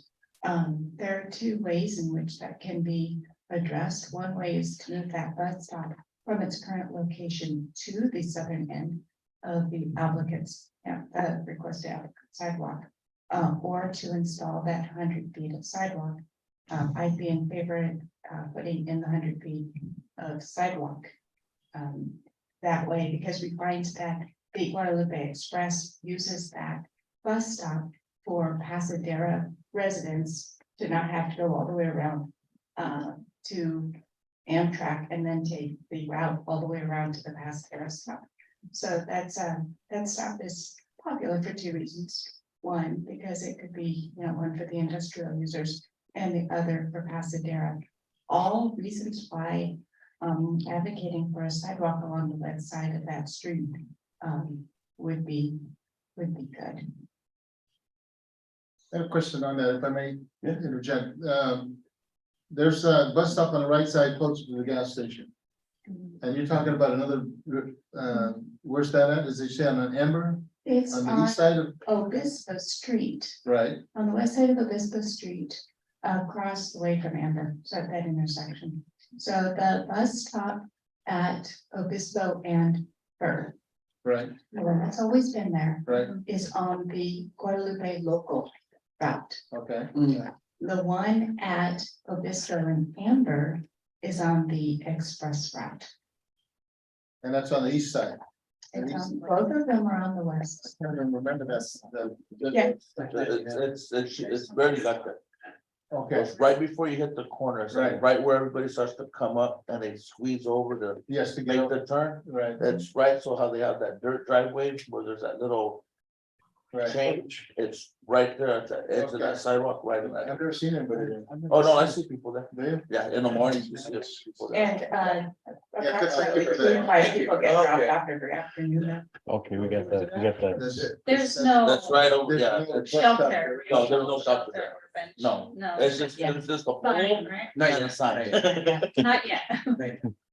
There are two ways in which that can be addressed. One way is to move that bus stop from its current location to the southern end of the applicant's requested sidewalk, or to install that 100 feet of sidewalk. I'd be in favor of putting in the 100 feet of sidewalk. That way, because we find that the Guadalupe Express uses that bus stop for Pasadena residents to not have to go all the way around to Amtrak and then take the route all the way around to the Pasadena stop. So that stop is popular for two reasons. One, because it could be, one for the industrial users and the other for Pasadena. All reasons why advocating for a sidewalk along the west side of that street would be good. I have a question on that, if I may interject. There's a bus stop on the right side closer to the gas station. And you're talking about another, where's that at? Does it say on Amber? It's On the on east side of, Obispo Street, right, on the west side of Obispo Street, across the way from Amber, so at that intersection. So the bus stop at Obispo and Burr, right, the one that's always been there, right, is on the Guadalupe local route. okay. The one at Obispo and Amber is on the express route. And that's on the east side. Both of them are on the west. I don't remember that's the. Yeah. It's barely like that. Okay, It's right before you hit the corner, so Right. right where everybody starts to come up and they squeeze over to yes, to get make over, the turn. right, That's right, so how they have that dirt driveway where there's that little right. change, it's right there at the edge of Okay. that sidewalk, right in I've that. never seen anybody there. Oh, no, I see people there. Do you? Yeah, in the morning, you see people there. And Yeah, approximately thank you for that. 25 people get dropped Okay. off every afternoon. Okay, we got that, That's it. There's no That's right over, yeah. There's no it's- shelter. No, there's no shelter or there. bench. No, No. it's just, Yeah. it's just a Fine, pole right? and a sign. Not yet.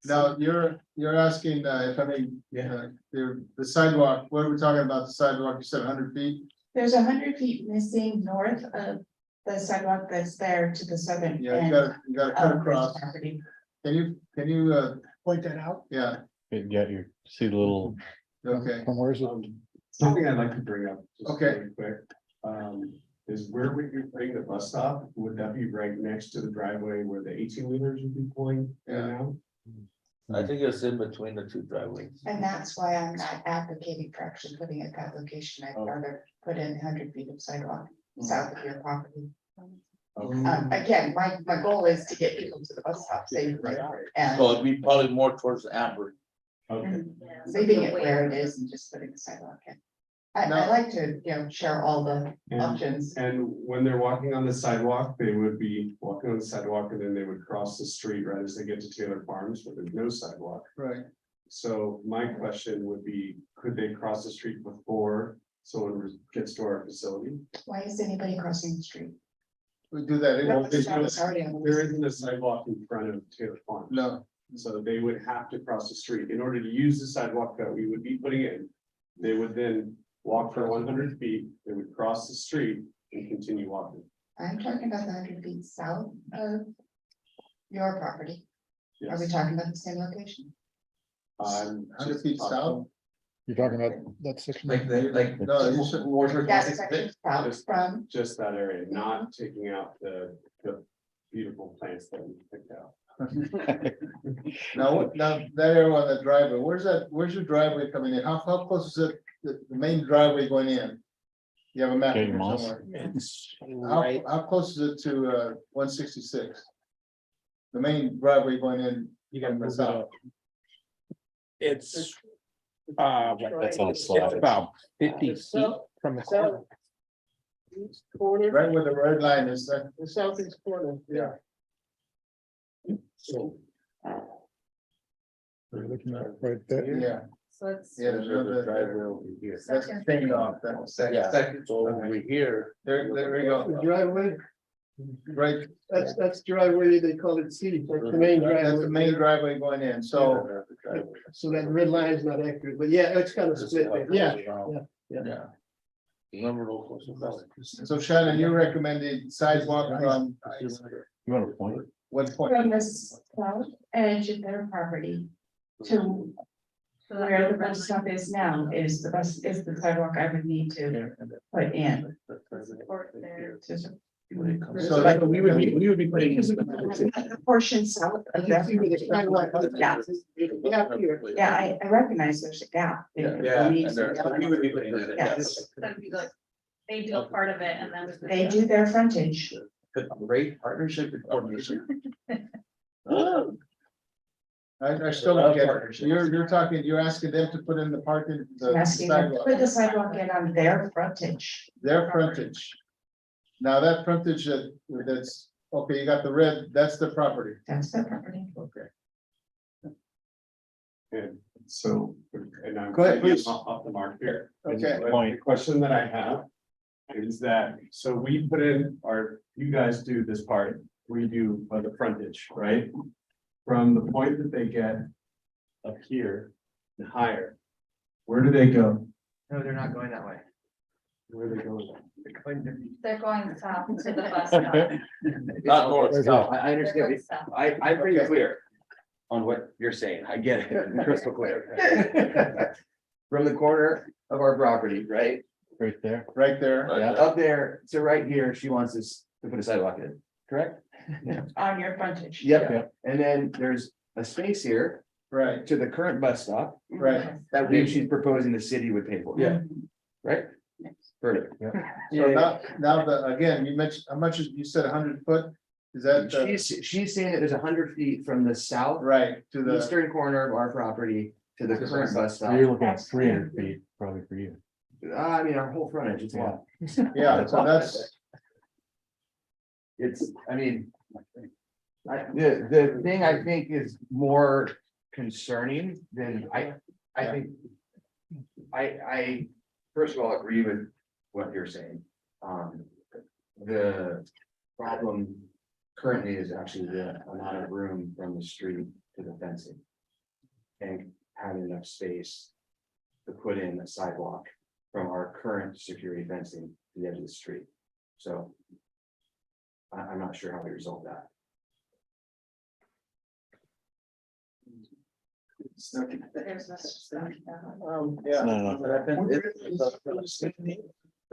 Now, you're asking, if I may, the sidewalk, what are we talking about, the sidewalk, you said 100 feet? There's 100 feet missing north of the sidewalk that's there to the southern Yeah, you end gotta cut of this across, property. can you, point that out? Yeah, yeah, you see the little, okay, From where's it? Something I'd like to bring up. just Okay. really Quick, is where would you bring the bus stop? Would that be right next to the driveway where the 18-wheelers would be pulling in and out? I think it's in between the two driveways. And that's why I'm not advocating for actually putting it that location. I'd Oh. rather put in 100 feet of sidewalk south of your property. Okay. Again, my goal is to get people to the bus stop safely and So it'd be probably more towards Amber. Okay. leaving it where it is and just putting the sidewalk in. I Now- like to, share all the And- options. And when they're walking on the sidewalk, they would be walking on the sidewalk and then they would cross the street right as they get to Taylor Farms, where there's no sidewalk. right, So my question would be, could they cross the street before someone gets to our facility? Why is anybody crossing the street? we do that. Well, The stop is already on the There west. isn't a sidewalk in front of Taylor Farms. No, So they would have to cross the street in order to use the sidewalk that we would be putting in. They would then walk for 100 feet, they would cross the street and continue walking. I'm talking about the 100 feet south of your property. Are we Yes. talking about the same location? I'm 100 just feet talking- south? You're talking about that section? Like, No, you should, more towards That 166. section south from, Just that area, not taking out the beautiful plants that we picked out. now, that area on that driveway, where's your driveway coming in? How close is it, the main driveway going in? You have a map Okay, here Moss. somewhere. How close is it to 166? The main driveway going in. You gotta from the move it south. up. It's That's on a slide. about 50 feet from the corner. Corner, Right where the red line is, that, the southeast corner. yeah. You're looking at right there. Yeah, So it's. yeah, there's another Driveway over here. that's taken off, Yeah, so over here. there we The go, driveway, right, that's driveway, they call it C, that's the main that's driveway. the main driveway going in, so, So that red line is not accurate, but yeah, it's kind of split there. Yeah, Yeah. Remember those? so Shannon, you recommended sidewalk from You want a point? what point? from the south edge of their property to where the bus stop is now is the sidewalk I would need to put in. Or there. So that we would be putting. The portion south of that. Yeah, I recognize there's a gap. Yeah, and we would be putting that in. Yes, That'd be like, they do a part of it and then. they do their frontage. Great partnership and coordination. I still don't get it. You're talking, you're asking them to put in the parking, the Asking them to sidewalk, put the sidewalk in on their frontage. their frontage. Now that frontage that's, okay, you got the red, that's the property. That's their property. Okay. Good. So, and I'm Go ahead, please. off the mark here. Okay. The question that I have is that, so we put in you guys do this part, we do the frontage, right? From the point that they get up here and higher, where do they go? No, they're not going that way. Where are they going? They're going south to the bus stop. Not north, There's south. I They're understand. going south. I'm pretty Okay. clear on what you're saying. I get it, crystal clear. From the corner of our property, right? Right there. Right there. Up there to right here, she wants us to put a sidewalk in, correct? On your frontage. Yep, and then there's a space here Right, to the current bus stop right. that she's proposing the city would pay for. Yeah. Right? Perfect. So now again, you mentioned, how much is, you said 100 foot? Is that, She's saying that there's 100 feet from the south right, to the, eastern corner of our property to the current bus stop. looking at 300 feet, probably for you. I mean, our whole frontage, it's a lot. yeah, so that's, It's, I mean. The thing I think is more concerning than I think. I first of all agree with what you're saying. The problem currently is actually the amount of room from the street to the fencing. And having enough space to put in a sidewalk from our current security fencing to the edge of the street. So. I'm not sure how we resolve that. There's this stuff. yeah.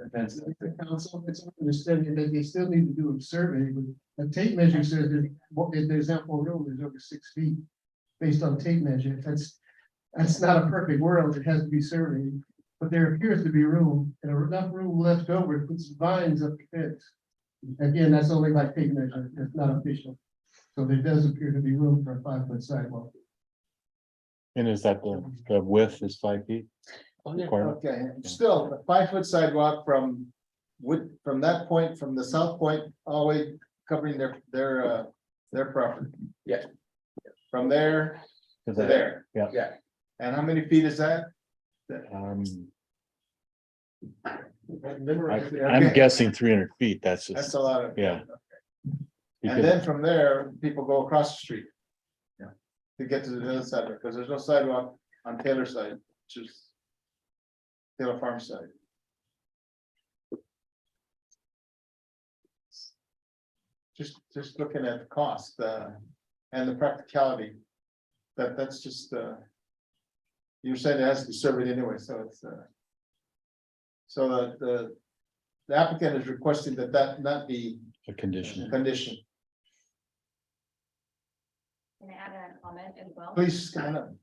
The council, it's understanding that they still need to do a survey, but a tape measure says that if there's ample room, there's over 6 feet. Based on tape measure, that's not a perfect world, it has to be surveyed, but there appears to be room, and enough room left over to put some vines up the fence. Again, that's only by tape measure, it's not official. So there does appear to be room for a 5-foot sidewalk. And is that the width is 5 feet? Requirement? Okay, still, a 5-foot sidewalk from that point, from the south point, all the way covering their property. Yeah. From there to Is that- there. Yeah. Yeah. And how many feet is that? I'm guessing 300 feet, that's That's just, a lot of. yeah. And then from there, people go across the street. Yeah. To get to the other side, because there's no sidewalk on Taylor side, which is. Taylor Farm side. Just looking at the cost, and the practicality. That's just, you said it has to be surveyed anyway, so it's, so the applicant is requesting that not be a condition. a condition. Can I add a comment as well? Please, come on.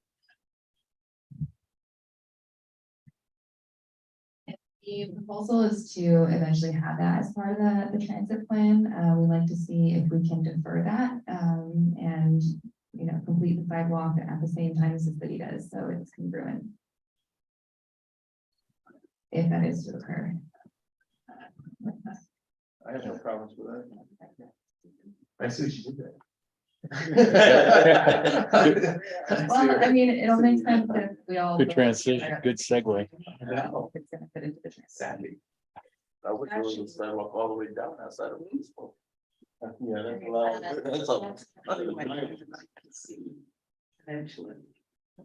The proposal is to eventually have that as part of the transit plan. We'd like to see if we can defer that, and, you know, complete the sidewalk at the same time as the city does, so it's congruent. If that is to occur. I have no problems with that. I see what you did there. Well, I mean, it'll make sense if we all. Good transition, good segue. It's gonna fit into the transit. Sadly. I wish there was a sidewalk all the way down outside of Louisville. Yeah, that's a lot. Eventually.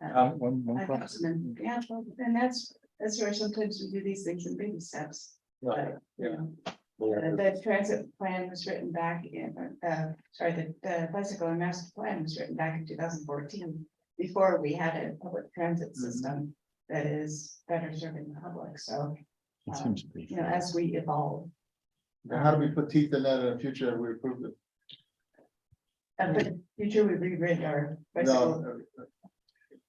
One problem. Yeah, well, and that's where sometimes we do these things in baby steps. But, you know, the transit plan was written back in, the bicycle and master plan was written back in 2014. before we had a public transit system that is better serving the public, so. It seems pretty. You know, as we evolve. Now, how do we put teeth in that in the future if we approve it? And in the future, we rewrite our bicycle. No.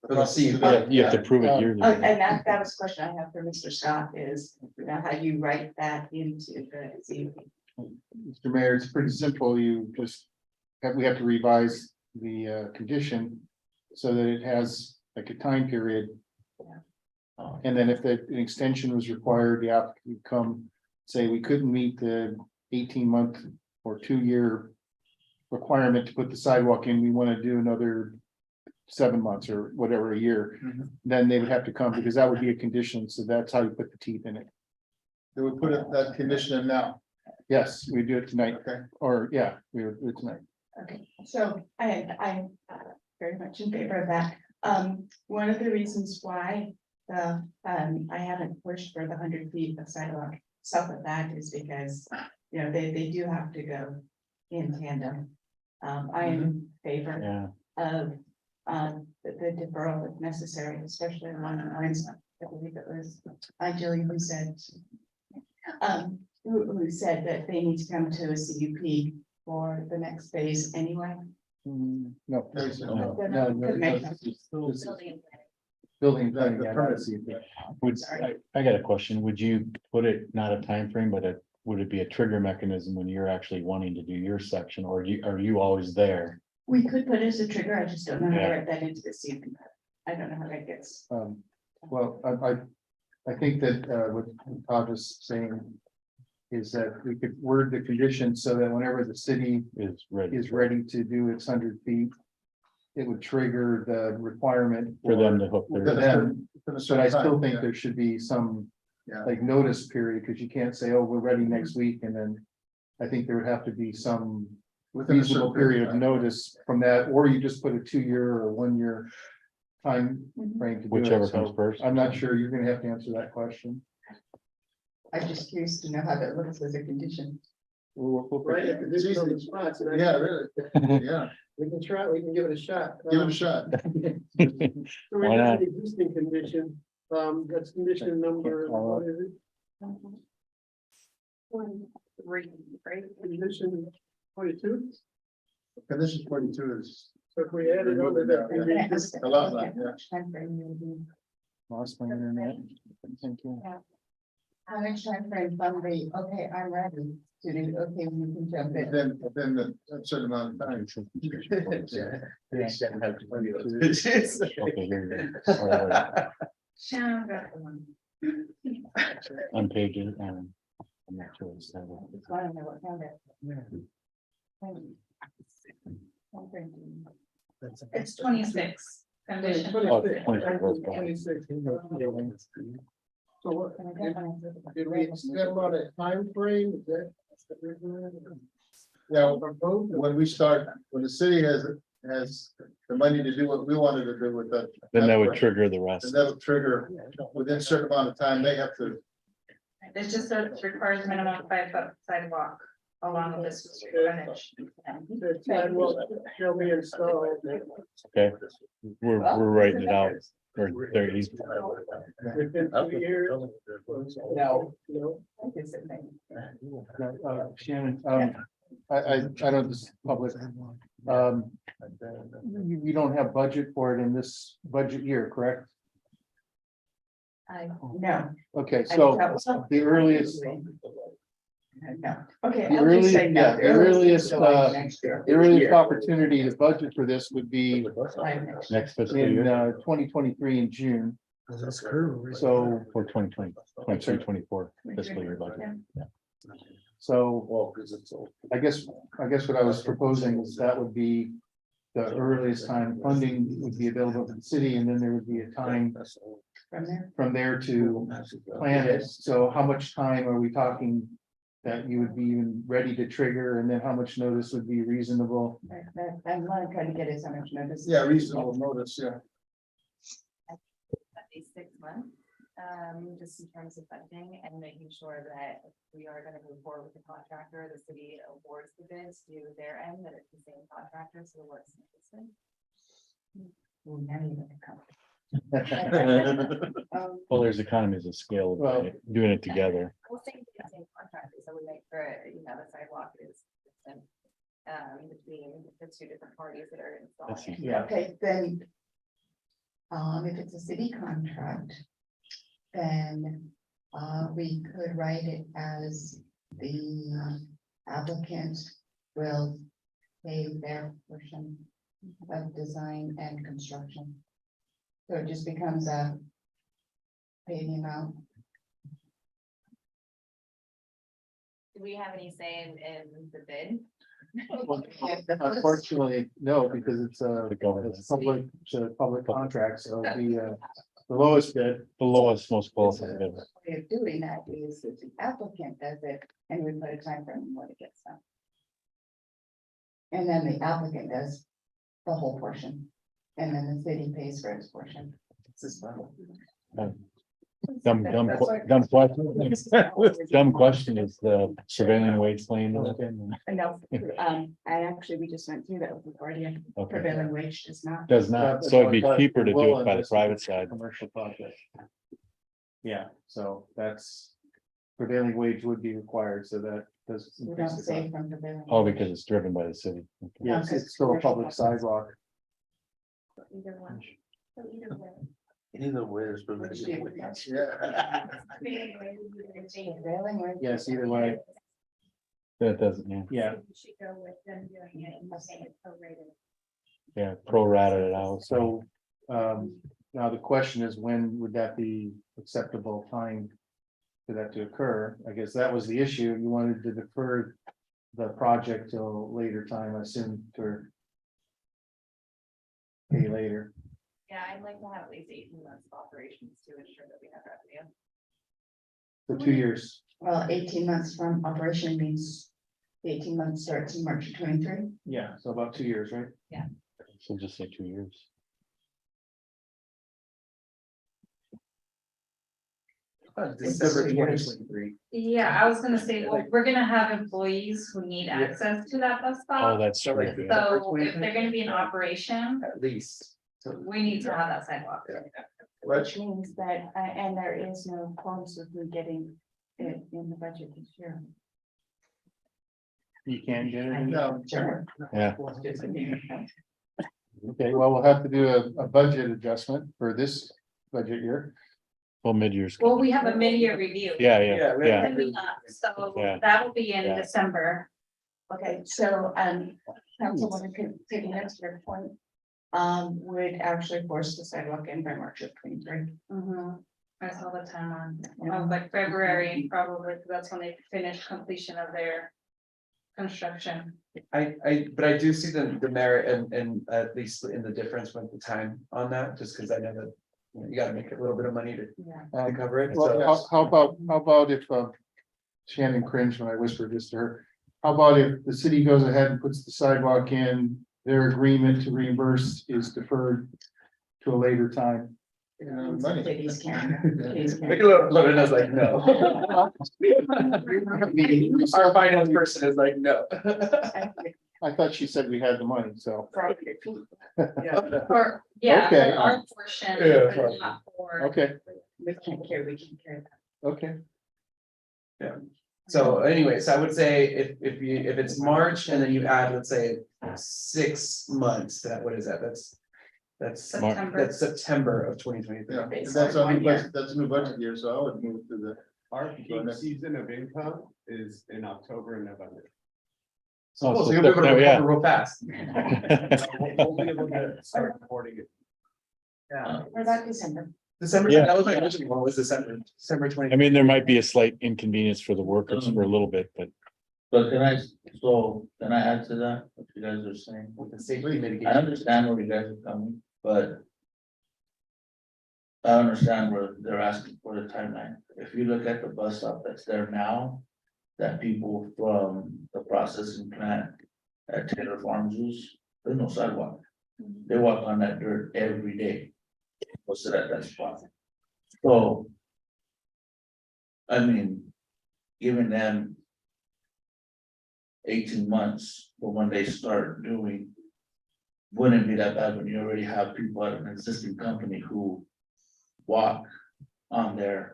For the CUP. Yeah, you have to prove it yearly. And that was a question I have for Mr. Scott is, you know, how you write that into the CUP. Mr. Mayor, it's pretty simple. You just we have to revise the condition so that it has like a time period. And then if an extension was required, the applicant would come, say, we couldn't meet the 18-month or 2-year requirement to put the sidewalk in, we want to do another 7 months or whatever, a year, then they would have to come because that would be a condition. So that's how you put the teeth in it. Do we put that condition in now? Yes, we do it tonight, Okay. or yeah, we would do it tonight. Okay, so I'm very much in favor of that. One of the reasons why I haven't pushed for the 100 feet of sidewalk south of that is because, you know, they do have to go in tandem. I am in favor Yeah, of the deferral if necessary, especially along the lines, I believe it was Julie who said, who said that they need to come to a CUP for the next phase anyway. No. Could make them. Building. The permit. I got a question. Would you put it not a time frame, but would it be a trigger mechanism when you're actually wanting to do your section, or are you always there? We could put it as a trigger, I just don't know how to Yeah. write that into the CUP. I don't know how that gets. Well, I think that what Todd was saying is that we could word the condition so that whenever the city Is ready. is ready to do its 100 feet, it would trigger the requirement For them to hook for their. them. For the But I certain still time, think yeah. there should be some Yeah. like notice period, because you can't say, oh, we're ready next week, and then I think there would have to be some Within a reasonable certain period of time. notice from that, or you just put a 2-year or 1-year time frame to do it. Whichever So comes first. I'm not sure. You're gonna have to answer that question. I'm just curious to know how that looks as a condition. Right, if It's it's on easy. the spot, so Yeah, really, yeah, we can try, we can give it a shot. give it a shot. So we Why have not? the existing condition, that's condition number, what is it? Condition 22, Condition 42 is. so if we added on to that. condition- A lot, like, yeah. Lost my internet. Thank you. How much time frame from the, okay, I'm ready to do, okay, we can jump in. Then a certain amount of time. Okay, here you go. All right, Sharon got the one. on page, I'm not sure. It's that one. It's one of them, what found it. It's 26 condition. 26, 26. 26. So what, did we set on a time frame? Is that? Yeah, when we start, when the city has the money to do what we wanted to do with that. Then that would trigger the rest. And that'll trigger within a certain amount of time, they have to. It just requires minimum 5-foot sidewalk along this frontage. The sidewalk shall be installed. Okay, we're writing it out. Or there he's. Within 2 years. Now, No. Shannon, I know this is public. You don't have budget for it in this budget year, correct? No. Okay, so the earliest, No, okay. The I'll just say earliest, no. yeah, the earliest, July next year. the earliest opportunity to budget for this would be July next Next fiscal in year, 2023 in June. That's current. So, for 2020, 23-24 fiscal year budget. so I guess what I was proposing is that would be the earliest time funding would be available to the city, and then there would be a time From there. from there to plan it. So how much time are we talking that you would be even ready to trigger, and then how much notice would be reasonable? I want to try to get as much notice. Yeah, reasonable notice, yeah. At least 6 months, just in terms of funding and making sure that if we are gonna move forward with the contractor, the city awards the bids to their end, that it's the same contractor, so it works consistent. Ooh, now you gotta come. Well, there's economies of scale of Well- doing it together. We'll same contract, so we make sure, the sidewalk is, between the two different parties that are That's installing. easy. Okay, then. If it's a city contract. Then, we could write it as the applicant will pay their portion of design and construction. So it just becomes a paying amount. Do we have any say in the bid? Unfortunately, no, because it's The government. public contract, so it'd be the lowest bid. The lowest, most qualified bidder. Way of doing that is that the applicant does it and we put a time frame when it gets done. And then the applicant does the whole portion. And then the city pays for its portion. Dumb question. Dumb question is the prevailing wage claim. No, we just went through that with LaGuardia. Okay, Prevailing wage does not. does not, so it'd be cheaper to do it by the private side. Commercial project. Yeah, so that's prevailing wage would be required, so that does. We increase don't the say cost. from prevailing. Oh, wage. because it's driven by the city. Okay. Yes, it's still a public sidewalk. Either one. So either way. Either way, it's Which prevailing do you- wage. Prevailing wage. Yes, either way, That doesn't, yeah, yeah, You should go with them doing it and saying it's prorated. yeah, pro rata it out. so, now the question is, when would that be acceptable time for that to occur? I guess that was the issue, you wanted to defer the project till a later time, I assume, for pay later. Yeah, I'd like to have at least 18 months of operations to ensure that we have revenue. For 2 years. Well, 18 months from operation means 18 months starts in March of 23. Yeah, so about 2 years, right? So just say 2 years. December 2023. Yeah, I was gonna say, well, we're gonna have employees who need access to that bus Oh, stop. that's true. like yeah. So if they're gonna be in operation, At least. we need to have that sidewalk. Which means that, and there is no funds of we getting it in the budget this year. You can get it. No, Sure. Yeah. Okay, well, we'll have to do a budget adjustment for this budget year. Well, mid-years. Well, we have a mid-year review. Yeah, Yeah, yeah, we yeah. Coming up, so Yeah. that'll be in Yeah. December. Okay, so, Councilwoman could take an extra point. Would actually force the sidewalk in by March of 23. Mhm. I saw the time on, like February, probably, 'cause that's when they finish completion of their construction. But I do see the merit and at least in the difference with the time on that, just because I know that. You gotta make a little bit of money to Yeah. cover it. Well, how about if Shannon cringed when I whispered this to her? How about if the city goes ahead and puts the sidewalk in, their agreement to reimburse is deferred to a later time? Money. Cities can. cities can. Look at Lorena's like, no. Our finance person is like, no. I thought she said we had the money, so, Or, yeah, Okay. for our portion, Yeah, but not for. okay, We can't carry that. okay. So anyways, I would say if it's March and then you add, let's say, 6 months, what is that? That's September. September of 2023. Yeah, and that's a new budget, that's a new budget year, so I would move to the. Our peak season of income is in October and November. Oh, So you'll be able to September, yeah. recover real fast. We'll be able to start reporting it. Yeah. What about December? December, Yeah. that was my original one, was December 20. I mean, there might be a slight inconvenience for the workers for a little bit, but But can I add to that, what you guys are saying? With the safety I mitigation. understand where you guys are coming, but. I understand where they're asking for the timeline. If you look at the bus stop that's there now. That people from the processing plant at Taylor Farms use, there's no sidewalk. They walk on that dirt every day. Go sit at that spot. So. I mean, giving them. 18 months for when they start doing. wouldn't be that bad when you already have people at an existing company who walk on there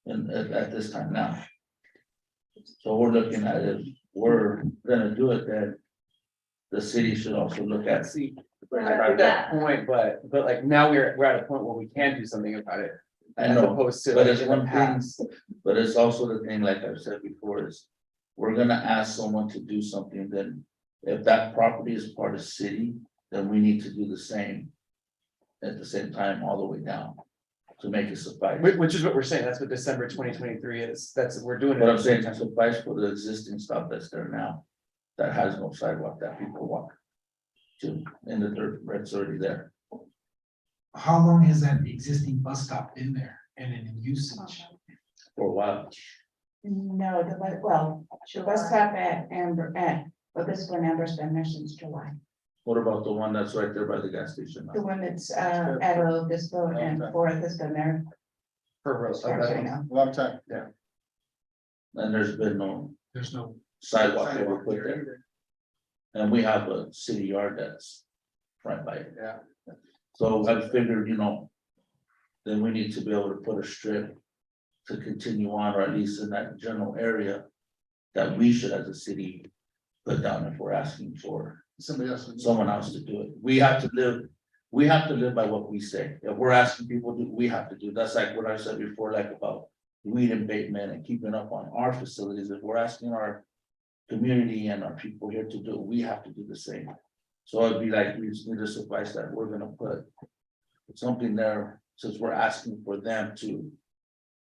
and at this time now. So we're looking at if we're gonna do it, then the city should also look at. See, I get that point, but like now we're at a point where we can do something about it. I As know, opposed to but like it's in the one thing, past. but it's also the thing, like I've said before, is we're gonna ask someone to do something, then if that property is part of city, then we need to do the same at the same time, all the way down, to make it suffice. Which is what we're saying, that's what December 2023 is, that's, we're doing it. But I'm saying to suffice for the existing stuff that's there now, that has no sidewalk that people walk to, in the dirt, it's already there. How long has that existing bus stop been there and in usage? For a while. No, the bus stop at Amber, Obispo and Amber's been there since July. What about the one that's right there by the gas station? The one that's at Obispo and Fourth has been there. For As far as I know. Long time. And there's been no There's no. sidewalk ever put there. And we have a city yard that's right by it. Yeah. So I figured, then we need to be able to put a strip to continue on, or at least in that general area, that we should as a city put down if we're asking for Somebody else. someone else to do it. We have to live by what we say. If we're asking people to, we have to do. That's like what I said before, like about weed abatement and keeping up on our facilities. If we're asking our community and our people here to do it, we have to do the same. So it'd be like, we just need to suffice that we're gonna put something there, since we're asking for them to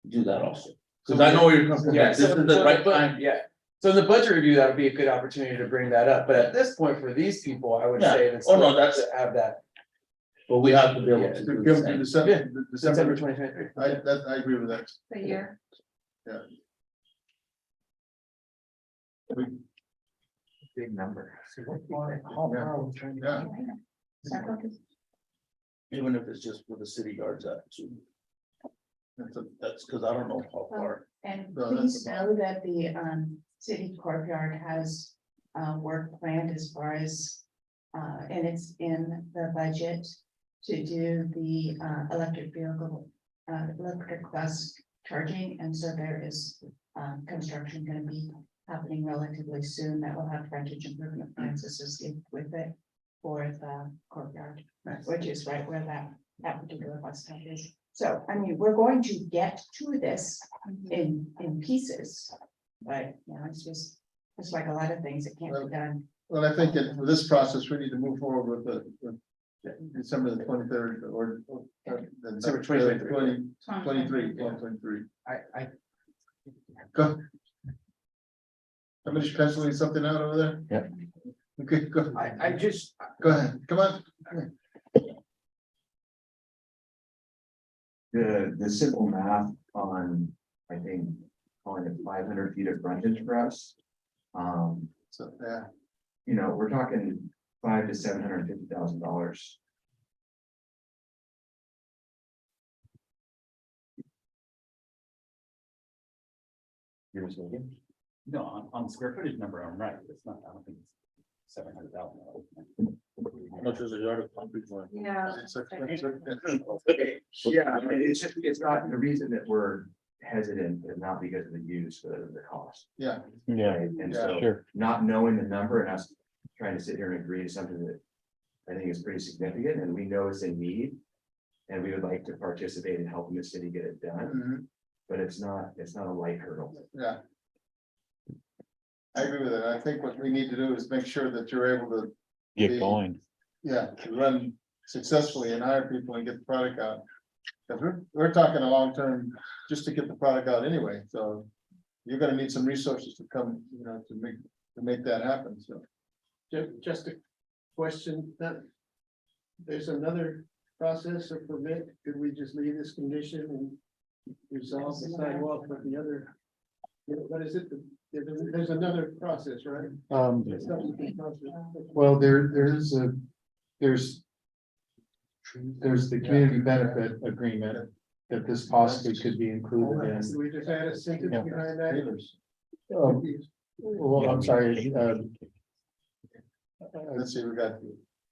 do that also. Cause I know where you're coming from. Yeah, This is so the right time. yeah, so in the budget review, that would be a good opportunity to bring that up, but at this point, for these people, I would Yeah. say. it's Oh, no, still that's- to have that But we have to be able Yeah. to To do give the them same. December, December December, 2023. I agree with that. The year. Big number. Yeah. Even if it's just for the city yards at too. That's because I don't know how far. And No, please that's know that the city courtyard has work planned as far as and it's in the budget to do the electric vehicle, electric bus charging, and so there is construction gonna be happening relatively soon that will have frontage improvement plans associated with it for the courtyard, which is right where that particular bus stop is. So, I mean, we're going to get to this in pieces, but, it's like a lot of things that can't be done. Well, I think that for this process, we need to move forward with December the 23rd or. December 2023. 2023. I Go. Somebody's penciling something out over there? Yeah. Okay, go, I just, go ahead, come on. The simple math on, I think, calling it 500 feet of frontage for us. So, yeah, We're talking $500,000 to $750,000. You're just looking? No, on the square footage number, I'm right. It's not, I don't think it's 700,000. How much is a yard of concrete for? Yeah. Yeah, it's not the reason that we're hesitant is not because of the use, but of the cost. yeah, Yeah, Right? And Yeah, so sure. not knowing the number and us trying to sit here and agree to something that I think is pretty significant and we know it's in need. And we would like to participate in helping the city get it done, mhm, but it's not a light hurdle. yeah. I agree with it. I think what we need to do is make sure that you're able to, Get going. yeah, to run successfully and hire people and get the product out. Because we're talking a long term, just to get the product out anyway, so you're gonna need some resources to come, to make that happen, so. Just a question, that there's another process or permit, could we just leave this condition and resolve the sidewalk with the other? What is it, there's another process, right? Subsequent process. Well, there's the community benefit agreement that this possibly could be included in. So we just add a sentence Yeah. behind that? Well, I'm sorry, Let's see, we got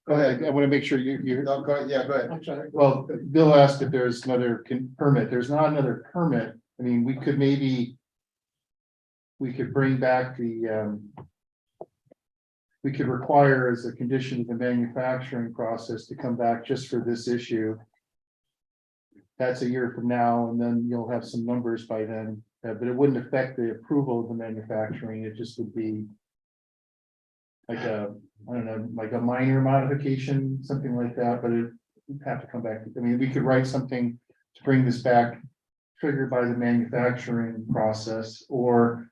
Go ahead, I want to make sure you. No, go ahead, yeah, go ahead. Well, Bill asked if there's another permit. There's not another permit. I mean, we could maybe. We could bring back the. We could require as a condition of the manufacturing process to come back just for this issue. That's a year from now, and then you'll have some numbers by then, but it wouldn't affect the approval of the manufacturing. It just would be. Like a, I don't know, like a minor modification, something like that, but it would have to come back. I mean, we could write something to bring this back. Triggered by the manufacturing process, or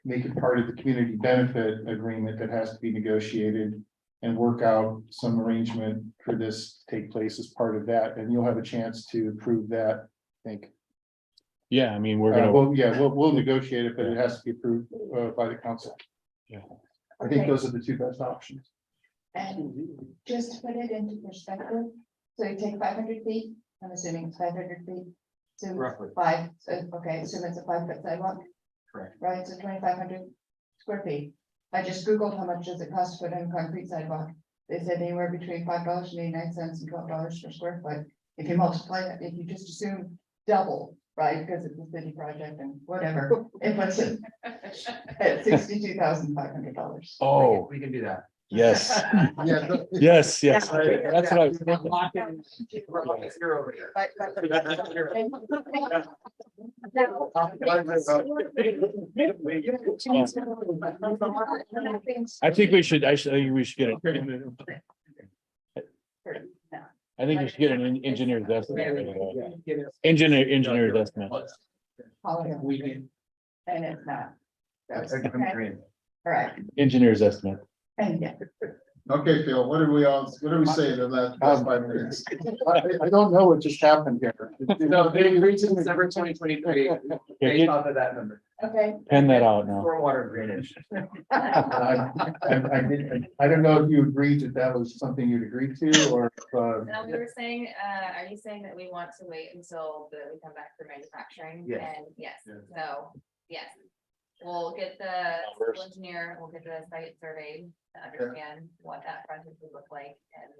make it part of the community benefit agreement that has to be negotiated. And work out some arrangement for this to take place as part of that, and you'll have a chance to approve that, I think. Yeah, I mean, we're gonna, We'll negotiate it, but it has to be approved by the council. Yeah. I think those are the two best options. And just to put it into perspective, so you take 500 feet, I'm assuming it's 500 feet. So Roughly. five, so, okay, so that's a 5-foot sidewalk. Correct. Right, so 2,500 square feet. I just Googled how much does it cost to put in a concrete sidewalk. They said anywhere between $5.89 and $12 per square foot. If you multiply that, if you just assume double, right, because it's a city project and whatever, it puts it at $62,500. oh, We can do that. yes, Yeah, yes, that's what I was thinking. I think we should, I think we should get it. I think we should get an engineer's estimate. Engineer's estimate. And it's not. That's Okay. great. All right, Engineer's estimate. and yeah. Okay, Phil, what do we say in the last 5 minutes? I don't know what just happened here. No, they agreed to December 2023, Yeah, based get- off of that number. Okay. Pen that out now. Stormwater drainage. I don't know if you agreed that that was something you'd agreed to, or, No, we were saying, are you saying that we want to wait until we come back for manufacturing? Yes. And yes, Yeah. so, yes. We'll get the Numbers. civil engineer, we'll get the site surveyed to understand what that frontage would look like and,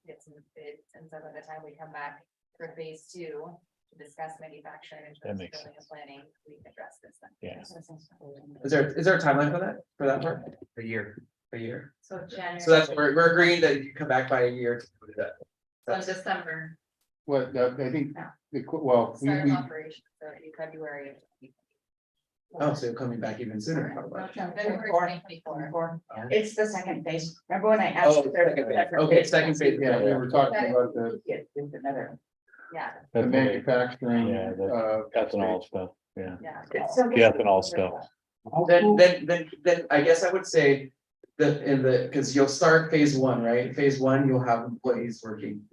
get some bids. And so by the time we come back for phase 2 to discuss manufacturing and That makes building and planning, we can address this then. Yeah. Is there a timeline for that part? A year. A year? So January. So that's, we're agreeing that you come back by a year to do that. So in December, what, I think, well, start of operation, so it'd be February of Oh, so you're coming back even sooner. February 2024. It's the second phase. Remember when I Oh, asked? if there was second phase. separate Okay, phase? second phase. yeah, we were talking about the It's another. Yeah, manufacturing, Yeah, the ethanol stuff, yeah. yeah. The ethanol stuff. Then I guess I would say that because you'll start phase 1, right? Phase 1, you'll have employees working.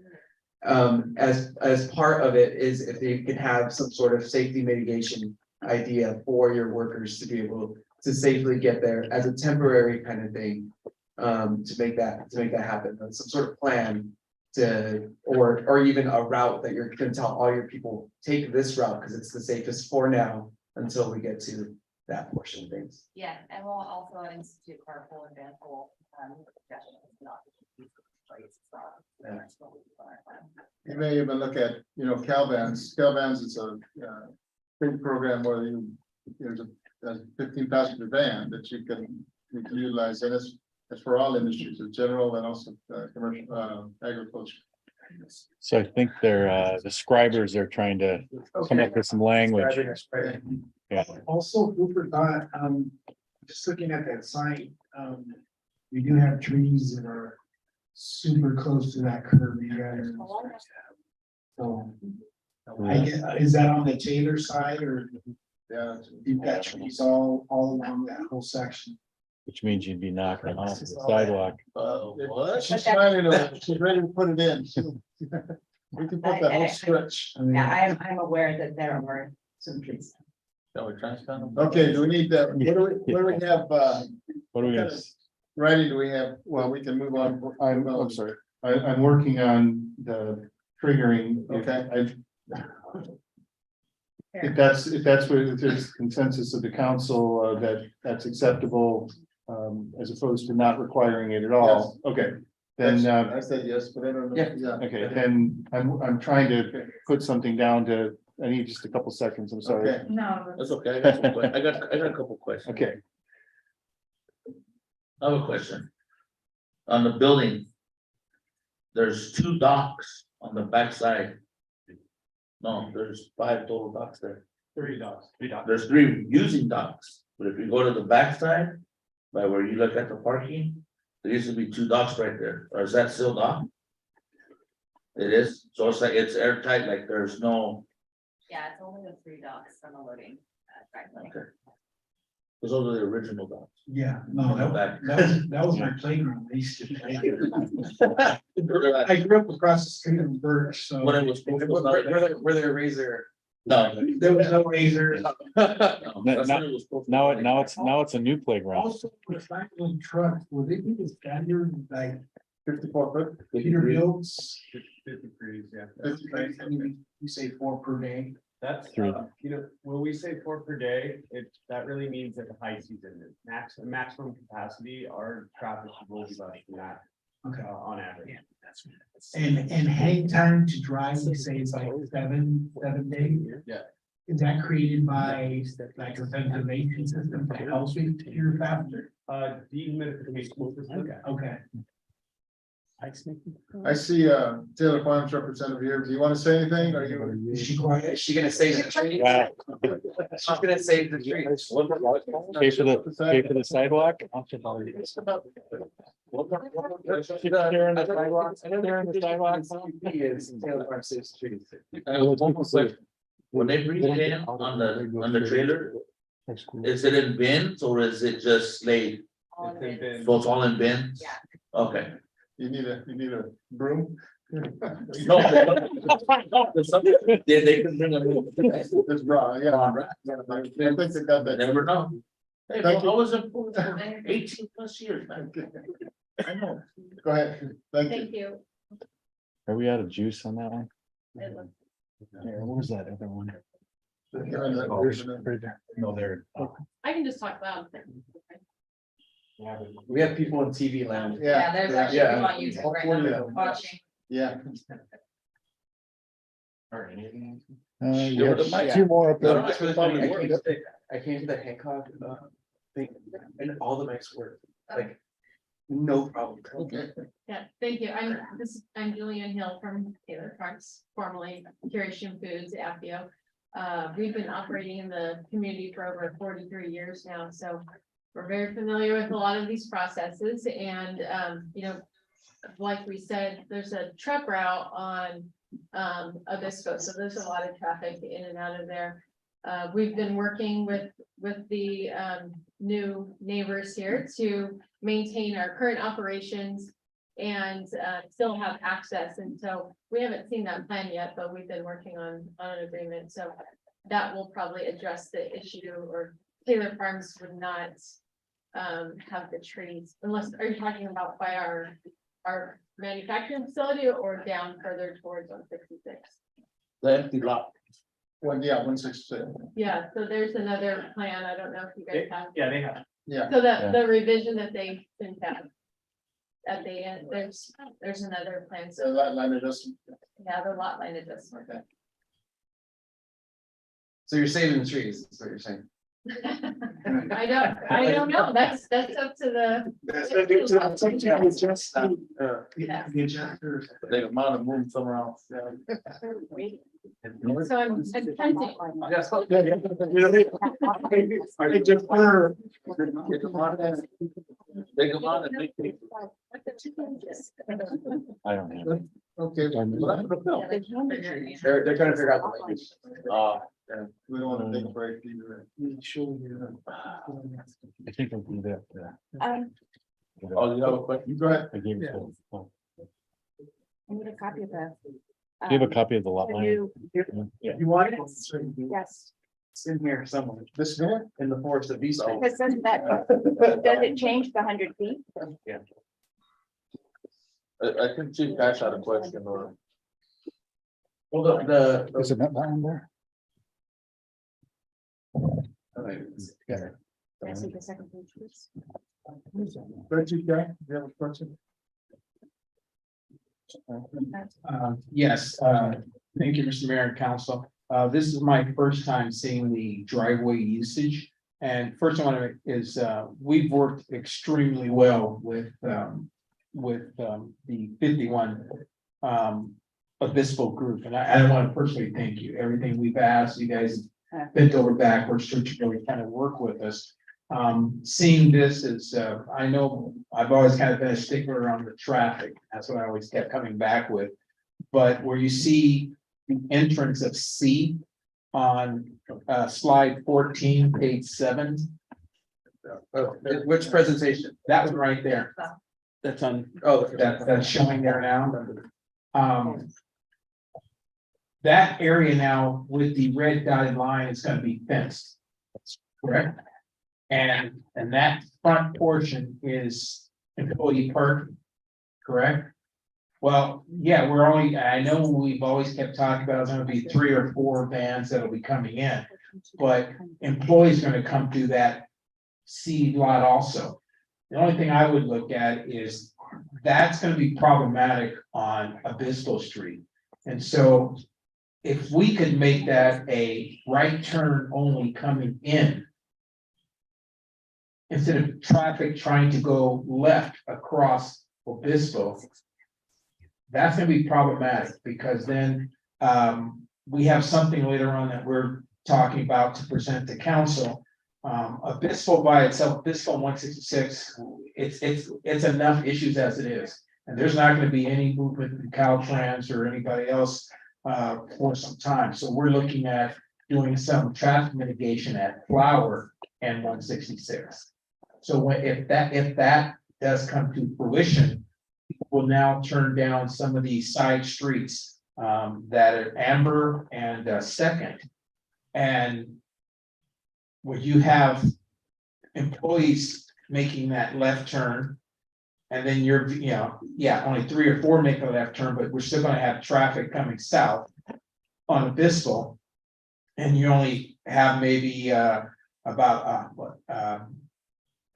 As part of it is if you can have some sort of safety mitigation idea for your workers to be able to safely get there as a temporary kind of thing. To make that happen, some sort of plan or even a route that you're gonna tell all your people, take this route because it's the safest for now until we get to that portion of things. Yeah, and we'll also institute carpool and vanpool, suggestions, not. You may even look at, Calvans. Calvans is a big program where there's a 15 passenger van that you can utilize, and it's for all industries, it's general and also commercial, agriculture. So I think they're, the scribers are trying to come up with some language. Yeah. Also, food for thought, just looking at that site, we do have trees that are super close to that curve you guys. So, I get, is that on the Taylor side, or Yeah. you've got trees all along that whole section? Which means you'd be knocking off the sidewalk. She's she's ready to put it in. We can put that whole stretch. Yeah, I'm aware that there are some trees. Okay, do we need that? What do we have, What are we gonna, writing do we have? Well, we can move on. I'm sorry, I'm working on the triggering. Okay. If that's what, if there's consensus of the council, that's acceptable, as opposed to not requiring it at all. Okay, then, I said yes, but I don't know. Yeah. okay, then I'm trying to put something down to, I need just a couple seconds, I'm sorry. Okay. No. That's okay, I got some I got a couple questions. Okay, I have a question. On the building. There's 2 docks on the backside. No, there's 5 total docks there. 3 dogs. There's 3 using docks, but if you go to the backside. By where you look at the parking, there used to be 2 docks right there, or is that still dock? It is, so it's like it's airtight, like there's no, Yeah, it's only the 3 docks from the loading. okay. Cause those are the original docks. Yeah, no, that was my playground. I used to play there. I grew up across the street in Birch, so. When it was. Were there razor? No. There was no razor. No, that's when it was supposed to be. now it's a new playground. Also, the cycling trucks, will they be the standard, like 54 foot. Peterbilt's? 53, yeah. Right, I mean, you say 4 per day. That's, Three. when we say 4 per day, that really means that the high season, maximum capacity, our traffic will be less than that, Okay. on average. And hang time to drive, we say it's like seven days. Yeah. Is that created by like a ventilation system to help it cure faster? Dehumidification system. Okay. I see Taylor Farms representative here. Do you want to say anything? Are you? Is she quiet? Is she gonna save the trees? Wow. She's gonna save the trees. Pay for the sidewalk. Sharing the sidewalk, sharing the sidewalk. Is Taylor Farm saves trees. One more question. When they bring it in on the trailer, is it in bins or is it just laid? So it's all in bins? Yeah. Okay. You need a broom? No. They can bring a. It's raw, yeah. I think they got that. Never know. Hey, Thank well, I was in for 18+ years, man. I know. Go ahead. Thank you. Thank you. Are we out of juice on that one? It looks- Here, what was that other one? You're in that Oh, version. right there. No, there. I can just talk loud. We have people in TV land. Yeah, there's actually Yeah. people on YouTube right now Yeah. watching. Yeah. You have a few more up No, there. no, it's really funny. I came to the Hancock thing and all the mics work, like, no problem. Okay. Yeah, thank you. I'm Julian Hill from Taylor Farms, formerly Curation Foods, Appio. We've been operating in the community for over 43 years now, so we're very familiar with a lot of these processes and, like we said, there's a truck route on Avisco, so there's a lot of traffic in and out of there. We've been working with the new neighbors here to maintain our current operations and still have access. And so we haven't seen that plan yet, but we've been working on an agreement. So that will probably address the issue, or Taylor Farms would not have the trees unless, are you talking about by our manufacturing facility or down further towards 166? The empty lot. 166. Yeah, so there's another plan. I don't know if you guys have. Yeah, they have. Yeah. So the revision that they sent out. At the end, there's another plan. So So, that line adjustment. yeah, the lot line adjustment. Okay. So you're saving the trees, is what you're saying. I don't know. That's up to the. Yeah. The adjusters. They amount of room somewhere else. So I'm tempted. They come on and make. I don't have. Okay. They're trying to figure out the language. We don't want to take a break either. I think I'll do that. Oh, you have a question? Go ahead. I gave it to- oh. I need a copy of the. Do you have a copy of the lot line? You want it? Yes, It's in here somewhere, This one? in the forest of these. because doesn't that, does it change the 100 feet? I can see Cash had a question or. Well, the. Is it that line there? Can I see the second page, please? Reggie, Jack, do you have a question? Yes, thank you, Mr. Mayor and Council. This is my first time seeing the driveway usage. And first I want to is, we've worked extremely well with the 51 Obispo group. And I want to personally thank you. Everything we've asked, you guys bent over backwards to really kind of work with us. Seeing this is, I know I've always kind of been a stickler on the traffic. That's what I always kept coming back with. But where you see the entrance of C on slide 14, page 7. Which presentation? That one right there. That's on, that's showing there now. That area now with the red dotted line is gonna be fenced. Correct? And that front portion is employee parking, correct? Well, yeah, I know we've always kept talking about it's gonna be 3 or 4 vans that'll be coming in. But employees gonna come through that C lot also. The only thing I would look at is that's gonna be problematic on Obispo Street. And so if we could make that a right turn only coming in, instead of traffic trying to go left across Obispo, that's gonna be problematic, because then we have something later on that we're talking about to present to council. Obispo by itself, Obispo 166, it's enough issues as it is. And there's not gonna be any movement in Caltrans or anybody else for some time. So we're looking at doing some traffic mitigation at Flower and 166. So if that does come to fruition, we'll now turn down some of these side streets that are Amber and Second. And where you have employees making that left turn, and then you're, only 3 or 4 make a left turn, but we're still gonna have traffic coming south on Obispo. And you only have maybe about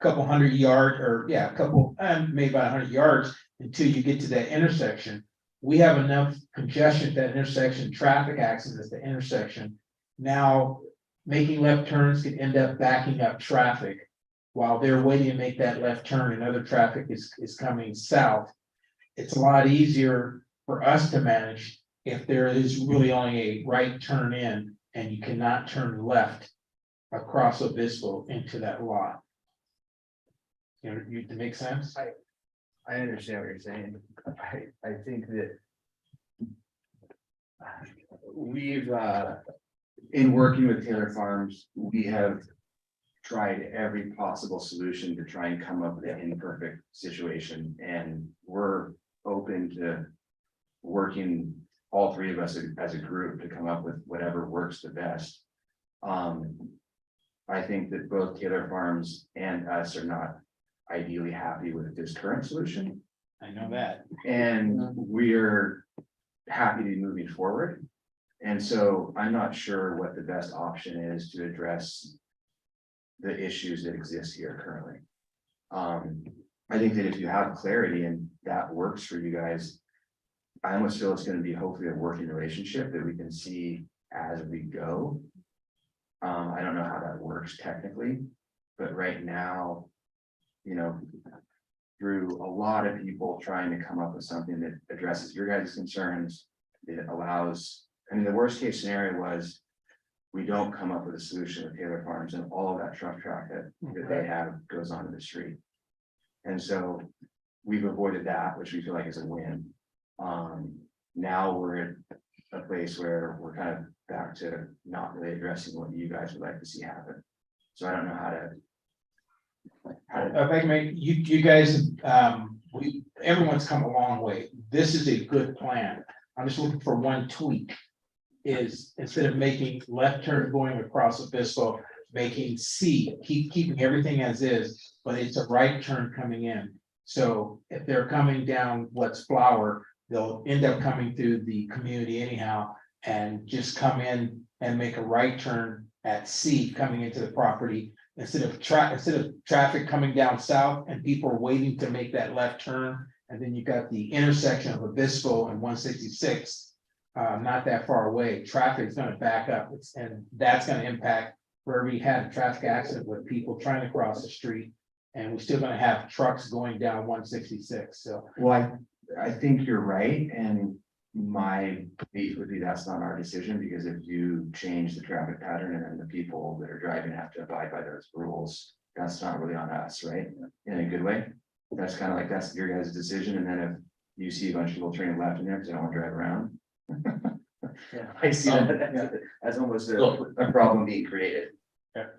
couple hundred yards, or maybe about 100 yards until you get to that intersection. We have enough congestion at that intersection, traffic accidents at the intersection. Now, making left turns could end up backing up traffic while they're waiting to make that left turn and other traffic is coming south. It's a lot easier for us to manage if there is really only a right turn in and you cannot turn left across Obispo into that lot. To make sense? I understand what you're saying. I think that we've, in working with Taylor Farms, we have tried every possible solution to try and come up with an imperfect situation, and we're open to working, all 3 of us as a group, to come up with whatever works the best. I think that both Taylor Farms and us are not ideally happy with this current solution. I know that. And we're happy to be moving forward. And so I'm not sure what the best option is to address the issues that exist here currently. I think that if you have clarity and that works for you guys, I almost feel it's going to be hopefully a working relationship that we can see as we go. I don't know how that works technically, but right now, through a lot of people trying to come up with something that addresses your guys' concerns, it allows, the worst case scenario was we don't come up with a solution with Taylor Farms and all of that truck traffic that they have goes onto the street. And so we've avoided that, which we feel like is a win. Now we're at a place where we're kind of back to not really addressing what you guys would like to see happen. So I don't know how to. If I can make, you guys, everyone's come a long way. This is a good plan. I'm just looking for one tweak. Is instead of making left turn going across Obispo, making C, keeping everything as is, but it's a right turn coming in. So if they're coming down what's Flower, they'll end up coming through the community anyhow, and just come in and make a right turn at C coming into the property. instead of traffic coming down south and people are waiting to make that left turn. And then you got the intersection of Obispo and 166, not that far away, traffic's gonna back up, and that's gonna impact where we had a traffic accident with people trying to cross the street. And we're still gonna have trucks going down 166, so. Well, I think you're right, and my belief would be that's not our decision, because if you change the traffic pattern and then the people that are driving have to abide by those rules, that's not really on us, right? In a good way. That's kind of like, that's your guys' decision, and then if you see a bunch of people turning left in there because they don't want to drive around. I see that as almost a problem being created.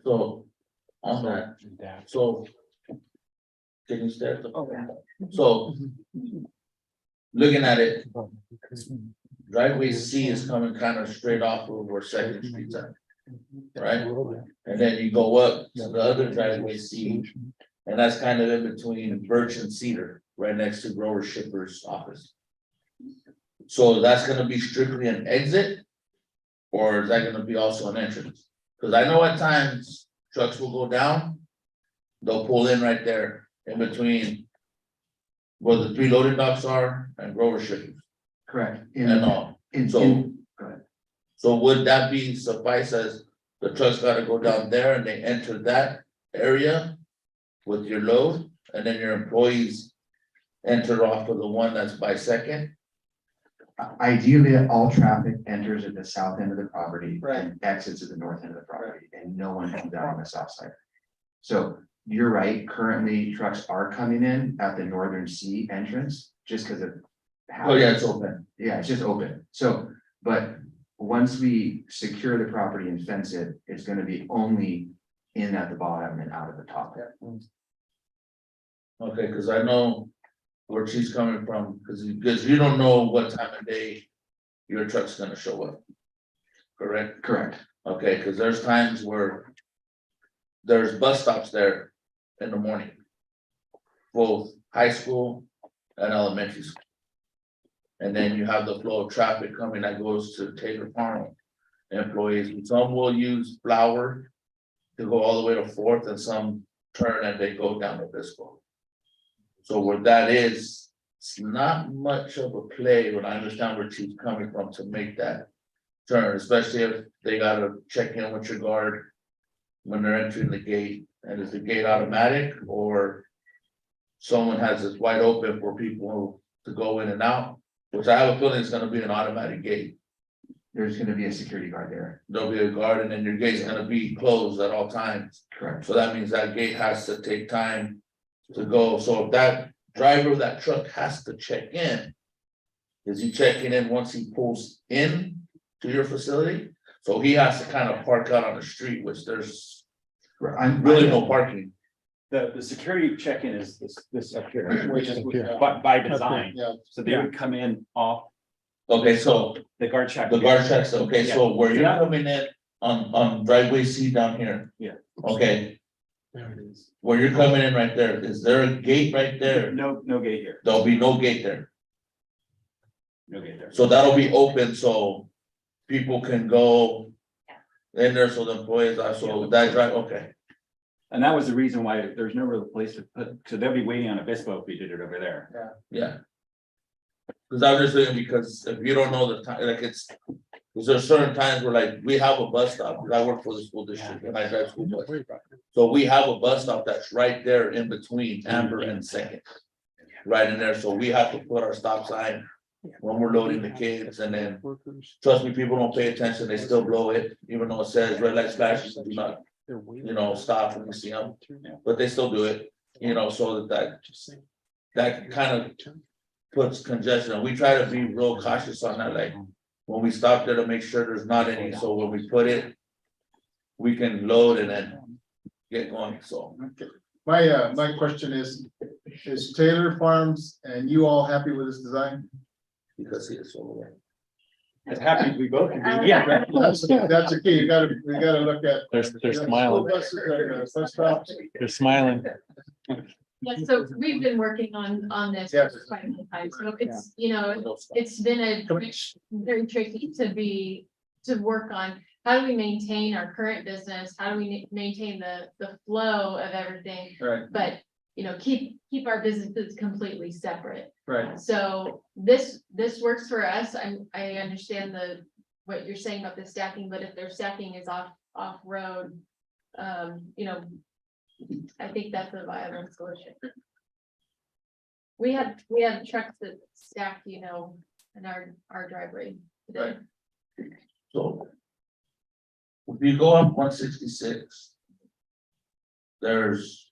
So, on that, so. Can you start? So. Looking at it, driveway C is coming kind of straight off of where Second Street's at. Right? And then you go up to the other driveway C, and that's kind of in between Birch and Cedar, right next to Grover Shipper's office. So that's gonna be strictly an exit? Or is that gonna be also an entrance? Cause I know at times trucks will go down. They'll pull in right there in between. Where the 3 loading docks are and Grover Shippers Correct. and all. So, so would that be suffice as the trucks gotta go down there and they enter that area? With your load, and then your employees enter off of the one that's by Second? Ideally, all traffic enters at the south end of the property and exits at the north end of the property, and no one comes down on the south side. So you're right, currently trucks are coming in at the northern C entrance, just because of. Oh, yeah, it's open. Yeah, it's just open, so, but once we secure the property and fence it, it's gonna be only in at the bottom and out of the top. Okay, cause I know where she's coming from, cause you don't know what time of day your truck's gonna show up. Correct? Correct. Okay, cause there's times where there's bus stops there in the morning. Both high school and elementary school. And then you have the flow of traffic coming that goes to Taylor Farm employees, and some will use Flower to go all the way to Fourth, and some turn and they go down to Bisco. So where that is, it's not much of a play, but I understand where she's coming from to make that turn, especially if they gotta check in with your guard when they're entering the gate, and is the gate automatic, or someone has it wide open for people to go in and out, which I have a feeling is gonna be an automatic gate. There's gonna be a security guard there. There'll be a guard, and then your gate's gonna be closed at all times. Correct. So that means that gate has to take time to go. So if that driver of that truck has to check in, is he checking in once he pulls in to your facility? So he has to kind of park out on the street, which there's really no parking. The security check-in is this up here, which is Up here. by design, Yeah, so they would come in off Okay, so the guard check. the guard checks, okay, so where you're Yeah. coming in on driveway C down here. Yeah. Okay, where you're coming in right there, is there a gate right there? No gate here, There'll be no gate there. no gate there. So that'll be open, so people can go in there, so the employees are, so that drive, okay. And that was the reason why there's no real place to put, so they'll be waiting on Obispo if we did it over there. Yeah. Cause I'm just thinking, because if you don't know the time, like it's, cause there's certain times where like, we have a bus stop, 'cause I work for the school district and I drive school bus. So we have a bus stop that's right there in between Amber and Second. Right in there, so we have to put our stop sign when we're loading the kids, and then, trust me, people don't pay attention, they still blow it, even though it says red light flashes, do not, stop when you see them, but they still do it, so that kind of puts congestion, and we try to be real cautious on that, like, when we stop there to make sure there's not any, so when we put it, we can load and then get going, so. my question is Taylor Farms and you all happy with this design? Because he is so away. As happy as we both can be, yeah. That's the key, we gotta look at. They're smiling, School buses are, bus stops. they're smiling. Yeah, so we've been working on this Yeah. for quite some time, so it's, it's been very tricky to work on. how do we maintain our current business? How do we maintain the flow of everything? Right, But, you know, keep our businesses completely separate. right. So this works for us. I understand what you're saying about the stacking, but if their stacking is off road, you know, I think that's a viable solution. We have trucks that stack, you know, in our driveway today. So. If you go up 166. There's.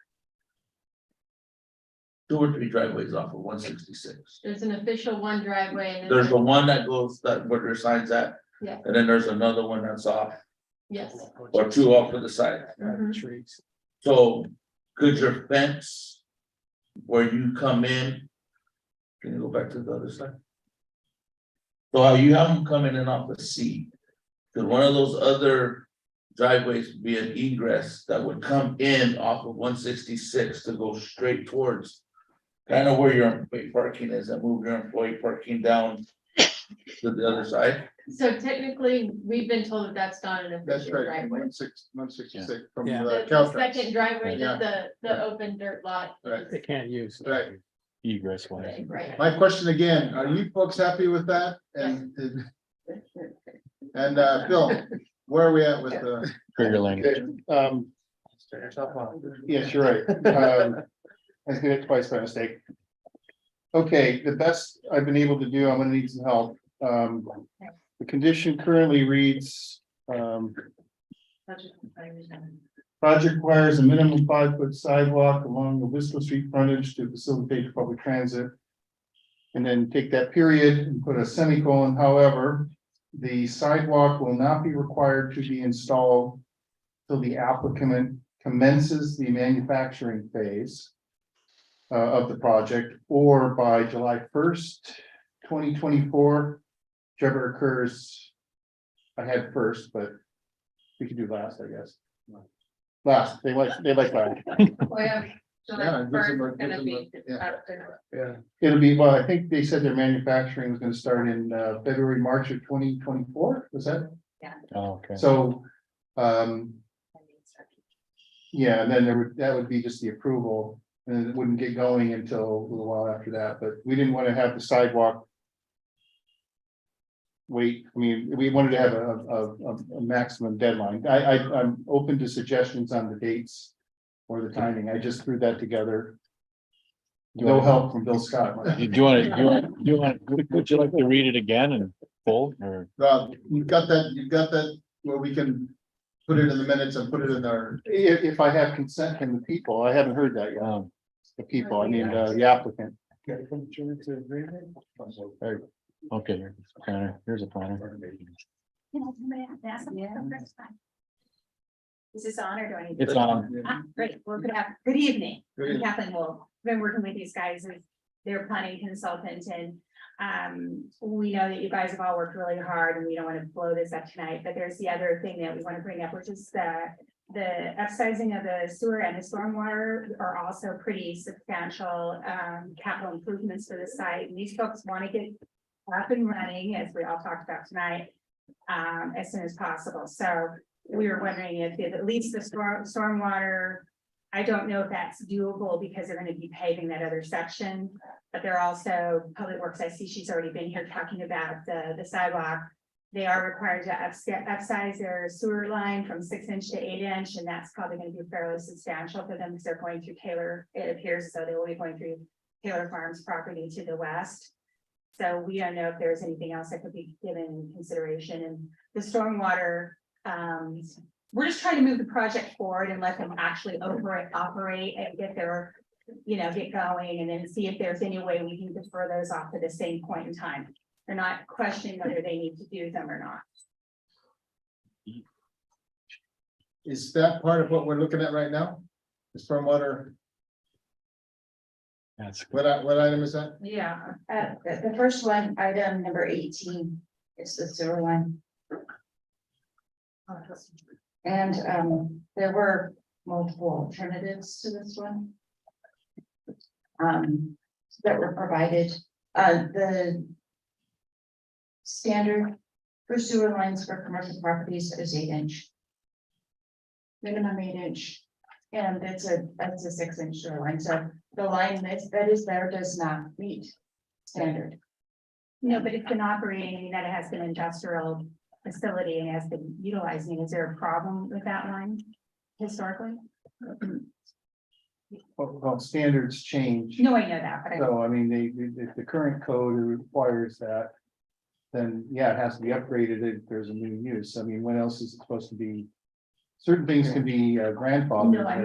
2 or 3 driveways off of 166. There's an official one driveway and There's then, the one that goes that where their signs at, yeah, and then there's another one that's off, yes. or 2 off to the side. Mhm. So could your fence where you come in? Can you go back to the other side? So how you have them coming in off the C? Could one of those other driveways be an egress that would come in off of 166 to go straight towards? Kind of where your employee parking is and move your employee parking down to the other side? So technically, we've been told that that's not an That's official right, driveway. 166 from Yeah. the The Caltrans. second driveway, Yeah. the open dirt lot. Right. They can't use. Right. Egress wise. Right. My question again, are you folks happy with that? And Phil, where are we at with the? Trigger language. Yes, you're right. I did it twice by mistake. Okay, the best I've been able to do, I'm gonna need some help. The condition currently reads, project requires a minimum 5-foot sidewalk along the Whistle Street frontage to facilitate public transit. And then take that period and put a semicolon, however, the sidewalk will not be required to be installed till the applicant commences the manufacturing phase of the project, or by July 1st, 2024, whichever occurs. I had first, but we could do last, I guess. Last, they like last. Yeah, it gives them a- gives them a- yeah. Yeah. It'll be, well, I think they said their manufacturing was gonna start in February, March of 2024, was that? Oh, okay. So, yeah, and then that would be just the approval, and it wouldn't get going until a little while after that, but we didn't want to have the sidewalk. Wait, I mean, we wanted to have a maximum deadline. I'm open to suggestions on the dates or the timing. I just threw that together. No help from Bill Scott. Do you want, would you like to read it again and full or? You've got that where we can put it in the minutes and put it in our, If I have consent from the people, I haven't heard that yet. The people, I mean, the applicant. Okay, here's a planner. Here's a planner. Is this on or do I need? It's on. Great, we're gonna have, good evening. Good evening. Kathleen Wolf, been working with these guys as their planning consultant and. We know that you guys have all worked really hard and we don't want to blow this up tonight, but there's the other thing that we want to bring up, which is the upsizing of the sewer and the stormwater are also pretty substantial capital improvements for the site. And these folks want to get up and running, as we all talked about tonight, as soon as possible. So we were wondering if at least the stormwater, I don't know if that's doable because they're going to be paving that other section. But they're also Public Works. I see she's already been here talking about the sidewalk. They are required to upsize their sewer line from 6-inch to 8-inch, and that's probably going to be fairly substantial for them because they're going through Taylor, it appears, so they will be going through Taylor Farms property to the west. So we don't know if there's anything else that could be given consideration. And the stormwater, we're just trying to move the project forward and let them actually operate and get their, get going, and then see if there's any way we can defer those off to the same point in time. They're not questioning whether they need to do them or not. is that part of what we're looking at right now? The stormwater, That's what item is that? Yeah, the first one, item number 18, is the sewer line. And there were multiple alternatives to this one. That were provided, the standard for sewer lines for commercial properties is 8 inch. Minimum 8 inch, and that's a 6 inch sewer line, so the line that is there does not meet standard. No, but it's been operating, I mean, that it has been an industrial facility and has been utilizing, is there a problem with that line historically? Well, standards change. No, I know that, but I. So, I mean, the current code requires that. Then, yeah, it has to be upgraded if there's a new use. I mean, when else is it supposed to be? Certain things can be grandfathered. No, I'm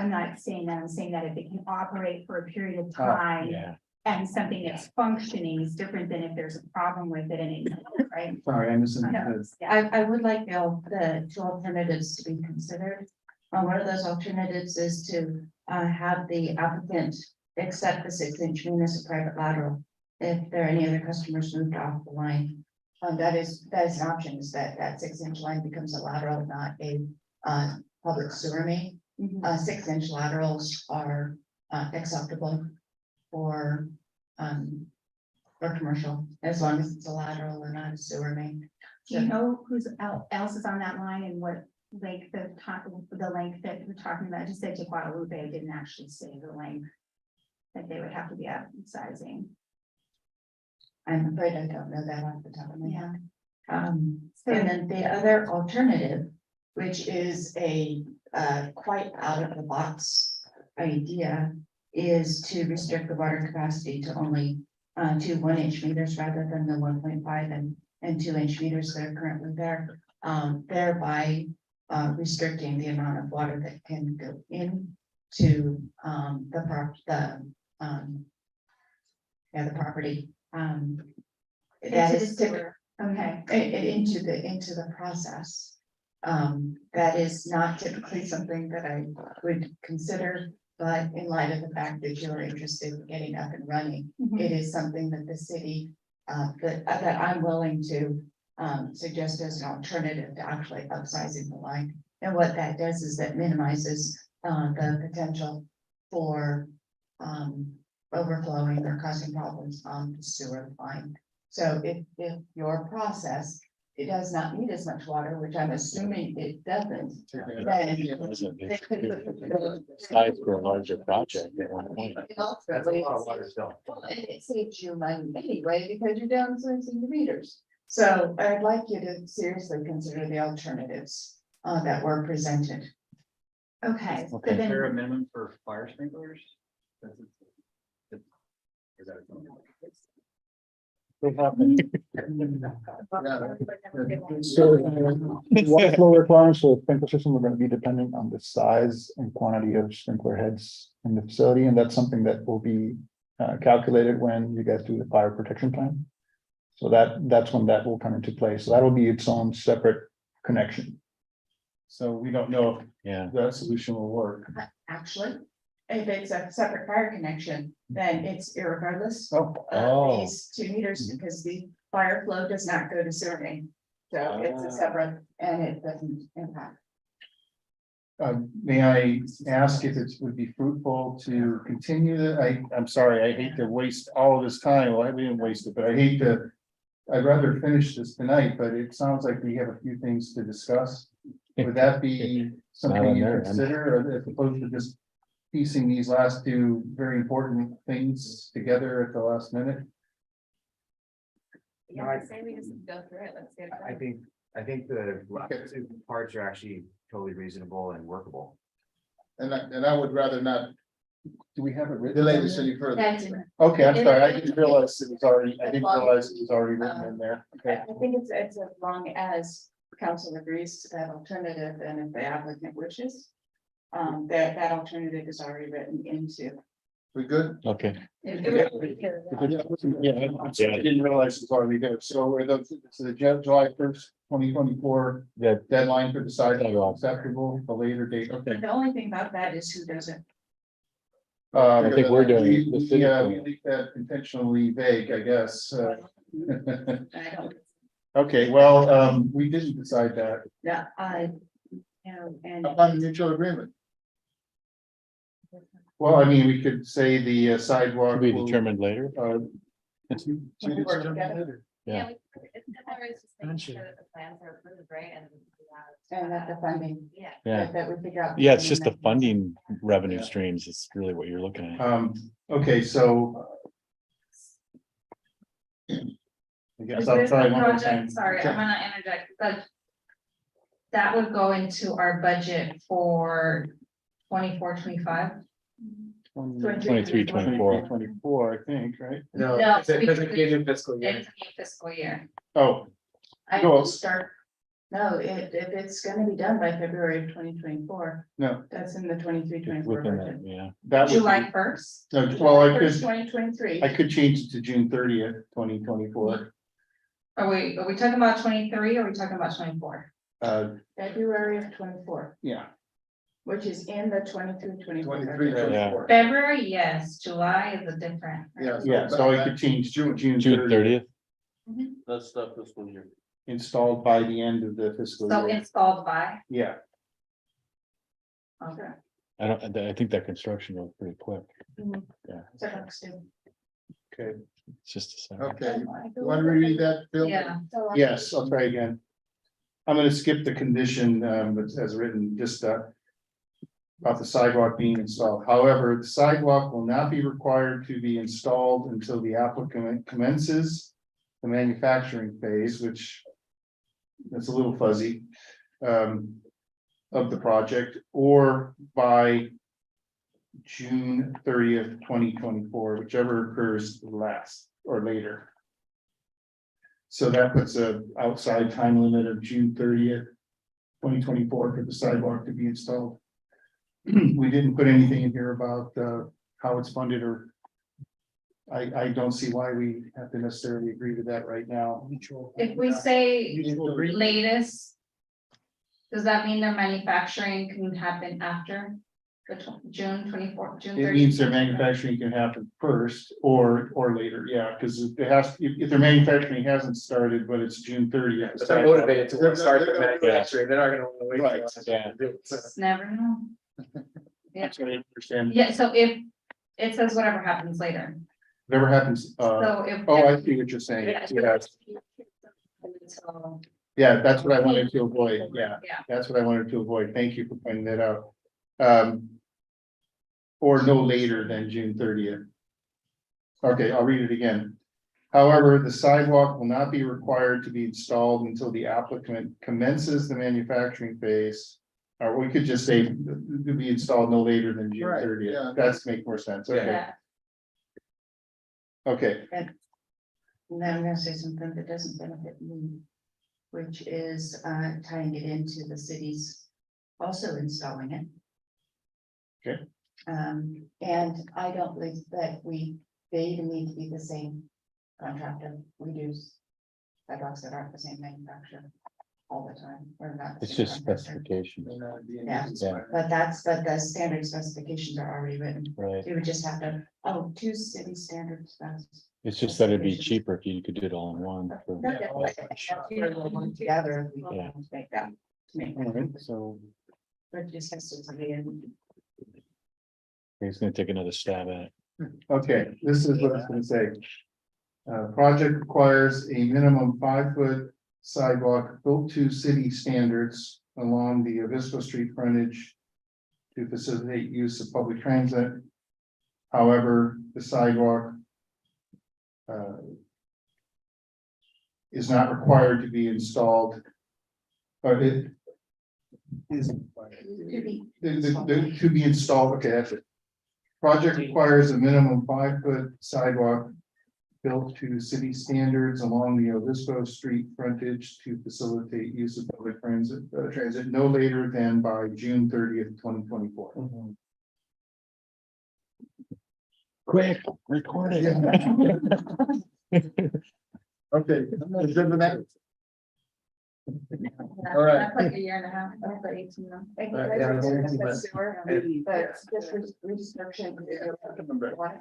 not saying that, I'm saying that if it can operate for a period of time. Yeah. And something that's functioning is different than if there's a problem with it and it, right? Sorry, I misunderstood. Yeah. I would like the two alternatives to be considered. One of those alternatives is to have the applicant accept the 6 inch mean as a private lateral. If there are any other customers moved off the line. That is an option, is that 6 inch line becomes a lateral, not a public sewer main. 6 inch laterals are acceptable for commercial, as long as it's a lateral and not a sewer main. Do you know who's else is on that line and what length the length that we're talking about? Just said to Guadalupe, I didn't actually say the length that they would have to be upsizing. I'm afraid I don't know that off the top of my head. And then the other alternative, which is a quite out of the box idea, is to restrict the water capacity to only 2 1 inch meters rather than the 1.5 and 2 inch meters that are currently there. Thereby restricting the amount of water that can go into the property. That is Okay. into the process. That is not typically something that I would consider, but in light of the fact that you're interested in getting up and running, it is something that the city, that I'm willing to suggest as an alternative to actually upsizing the line. And what that does is that minimizes the potential for overflowing or causing problems on the sewer line. So if your process, it does not need as much water, which I'm assuming it doesn't, then. Size for a larger project at one point. That's a lot of water still. And it saves you money anyway, because you're downsizing the meters. So I'd like you to seriously consider the alternatives that were presented. Okay. Is there a minimum for fire sprinklers? So water flow requirements for the sprinkler system are going to be dependent on the size and quantity of sprinkler heads in the facility, and that's something that will be calculated when you guys do the fire protection plan. So that's when that will come into play. So that'll be its own separate connection. So we don't know Yeah. if that solution will work. Actually, if it's a separate fire connection, then it's irregardless Oh. of these 2 meters, because the fire flow does not go to sewer main. So it's a separate, and it doesn't impact. May I ask if it would be fruitful to continue I'm sorry, I hate to waste all of this time. Well, we didn't waste it, but I'd rather finish this tonight, but it sounds like we have a few things to discuss. Would that be something you consider, as opposed to just piecing these last 2 very important things together at the last minute? Yeah, I say we just go through it, let's get it. I think the parts are actually totally reasonable and workable. And I would rather not Do we have it written? delay this any further. That's, Okay, I'm sorry, I didn't realize it was already written in there. Okay. I think it's as long as council agrees to that alternative, and if the applicant wishes. That alternative is already written into. We good? Okay. I didn't realize it was already there. So are those, so the July 1st, 2024 That deadline for the sidewalk acceptable, the later date? Okay. The only thing about that is who does it. I think we're doing it. The city Yeah, doing we it. leave that intentionally vague, I guess. I don't, Okay, well, we didn't decide that. yeah, and. Upon mutual agreement. Well, I mean, we could say the sidewalk. To be will, determined later. To determine later. Yeah. It's similar, it's just making sure that the plans are approved, right, and. And that the funding. Yeah. Yeah. That we figure out. Yeah, it's just the funding funding revenue streams is really what you're looking at. Okay, so. I guess Is I'll this try the one more time. project, sorry, I'm gonna interject, but. That would go into our budget for 24-25. 23, 24. 24, I think, right? No, No, it's because it gave you fiscal year. It's a fiscal year. Oh, I Go will on. start, no, if it's gonna be done by February of 2024, no, that's in the 23-24 Within budget. that, yeah. that would July be, first, no, well, I could, 2023. I could change it to June 30th, 2024. are we talking about 23 or are we talking about 24? February of 24, Yeah, which is in the 23-24. 23-24. February, yes, July is a different. Yeah, so I could change June June 30th, 30th. That's the fiscal year. installed by the end of the fiscal So year. installed by, Yeah, okay. I think that construction goes pretty quick. So looks good. okay, It's just a second. Okay, you want to reread that, Bill? Yeah, yes, I'll try again. I'm gonna skip the condition, that's as written, just, about the sidewalk being installed. However, the sidewalk will not be required to be installed until the applicant commences the manufacturing phase, which that's a little fuzzy, of the project, or by June 30th, 2024, whichever occurs last or later. So that puts a outside time limit of June 30th, 2024 for the sidewalk to be installed. We didn't put anything in here about how it's funded, or I don't see why we have to necessarily agree to that right now. if we say latest, does that mean their manufacturing can happen after the June 24th, June 30th? It means their manufacturing can happen first or later, yeah, because it has, if their manufacturing hasn't started, but it's June 30th. But they're motivated to start the manufacturing, they're not gonna wanna wait. Right, yeah. Never know. Yeah, That's what I understand. yeah, so if it says whatever happens later, Whatever happens, so if. oh, I see what you're saying, Yeah. yeah, So, yeah, that's what I wanted to avoid, yeah. yeah, That's what I wanted to avoid. Thank you for pointing that out. Or no later than June 30th. Okay, I'll read it again. However, the sidewalk will not be required to be installed until the applicant commences the manufacturing phase. Or we could just say to be installed no later than June Right, 30th. yeah. That's make more sense. Okay, yeah, okay. And then I'm gonna say something that doesn't benefit me, which is tying it into the cities also installing it. Okay. And I don't believe that they even need to be the same contractor. We do sidewalks that aren't the same manufacturer all the time, or not. the It's same just contractor. specifications, Yeah, Yeah. but the standard specifications are already written. right? You would just have to, two city standard specs. It's just that it'd be cheaper if you could do it all in one. so- Together, we Yeah. can make that. Make All that. right, so But just has to be in. He's gonna take another stab at it. okay, this is what I was gonna say. Project requires a minimum 5-foot sidewalk built to city standards along the Obispo Street frontage to facilitate use of public transit. However, the sidewalk is not required to be installed. But it is to be installed, okay, that's it. Project requires a minimum 5-foot sidewalk built to city standards along the Obispo Street frontage to facilitate use of public transit no later than by June 30th, 2024. Quick, record it. Okay, is that the next? All right. that's like a year and a half, that's like 18 months. But this restriction.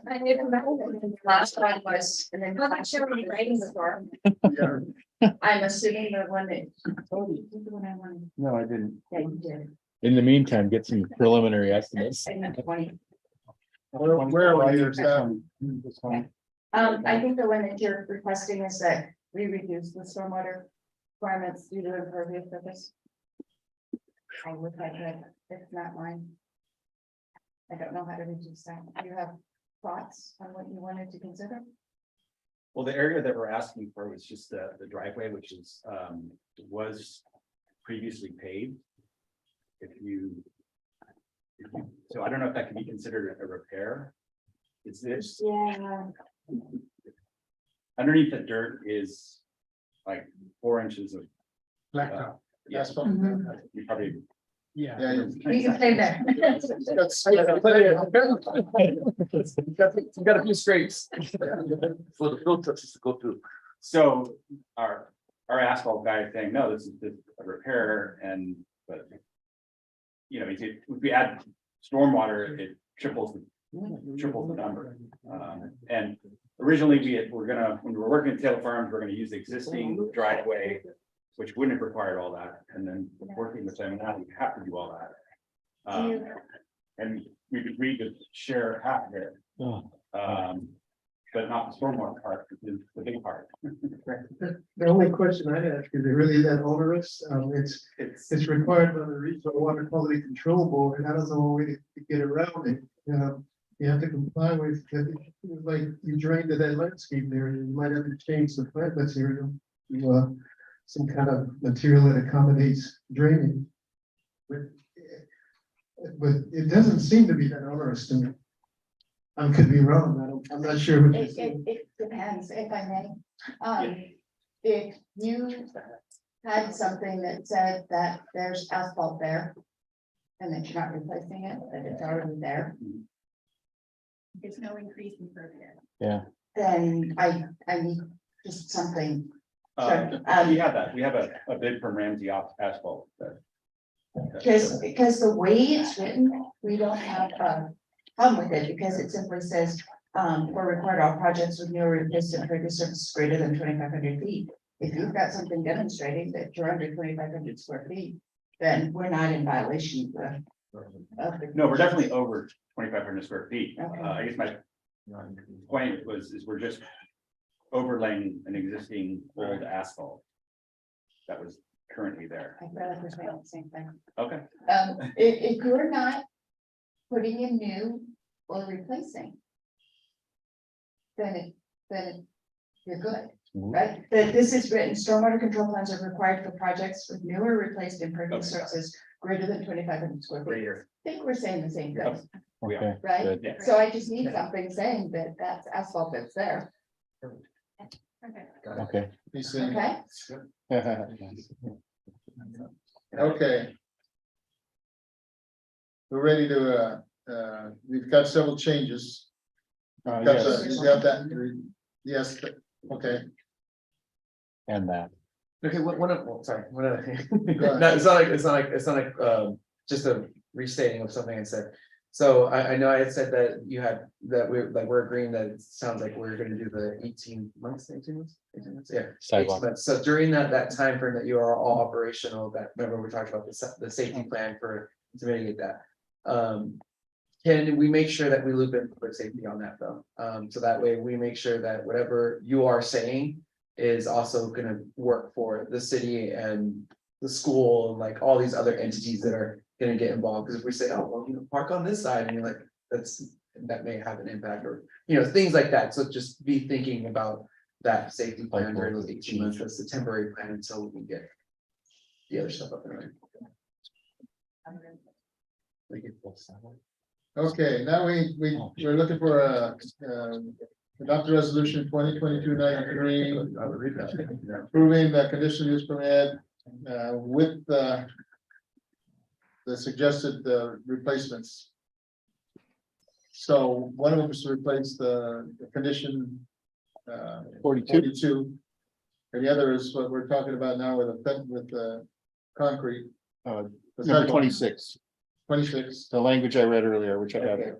I need to remember. Last one was, and then. I'm not sure what you're writing before. I'm assuming the one that. The one I wanted. No, I didn't. Yeah, you did. In the meantime, get some preliminary estimates. I meant 20. Where are we here, Sam? I think the one that you're requesting is that we reduce the stormwater requirements due to impervious surface? I would like that, it's not mine. I don't know how to reduce that. Do you have thoughts on what you wanted to consider? Well, the area that we're asking for was just the driveway, which is, was previously paved. So I don't know if that can be considered a repair. Is this, Yeah. underneath the dirt is like 4 inches of. Blacktop. Yes, Asphalt. you probably. Yeah. You can say that. You got a few scrapes. For the filters to go through. So our asphalt guy is saying, no, this is a repair and, but. You know, if we add stormwater, it triples the number. And originally when we were working at Taylor Farms, we're gonna use the existing driveway, which wouldn't have required all that. And then working with them, now we have to do all that. And we've agreed to share half of it. But not the stormwater part, which is the big part. The only question I have, is it really that onerous? It's required by the Regional Water Quality Control Board, and that is the only way to get around it. You have to comply with, like, you drain to that landscape area, you might have to change the plant material to some kind of material that accommodates draining. But it doesn't seem to be that onerous to me. I could be wrong, I'm not sure what you're saying. It depends, if I may. If you had something that said that there's asphalt there. And that you're not replacing it, that it's already there, There's no increase in pervious. Yeah. then I need just something. We have that. We have a bid from Ramsey Asphalt. Because the way it's written, we don't have a problem with it, because it simply says, for required all projects with new or replaced impervious surface greater than 2,500 feet. If you've got something demonstrating that you're under 2,500 square feet, then we're not in violation of the. No, we're definitely over 2,500 square feet. Okay. I guess my point is we're just overlaying an existing old asphalt that was currently there. I feel like we're saying the same thing. Okay. If you're not putting in new or replacing, then you're good, right? That this is written, stormwater control plans are required for projects with new or replaced impervious surfaces greater than 2,500 square feet. I think we're saying the same thing, Okay. right? Good. Yeah. So I just need something saying that that's asphalt that's there, Okay. He's saying, okay? okay. We're ready to, we've got several changes. Got Yes, you got that? Yes, okay. and that. Okay, sorry, one other thing. Go ahead. No, it's not like, just a restating of something I said. So I know I had said that you had, that we're agreeing that it sounds like we're gonna do the 18 months, yeah. 18 Sidewalk. months. So during that time frame that you are all operational, that, remember we talked about the safety plan to mitigate that. Can we make sure that we loop in public safety on that though? So that way we make sure that whatever you are saying is also gonna work for the city and the school, and like all these other entities that are gonna get involved. Because if we say, oh, well, park on this side, and you're like, that may have an impact, or, things like that. So just be thinking about that safety plan during those 18 months. That's the temporary plan until we can get the other stuff up and running. Okay, now we're looking for adopt the resolution 2022-93, approving the conditional use permit with the suggested replacements. So one of them is to replace the condition 42, and the other is what we're talking about now with the concrete. Number 26, 26. the language I read earlier, which I have. Okay.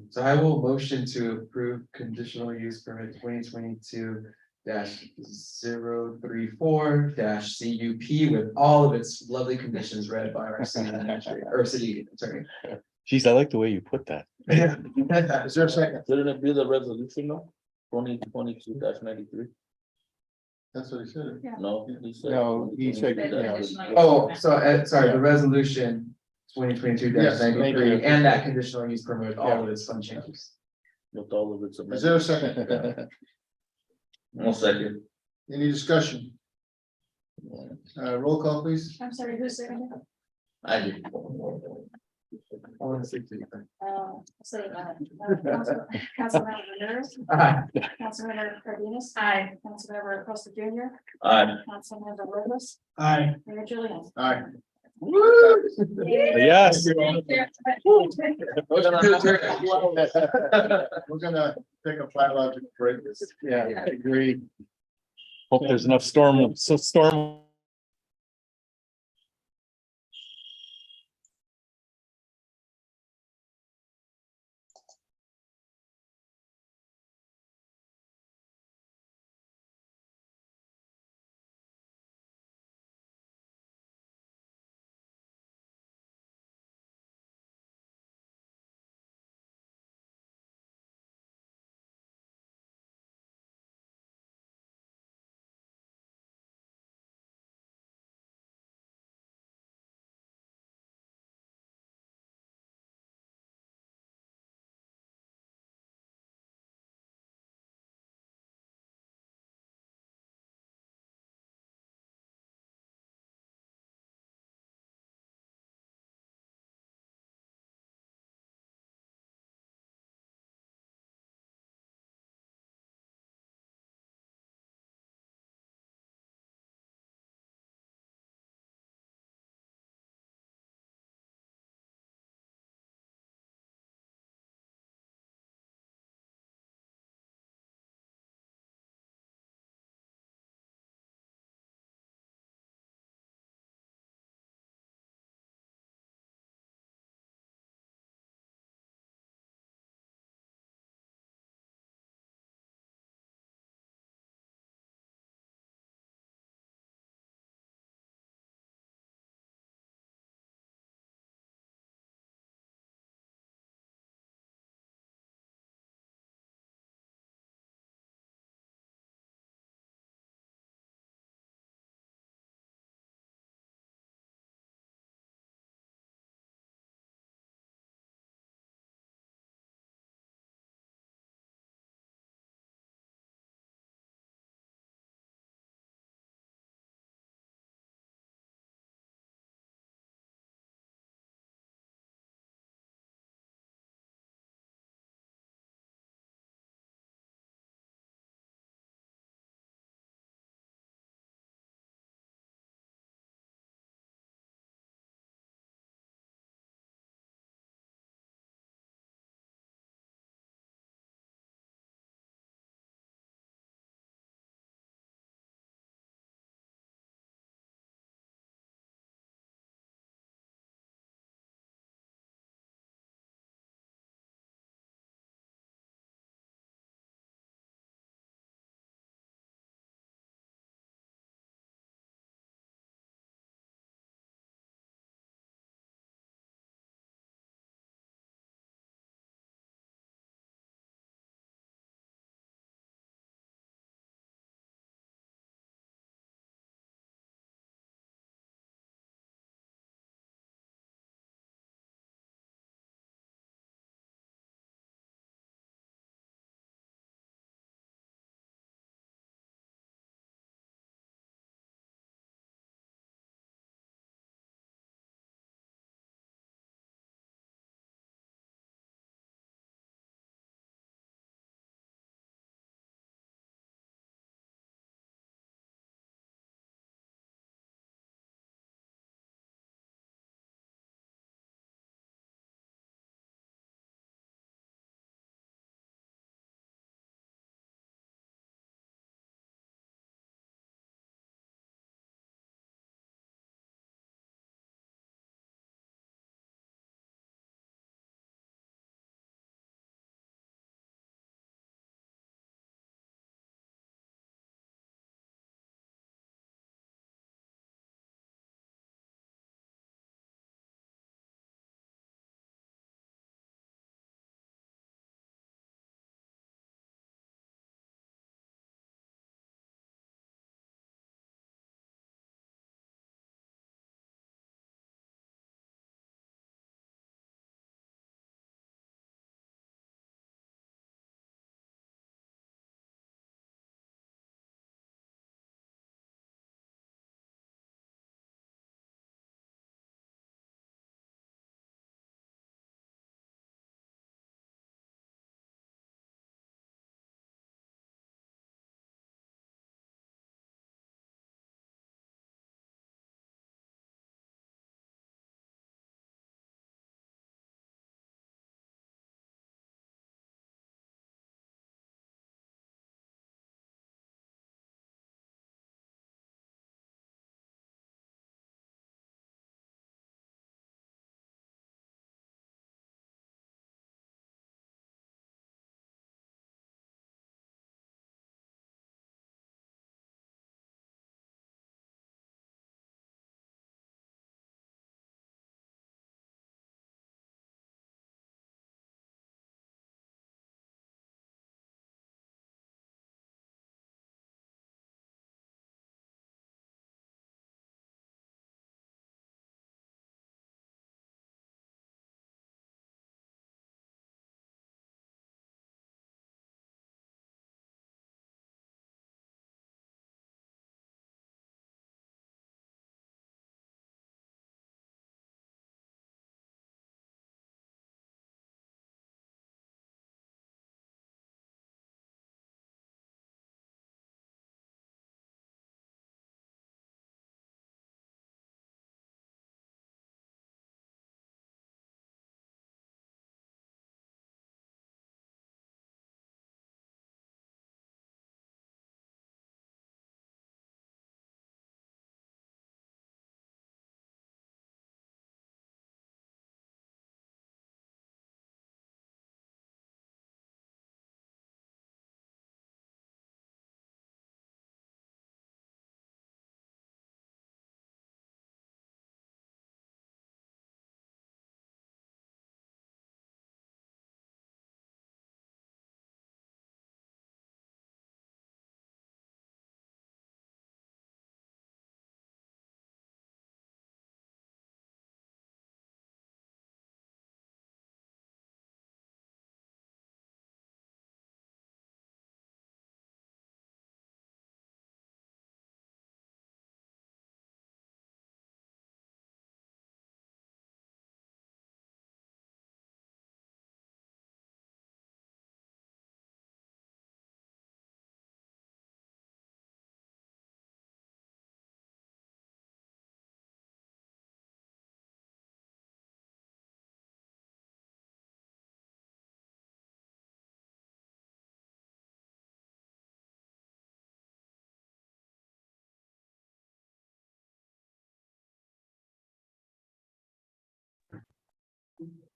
So I will motion to approve conditional use permit 2022-034 CUP with all of its lovely conditions read by our city administrator or city attorney. Geez, I like the way you put that. Is there a second? Shouldn't it be the resolution now? 2022-93. That's what he said. No, he said. No, he said, Oh, so, sorry, the resolution 2022 Yes, thank 93 you. and that conditional use permit, with all of its fund changes. With all of its. Is there a second? One second. Any discussion? Roll call, please. I'm sorry, who's second? I did. I want to say to you. Councilmember Ramirez. Aye. Councilmember Cardenas. Aye. Councilmember Costa Junior. Aye. Councilmember Rivas. Aye. Mayor Julian. Aye. Yes. We're gonna take a biological break. Yeah, I agree. Hope there's enough storm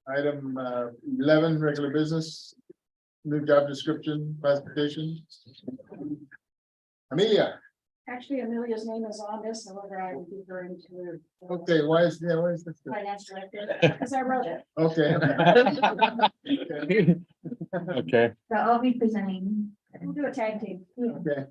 Item 11, regular business. New job description, classification. Amelia, Actually, Amelia's name is on this, however, I would be referring to. okay, why is this? Finance director, because I wrote it. Okay. Okay. So I'll be presenting. We'll do a tag team. Okay,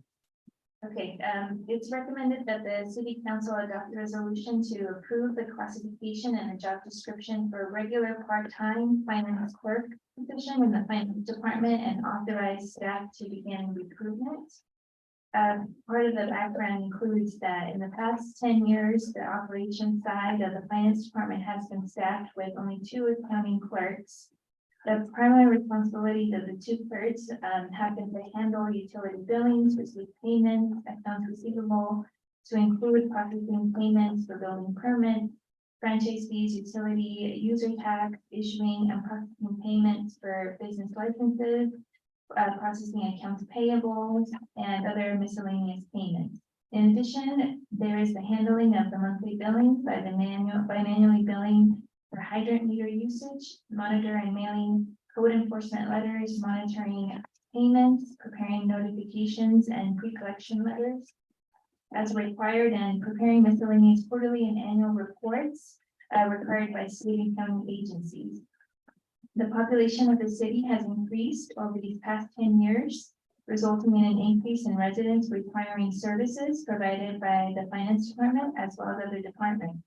Okay, it's recommended that the city council adopt a resolution to approve the classification and the job description for regular part-time finance clerk position in the finance department and authorize staff to begin recruitment. Part of the background includes that in the past 10 years, the operations side of the finance department has been staffed with only 2 accounting clerks. The primary responsibilities of the 2 clerks have been to handle utility billings, receive payments, accounts receivable, to include processing payments for building permits, franchise fees, utility user tax, issuing and processing payments for business licenses, processing accounts payables, and other miscellaneous payments. In addition, there is the handling of the monthly billings by manually billing for hydrant meter usage, monitor and mailing code enforcement letters, monitoring payments, preparing notifications and pre-collection letters as required, and preparing miscellaneous quarterly and annual reports required by state and county agencies. The population of the city has increased over these past 10 years, resulting in an increase in residents requiring services provided by the finance department as well as other departments.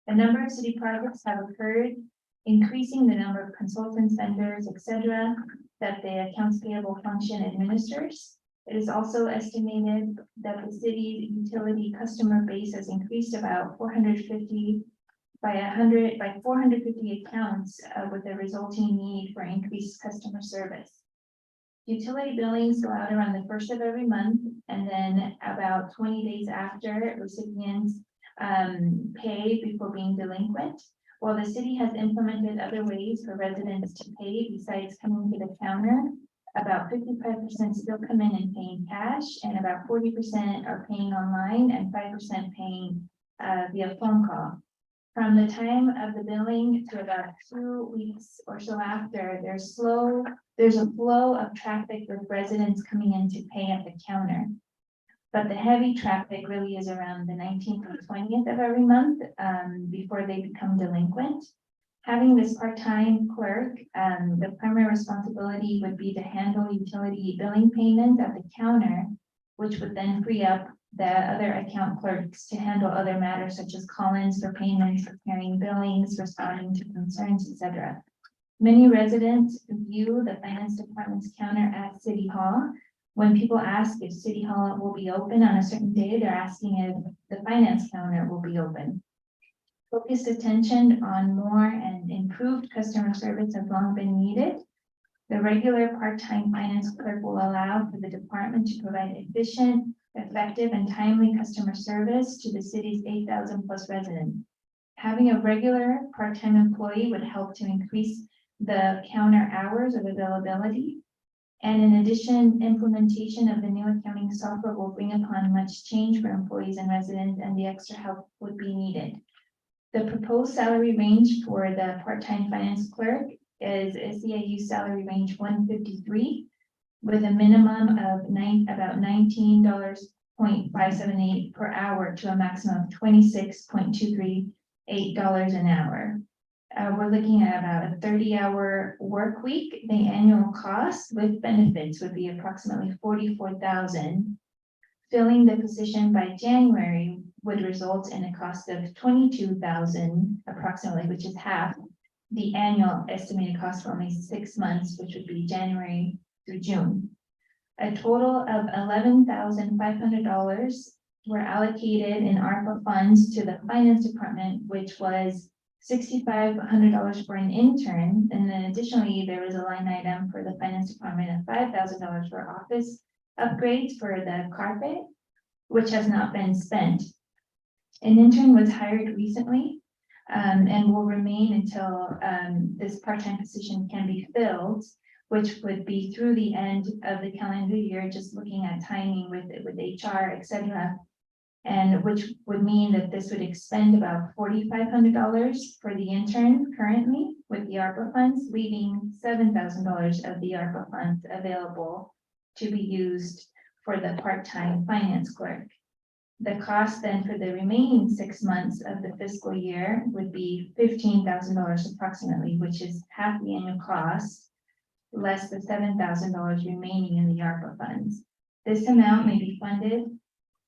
A number of city projects have occurred, increasing the number of consultants, vendors, etc., that the accounts payable function administers. It is also estimated that the city's utility customer base has increased about 450 by 450 accounts, with a resulting need for increased customer service. Utility billings go out around the 1st of every month, and then about 20 days after, recipients pay before being delinquent. While the city has implemented other ways for residents to pay besides coming to the counter, about 55% still come in and pay in cash, and about 40% are paying online and 5% paying via phone call. From the time of the billing to about 2 weeks or so after, there's a flow of traffic with residents coming in to pay at the counter. But the heavy traffic really is around the 19th and 20th of every month before they become delinquent. Having this part-time clerk, the primary responsibility would be to handle utility billing payments at the counter, which would then free up the other account clerks to handle other matters such as call-ins for payments, preparing billings, responding to concerns, etc. Many residents view the finance department's counter at City Hall. When people ask if City Hall will be open on a certain day, they're asking if the finance counter will be open. Focused attention on more and improved customer service has long been needed. The regular part-time finance clerk will allow for the department to provide efficient, effective, and timely customer service to the city's 8,000 plus residents. Having a regular part-time employee would help to increase the counter hours of availability. And in addition, implementation of the new accounting software will bring upon much change for employees and residents, and the extra help would be needed. The proposed salary range for the part-time finance clerk is a CIU salary range 153, with a minimum of about $19.578 per hour to a maximum of $26.238 an hour. We're looking at about a 30-hour work week. The annual cost with benefits would be approximately $44,000. Filling the position by January would result in a cost of $22,000 approximately, which is half the annual estimated cost for only 6 months, which would be January through June. A total of $11,500 were allocated in ARPA funds to the finance department, which was $6,500 for an intern. And then additionally, there was a line item for the finance department of $5,000 for office upgrades for the carpet, which has not been spent. An intern was hired recently and will remain until this part-time position can be filled, which would be through the end of the calendar year, just looking at timing with HR, etc. And which would mean that this would expend about $4,500 for the intern currently. with the ARPA funds, leaving $7,000 of the ARPA funds available to be used for the part-time finance clerk. The cost then for the remaining 6 months of the fiscal year would be $15,000 approximately, which is half the annual cost, less the $7,000 remaining in the ARPA funds. This amount may be funded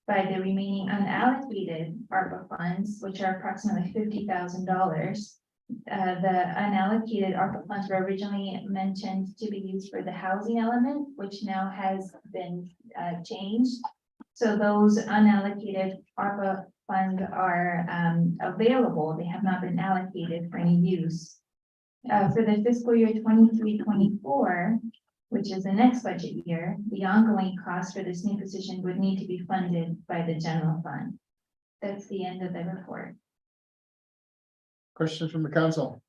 by the remaining unallocated ARPA funds, which are approximately $50,000. The unallocated ARPA funds were originally mentioned to be used for the housing element, which now has been changed. So those unallocated ARPA funds are available. They have not been allocated for any use. For the fiscal year 23-24, which is the next budget year, the ongoing cost for this new position would need to be funded by the general fund. That's the end of the report. Questions from the council?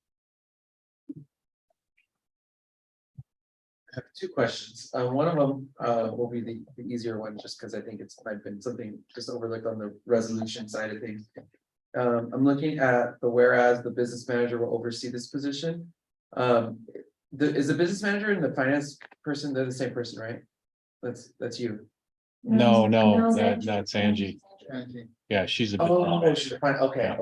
I have two questions. One of them will be the easier one, just because I think it's might have been something just overlooked on the resolution side of things. I'm looking at the whereas the business manager will oversee this position. Is the business manager and the finance person, they're the same person, right? That's you. No, that's Angie. Angie. Yeah, she's a. Oh, she's fine. Okay,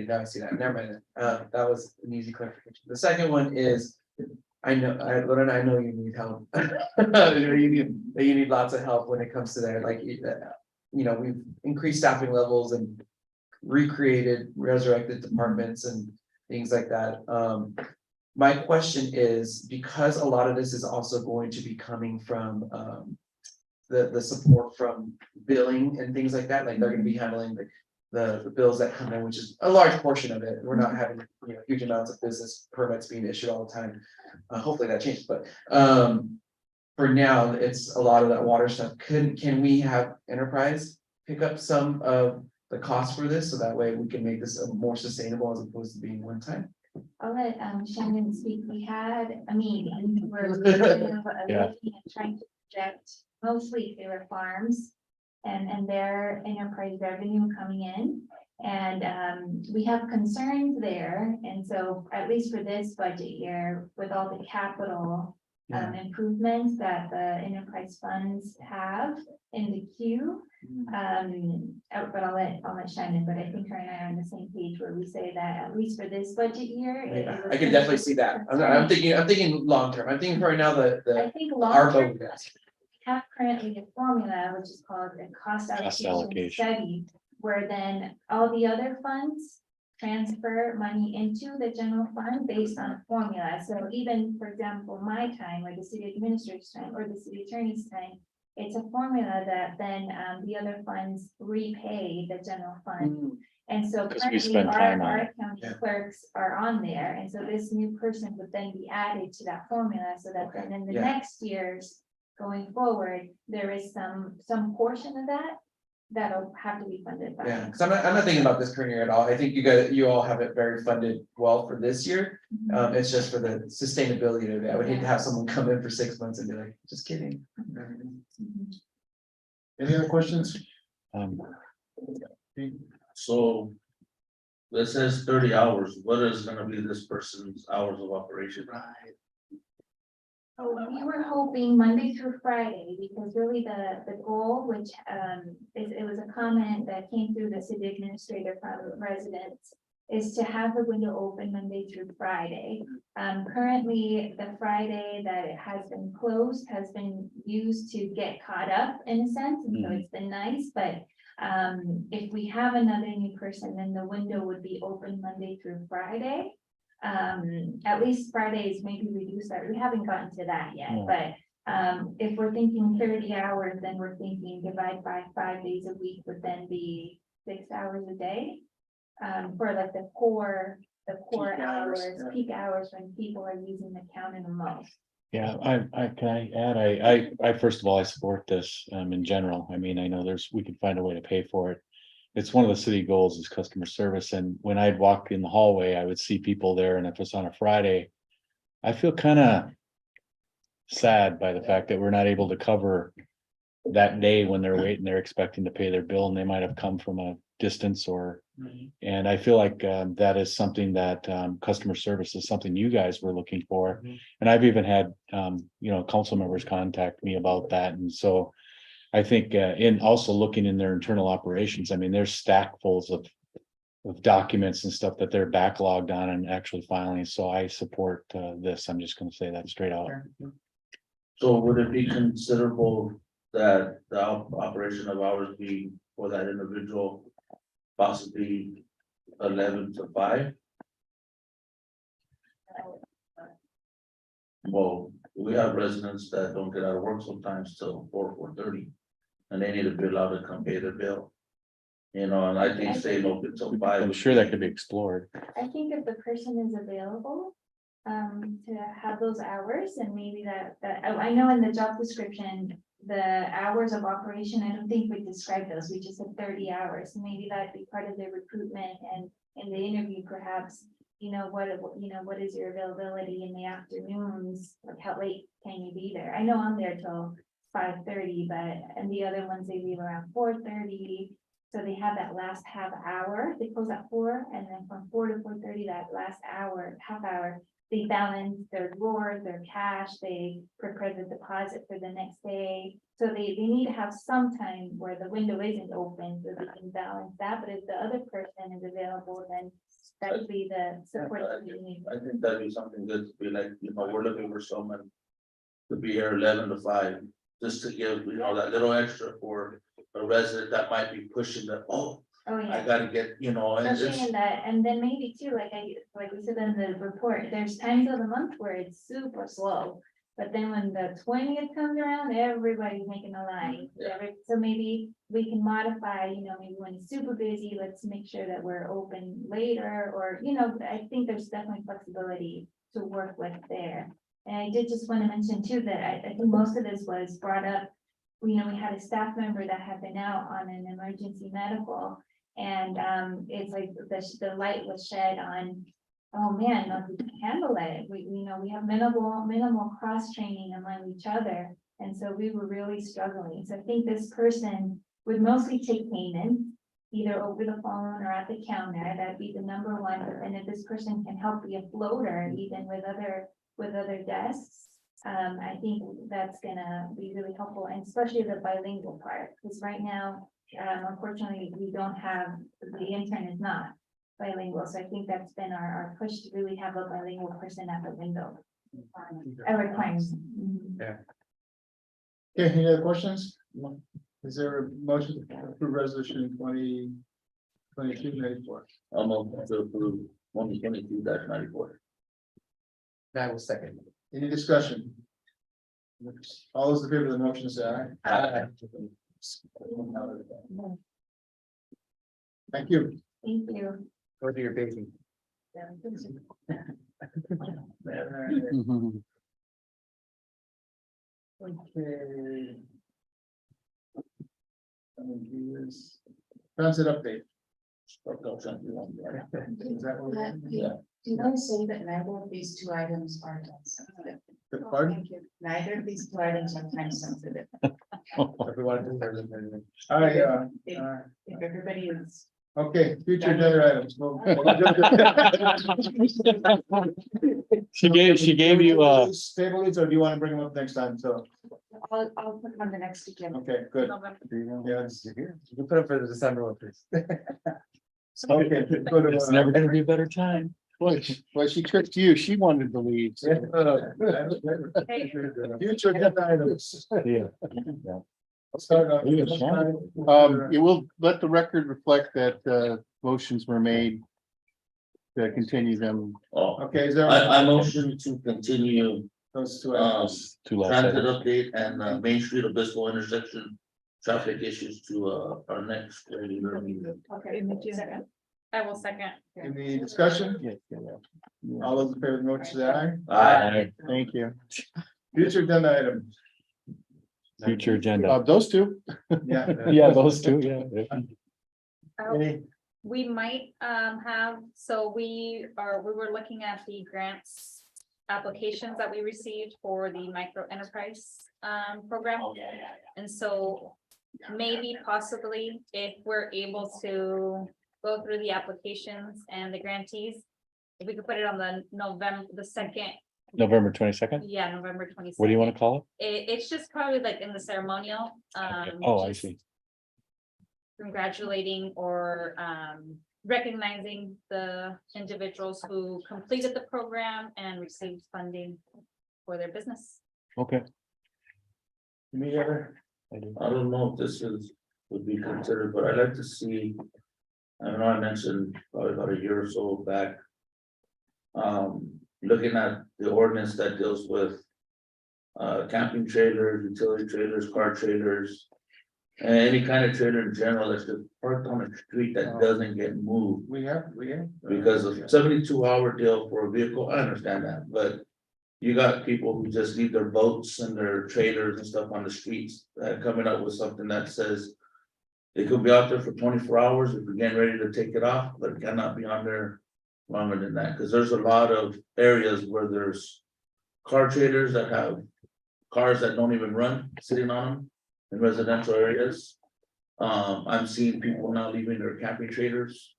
now I see that. Never mind. That was an easy clarification. The second one is, I know you need help. You need lots of help when it comes to that, like, we've increased staffing levels and resurrected departments and things like that. My question is, because a lot of this is also going to be coming from the support from billing and things like that, like they're gonna be handling the bills that come in, which is a large portion of it. We're not having, huge amounts of business permits being issued all the time. Hopefully that changes, but for now, it's a lot of that water stuff. Can we have enterprise pick up some of the cost for this, so that way we can make this more sustainable as opposed to being one time? I'll let Shannon speak. We had a meeting where we were looking and trying to project mostly Taylor Farms and their enterprise revenue coming in. And we have concerns there. And so at least for this budget year, with all the capital improvements that the enterprise funds have in the queue. But I'll let Shannon, but I think her and I are on the same page where we say that at least for this budget year. I can definitely see that. I'm thinking long term. I'm thinking right now I think long term, we have currently a formula, which is called a cost allocation study, where then all the other funds transfer money into the general fund based on a formula. So even, for example, my time, or the city administrator's time, or the city attorney's time, it's a formula that then the other funds repay the general fund. And so currently our county clerks are on there. And so this new person would then be added to that formula, so that then in the next years going forward, there is some portion of that that'll have to be funded by. Yeah, because I'm not thinking about this current year at all. I think you all have it very funded well for this year. It's just for the sustainability of it. I would hate to have someone come in for 6 months and be like, just kidding. Any other questions? So this says 30 hours. What is gonna be this person's hours of operation? Oh, we were hoping Monday through Friday, because really the goal, which it was a comment that came through the city administrator from residents, is to have the window open Monday through Friday. Currently, the Friday that it has been closed has been used to get caught up in a sense, and so it's been nice, but if we have another new person, then the window would be open Monday through Friday. At least Fridays maybe reduce that. We haven't gotten to that yet, but if we're thinking 30 hours, then we're thinking divide by 5 days a week would then be 6 hours a day. For like the core hours, peak hours when people are using the counter the most. Yeah, can I add, I first of all, I support this in general. I mean, I know we can find a way to pay for it. It's one of the city goals is customer service. And when I'd walk in the hallway, I would see people there. And if it's on a Friday, I feel kind of sad by the fact that we're not able to cover that day when they're waiting, they're expecting to pay their bill and they might have come from a distance or. And I feel like that is something that customer service is something you guys were looking for. And I've even had council members contact me about that. And so I think in also looking in their internal operations, I mean, there's stackfuls of documents and stuff that they're backlogged on and actually filing. So I support this. I'm just gonna say that straight out. So would it be considerable that the operation of hours be for that individual possibly 11 to 5? Well, we have residents that don't get out of work sometimes till 4:30, and they need to be allowed to come pay their bill. And I think staying open till 5. I'm sure that could be explored. I think if the person is available, to have those hours and maybe that, I know in the job description, the hours of operation, I don't think we described those, we just said 30 hours, maybe that'd be part of the recruitment and in the interview perhaps, what is your availability in the afternoons, like how late can you be there? I know I'm there till 5:30, and the other ones, they leave around 4:30. So they have that last half hour, they close at 4, and then from 4 to 4:30, that last hour, half hour, they balance their drawers, their cash, they prepare the deposit for the next day. So they need to have some time where the window isn't open, so they can balance that, but if the other person is available, then that would be the support that you need. I think that'd be something good to be like, we're looking for someone to be here 11 to 5, just to give, that little extra for a resident that might be pushing that, Oh, yeah. I gotta get, and Especially in that, and then maybe too, like we said in the report, there's times of the month where it's super slow. But then when the 20th comes around, everybody's making a line. So maybe we can modify, maybe when it's super busy, let's make sure that we're open later, or, I think there's definitely flexibility to work with there. And I did just want to mention too, that I think most of this was brought up. We had a staff member that had been out on an emergency medical. And it's like the light was shed on, oh man, no, we can handle it. We have minimal cross training among each other. And so we were really struggling. So I think this person would mostly take payment, either over the phone or at the counter. That'd be the number one. And if this person can help be a floater, even with other desks, I think that's gonna be really helpful, and especially the bilingual part, because right now, unfortunately, we don't have, the intern is not bilingual, so I think that's been our push to really have a bilingual person at the window. A requirement. Okay, any other questions? Is there a motion to approve resolution 2022-94? I'm open to approve 2022-94. I will second. Any discussion? All those in favor of the motion say aye. Thank you. Thank you. Go to your baby. Okay. Transit update. Is that what we're doing? Yeah. Do you want to say that neither of these two items are time sensitive? Pardon? Thank you. Neither of these two items are time sensitive. All right, If everybody is. okay, future agenda items. She gave you Table these, or do you want to bring them up next time? So, I'll put them on the next agenda. okay, good. Yes. You can put it for the December one, please. Okay. Go to, It's never gonna be a better time. Well, she tricked you. She wanted to leave. so- Future agenda items. Yeah. Let's start off. You will let the record reflect that motions were made to continue them. Okay, is there? I motion to continue Those two items. transit update and Main Street Obispo intersection traffic issues to our next regular meeting. Okay, I will second. Any discussion? All those in favor of the motion say aye. Aye. Thank you. Future agenda items. Future agenda. Those two. Yeah. Yeah, those two, yeah. Any, We might have, so we were looking at the grants applications that we received for the micro enterprise program. And so maybe possibly if we're able to go through the applications and the grantees, if we could put it on the second, November 22nd. yeah, November 22nd. What do you want to call it? It's just probably like in the ceremonial. Oh, I just see. Congratulating or recognizing the individuals who completed the program and received funding for their business. Okay. Any other? I don't know if this would be considered, but I'd like to see. I know I mentioned probably about a year or so back. Looking at the ordinance that deals with. Camping trailers, utility trailers, car trailers. And any kind of trailer in general that's just parked on a street that doesn't get moved. We have. Because of 72-hour deal for a vehicle, I understand that, but. You got people who just leave their boats and their trailers and stuff on the streets, coming up with something that says. It could be out there for 24 hours if we're getting ready to take it off, but it cannot be on there longer than that, because there's a lot of areas where there's. Car trailers that have cars that don't even run sitting on them in residential areas. I'm seeing people now leaving their camping trailers.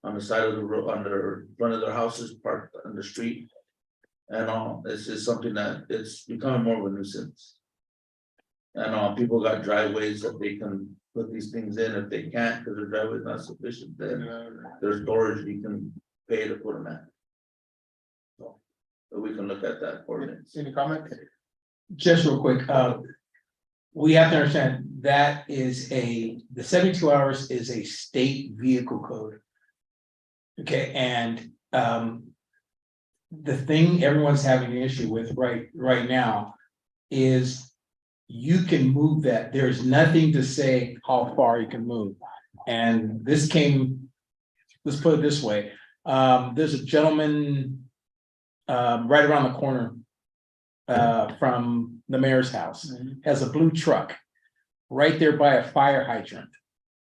On the side of the road, on their front of their houses parked on the street. And this is something that it's becoming more of a nuisance. And people got driveways that they can put these things in. If they can't, because their driveway is not sufficient, then there's storage you can pay to put them at. So, but we can look at that ordinance. Any comment? Just real quick, we have to understand that is the 72 hours is a state vehicle code. Okay, and the thing everyone's having an issue with right now is you can move that. There's nothing to say how far you can move. And this came, let's put it this way. There's a gentleman right around the corner from the mayor's house, has a blue truck right there by a fire hydrant.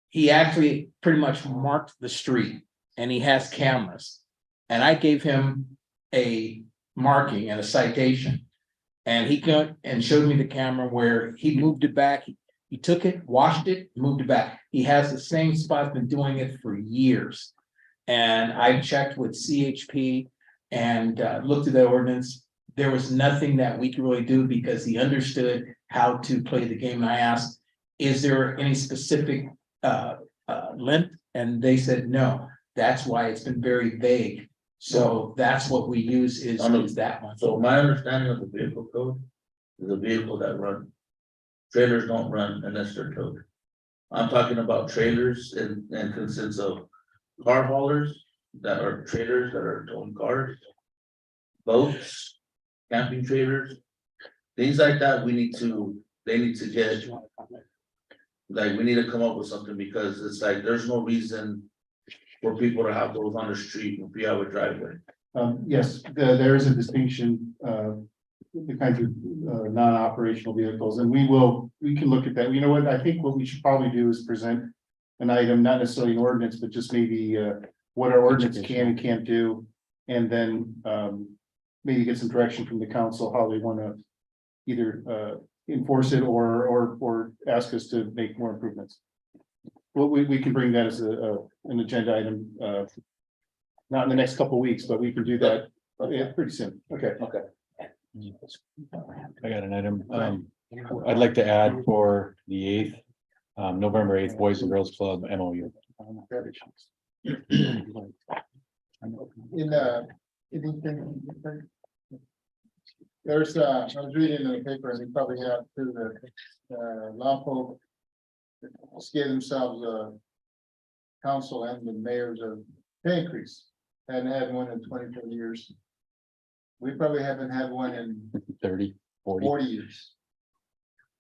He actually pretty much marked the street and he has cameras. And I gave him a marking and a citation. And he got and showed me the camera where he moved it back. He took it, washed it, moved it back. He has the same spot, been doing it for years. And I checked with CHP and looked at the ordinance. There was nothing that we could really do because he understood how to play the game. And I asked, is there any specific length? And they said, no, that's why it's been very vague. So that's what we use is that one. So my understanding of the vehicle code is a vehicle that run. Trailers don't run unless they're towed. I'm talking about trailers and consists of car haulers that are trailers that are towing cars. Boats, camping trailers, things like that, they need to get. Like, we need to come up with something because it's like, there's no reason. For people to have those on the street if you have a driveway. Yes, there is a distinction, the kinds of non-operational vehicles, and we can look at that. You know what, I think what we should probably do is present an item, not necessarily an ordinance, but just maybe what our ordinance can and can't do. And then maybe get some direction from the council, how they want to either enforce it or ask us to make more improvements. Well, we can bring that as an agenda item, not in the next couple of weeks, but we can do that pretty soon. Okay. I got an item. I'd like to add for the 8th, November 8th, Boys and Girls Club MOU. There's I was reading in the paper and you probably have through the LAFO. Just gave themselves a council and the mayors a pay increase. Hadn't had one in 24 years. We probably haven't had one in 40 years.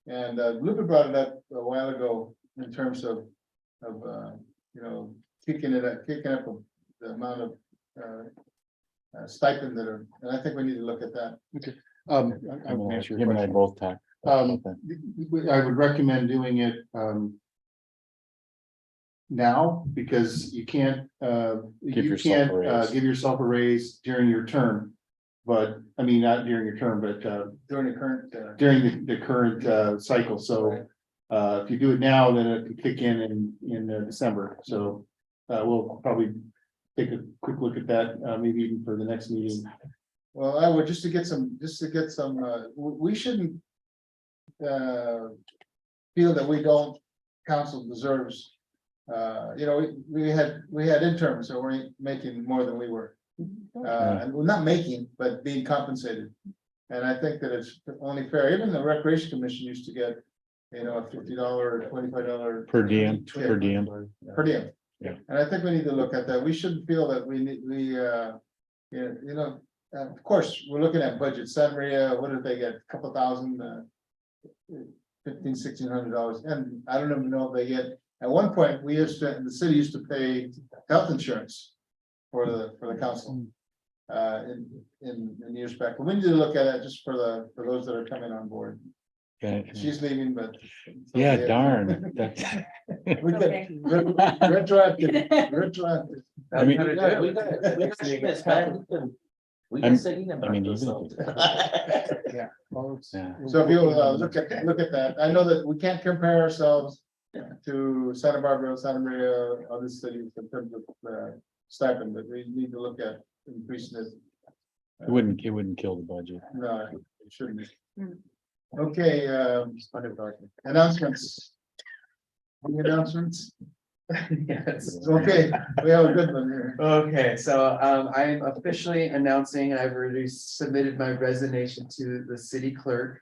And Luca brought it up a while ago in terms of kicking up the amount of stipend that are, and I think we need to look at that. Okay. Him and I both talked. I would recommend doing it now, because you can't give yourself a raise during your term. But, I mean, not during your term, but, During the current, during the current, cycle, so. If you do it now, then it could kick in December, so, we'll probably take a quick look at that, maybe even for the next meeting. well, I would, just to get some, we shouldn't. Feel that we don't, council deserves. You know, we had interns that were making more than we were. And we're not making, but being compensated. And I think that it's only fair, even the recreation commission used to get, you know, a $50 or $25. Per diem. Per diem. Yeah. And I think we need to look at that. We shouldn't feel that you know, of course, we're looking at budget. San Maria, what did they get? A couple thousand, $1,500-$1,600. And I don't even know if they get, at one point, the city used to pay health insurance for the council. In years back, but we need to look at it just for those that are coming on board. Okay. She's leaving, but. Yeah, darn. That's. We can retroactive. I mean- We I'm- can say them. I mean, even Yeah. Yeah. So if you look at that, I know that we can't compare ourselves to Santa Barbara, Santa Maria, other cities in terms of stipend, but we need to look at increasing it. It wouldn't kill the budget. No, it shouldn't. Okay, announcements. Any announcements? Yes. Okay, we have a good one here. Okay, so I'm officially announcing I've already submitted my resignation to the city clerk.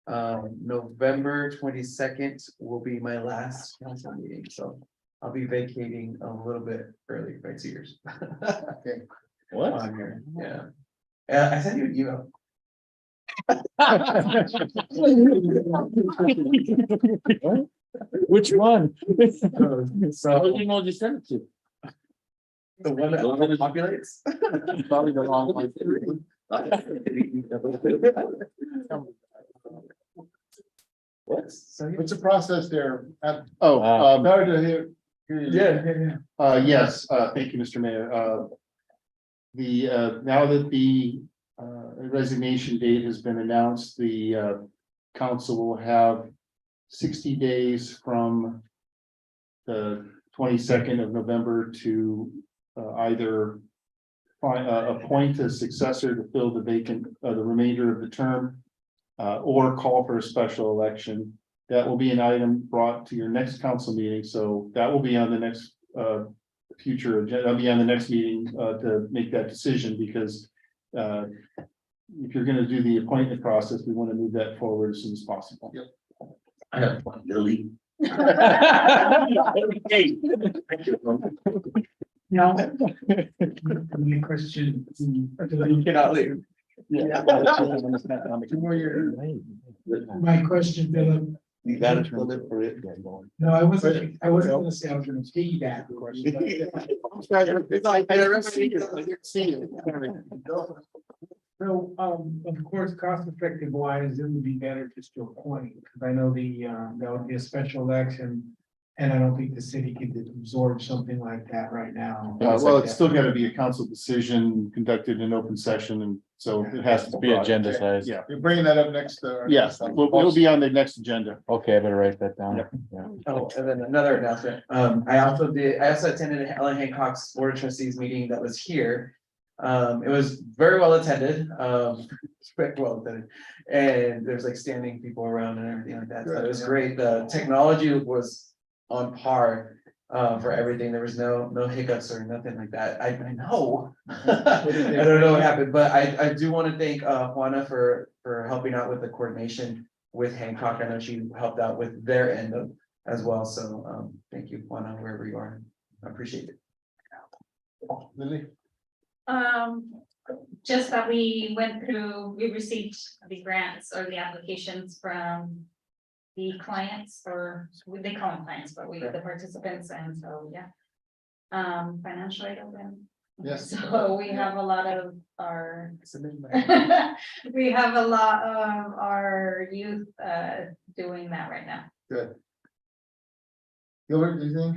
November 22nd will be my last council meeting, so I'll be vacating a little bit early by 2 years. Okay. What? On here, yeah. I sent you an email. Which one? So You know, just send it to. the one that populates. Probably the wrong one. What? So What's the process there? Oh, To hear. yes, thank you, Mr. Mayor. Now that the resignation date has been announced, the council will have 60 days from the 22nd of November to either appoint a successor to fill the vacant, the remainder of the term, or call for a special election. That will be an item brought to your next council meeting, so that will be on the next future agenda. That'll be on the next meeting to make that decision, because if you're gonna do the appointment process, we want to move that forward as soon as possible. Yep. I have one, Lily. No. Any question? You cannot leave. Two more years. My question, Philip. You gotta live for it. No, I wasn't gonna say I was gonna piggyback the question. So, of course, cost effective wise, it would be better just to appoint, because I know that would be a special election. And I don't think the city could absorb something like that right now. Well, it's still gotta be a council decision conducted in open session, and so it has to Be agenda size. Yeah, You're bringing that up next. yes, we'll be on the next agenda. Okay, I better write that down. Yeah. Oh, and then another announcement. I also attended Ellen Hancock's Board of Trustees meeting that was here. It was very well attended, it's very well attended, and there's like standing people around and everything like that, so it was great. The technology was on par for everything. There was no hiccups or nothing like that. I know. I don't know what happened, but I do want to thank Juana for helping out with the coordination with Hancock. I know she helped out with their end of as well. So thank you, Juana, wherever you are. I appreciate it. Lily? Just that we received the grants or the applications from the clients, or they call them clients, but the participants, and so, yeah. Financial aid open. Yes. So we have a lot of our, we have a lot of our youth doing that right now. Good. Gilbert, do you think?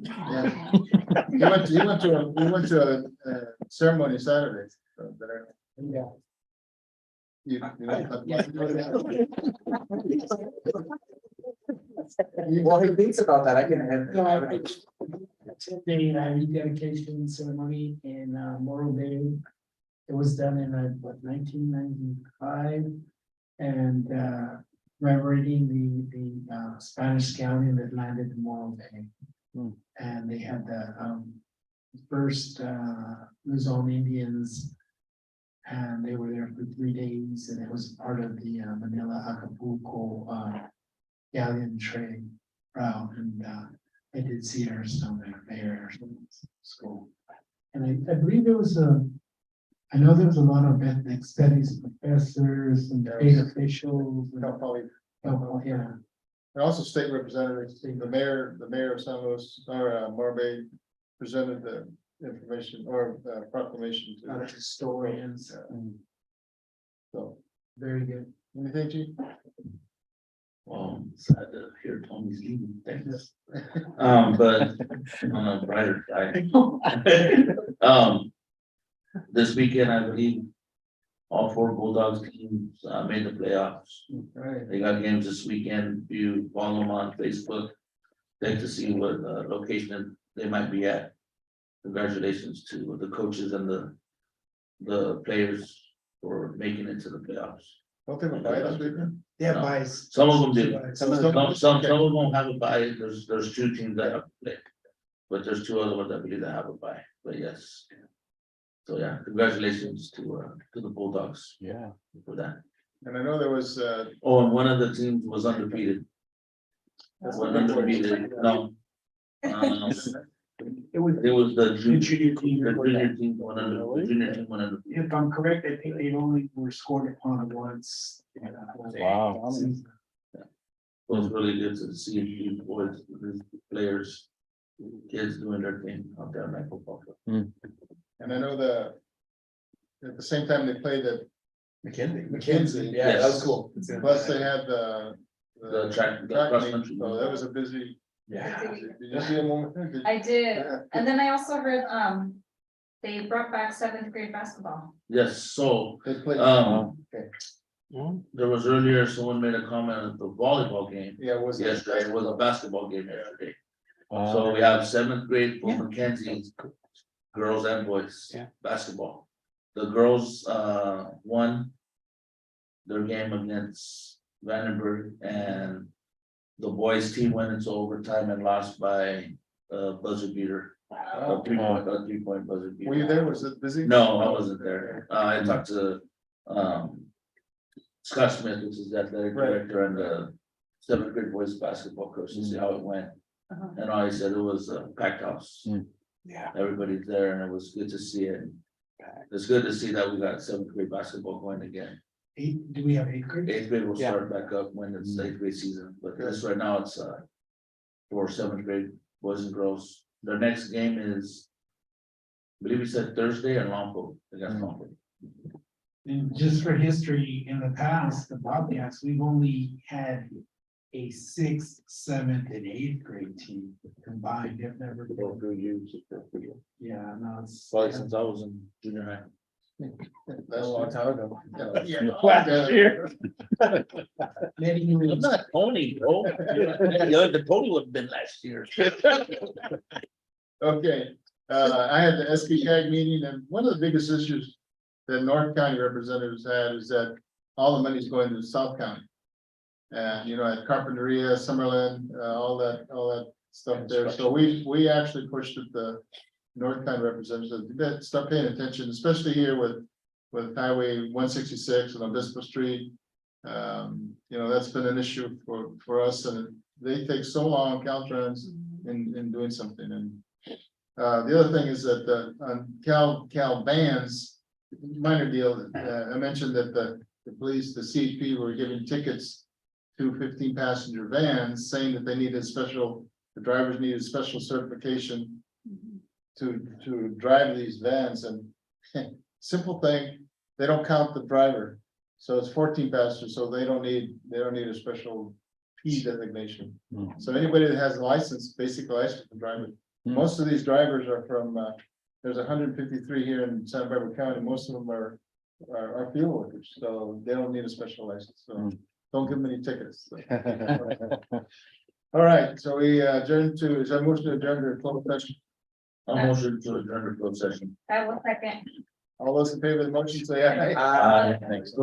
Yeah. He went to a ceremony Saturday. So there. Yeah. Well, he thinks about that, I can. Attending a rededication ceremony in Morro Bay. It was done in what, 1995, and commemorating the Spanish scouting that landed in Morro Bay. And they had the first Luzon Indians. And they were there for 3 days, and it was part of the Manila Acapulco galleon trade route, and I did see Airstone there, school. And I believe there was I know there was a lot of ethnic studies professors and state officials. Yeah. And also state representatives, the mayor of San Luis, or Morro Bay presented the information or proclamation to Lot of historians. So, Very good. anything, Chief? Well, sad to hear Tony's leaving, thanks. But on a brighter side. This weekend, I believe, all 4 Bulldogs teams made the playoffs. Right. They got games this weekend. If you follow them on Facebook, take to see what location they might be at. Congratulations to the coaches and the players for making it to the playoffs. Don't they have a bye this weekend? Yeah, No. buys. Some of them do. Some of Some them- of them have a bye. There's 2 teams that have to play. But there's 2 other ones I believe that have a bye, but yes. So yeah, congratulations to the Bulldogs Yeah. for that. And I know there was Oh, and one of the teams was undefeated. Was undefeated, no. It was It was the the junior team. the junior team went under, the junior team went undefeated. If I'm correct, I think they only were scored upon once. Wow. It was really good to see these boys, these players, kids doing their thing out there in that football field. and I know at the same time they played at McKenzie. Yeah, that was cool. Plus they had The track meet, country. so that was a busy. Yeah. Did you see a moment? Did- I did, and then I also heard, they brought back 7th grade basketball. Yes, so, They played. Okay. there was earlier, someone made a comment at the volleyball game. Yeah, it was. Yesterday, it was a basketball game yesterday. So we have 7th grade for Mackenzie, girls and boys, basketball. The girls won their game against Vandenberg, and the boys team went into overtime and lost by buzzer beater. A 3-point buzzer beater. Were you there? Was it busy? No, I wasn't there. I talked to Scott Smith, which is the athletic Right. director, and the 7th grade boys basketball coach to see how it went. And I said it was a packed house. Yeah. Everybody's there, and it was good to see it. It's good to see that we got 7th grade basketball going again. Do we have 8th grade? 8th grade will start back up when it's 8th grade season, but this right now it's for 7th grade boys and girls. Their next game is, I believe he said Thursday and Lompoc against Lompoc. And just for history, in the past, the Bobcats, we've only had a 6th, 7th, and 8th grade team combined. They've never. Yeah, no, it's. Probably since I was in junior high. That's a long time ago. Last year. Maybe I'm not Tony, bro. The Tony would have been last year. Okay, I had the SPCAG meeting, and one of the biggest issues that North County representatives had is that all the money's going to South County. And, at Carpinteria, Summerlin, all that stuff there, so we actually pushed it, the North County representatives, that start paying attention, especially here with Highway 166 and Obispo Street. That's been an issue for us, and they take so long, Caltrans, in doing something, and the other thing is that on Cal vans, minor deal, I mentioned that the police, the CHP were giving tickets to 15-passenger vans, saying that they needed the drivers needed special certification to drive these vans, and simple thing, they don't count the driver. So it's 14 passengers, so they don't need a special P designation. So anybody that has a license, basic license, can drive it. Most of these drivers are from, there's 153 here in Santa Barbara County, most of them are field workers, so they don't need a special license, so don't give them any tickets. All right, so we adjourn to, is that motion to adjourn to closed session? I'll motion to adjourn to closed session. I will second. All those in favor of the motion, say aye. Uh, Thanks.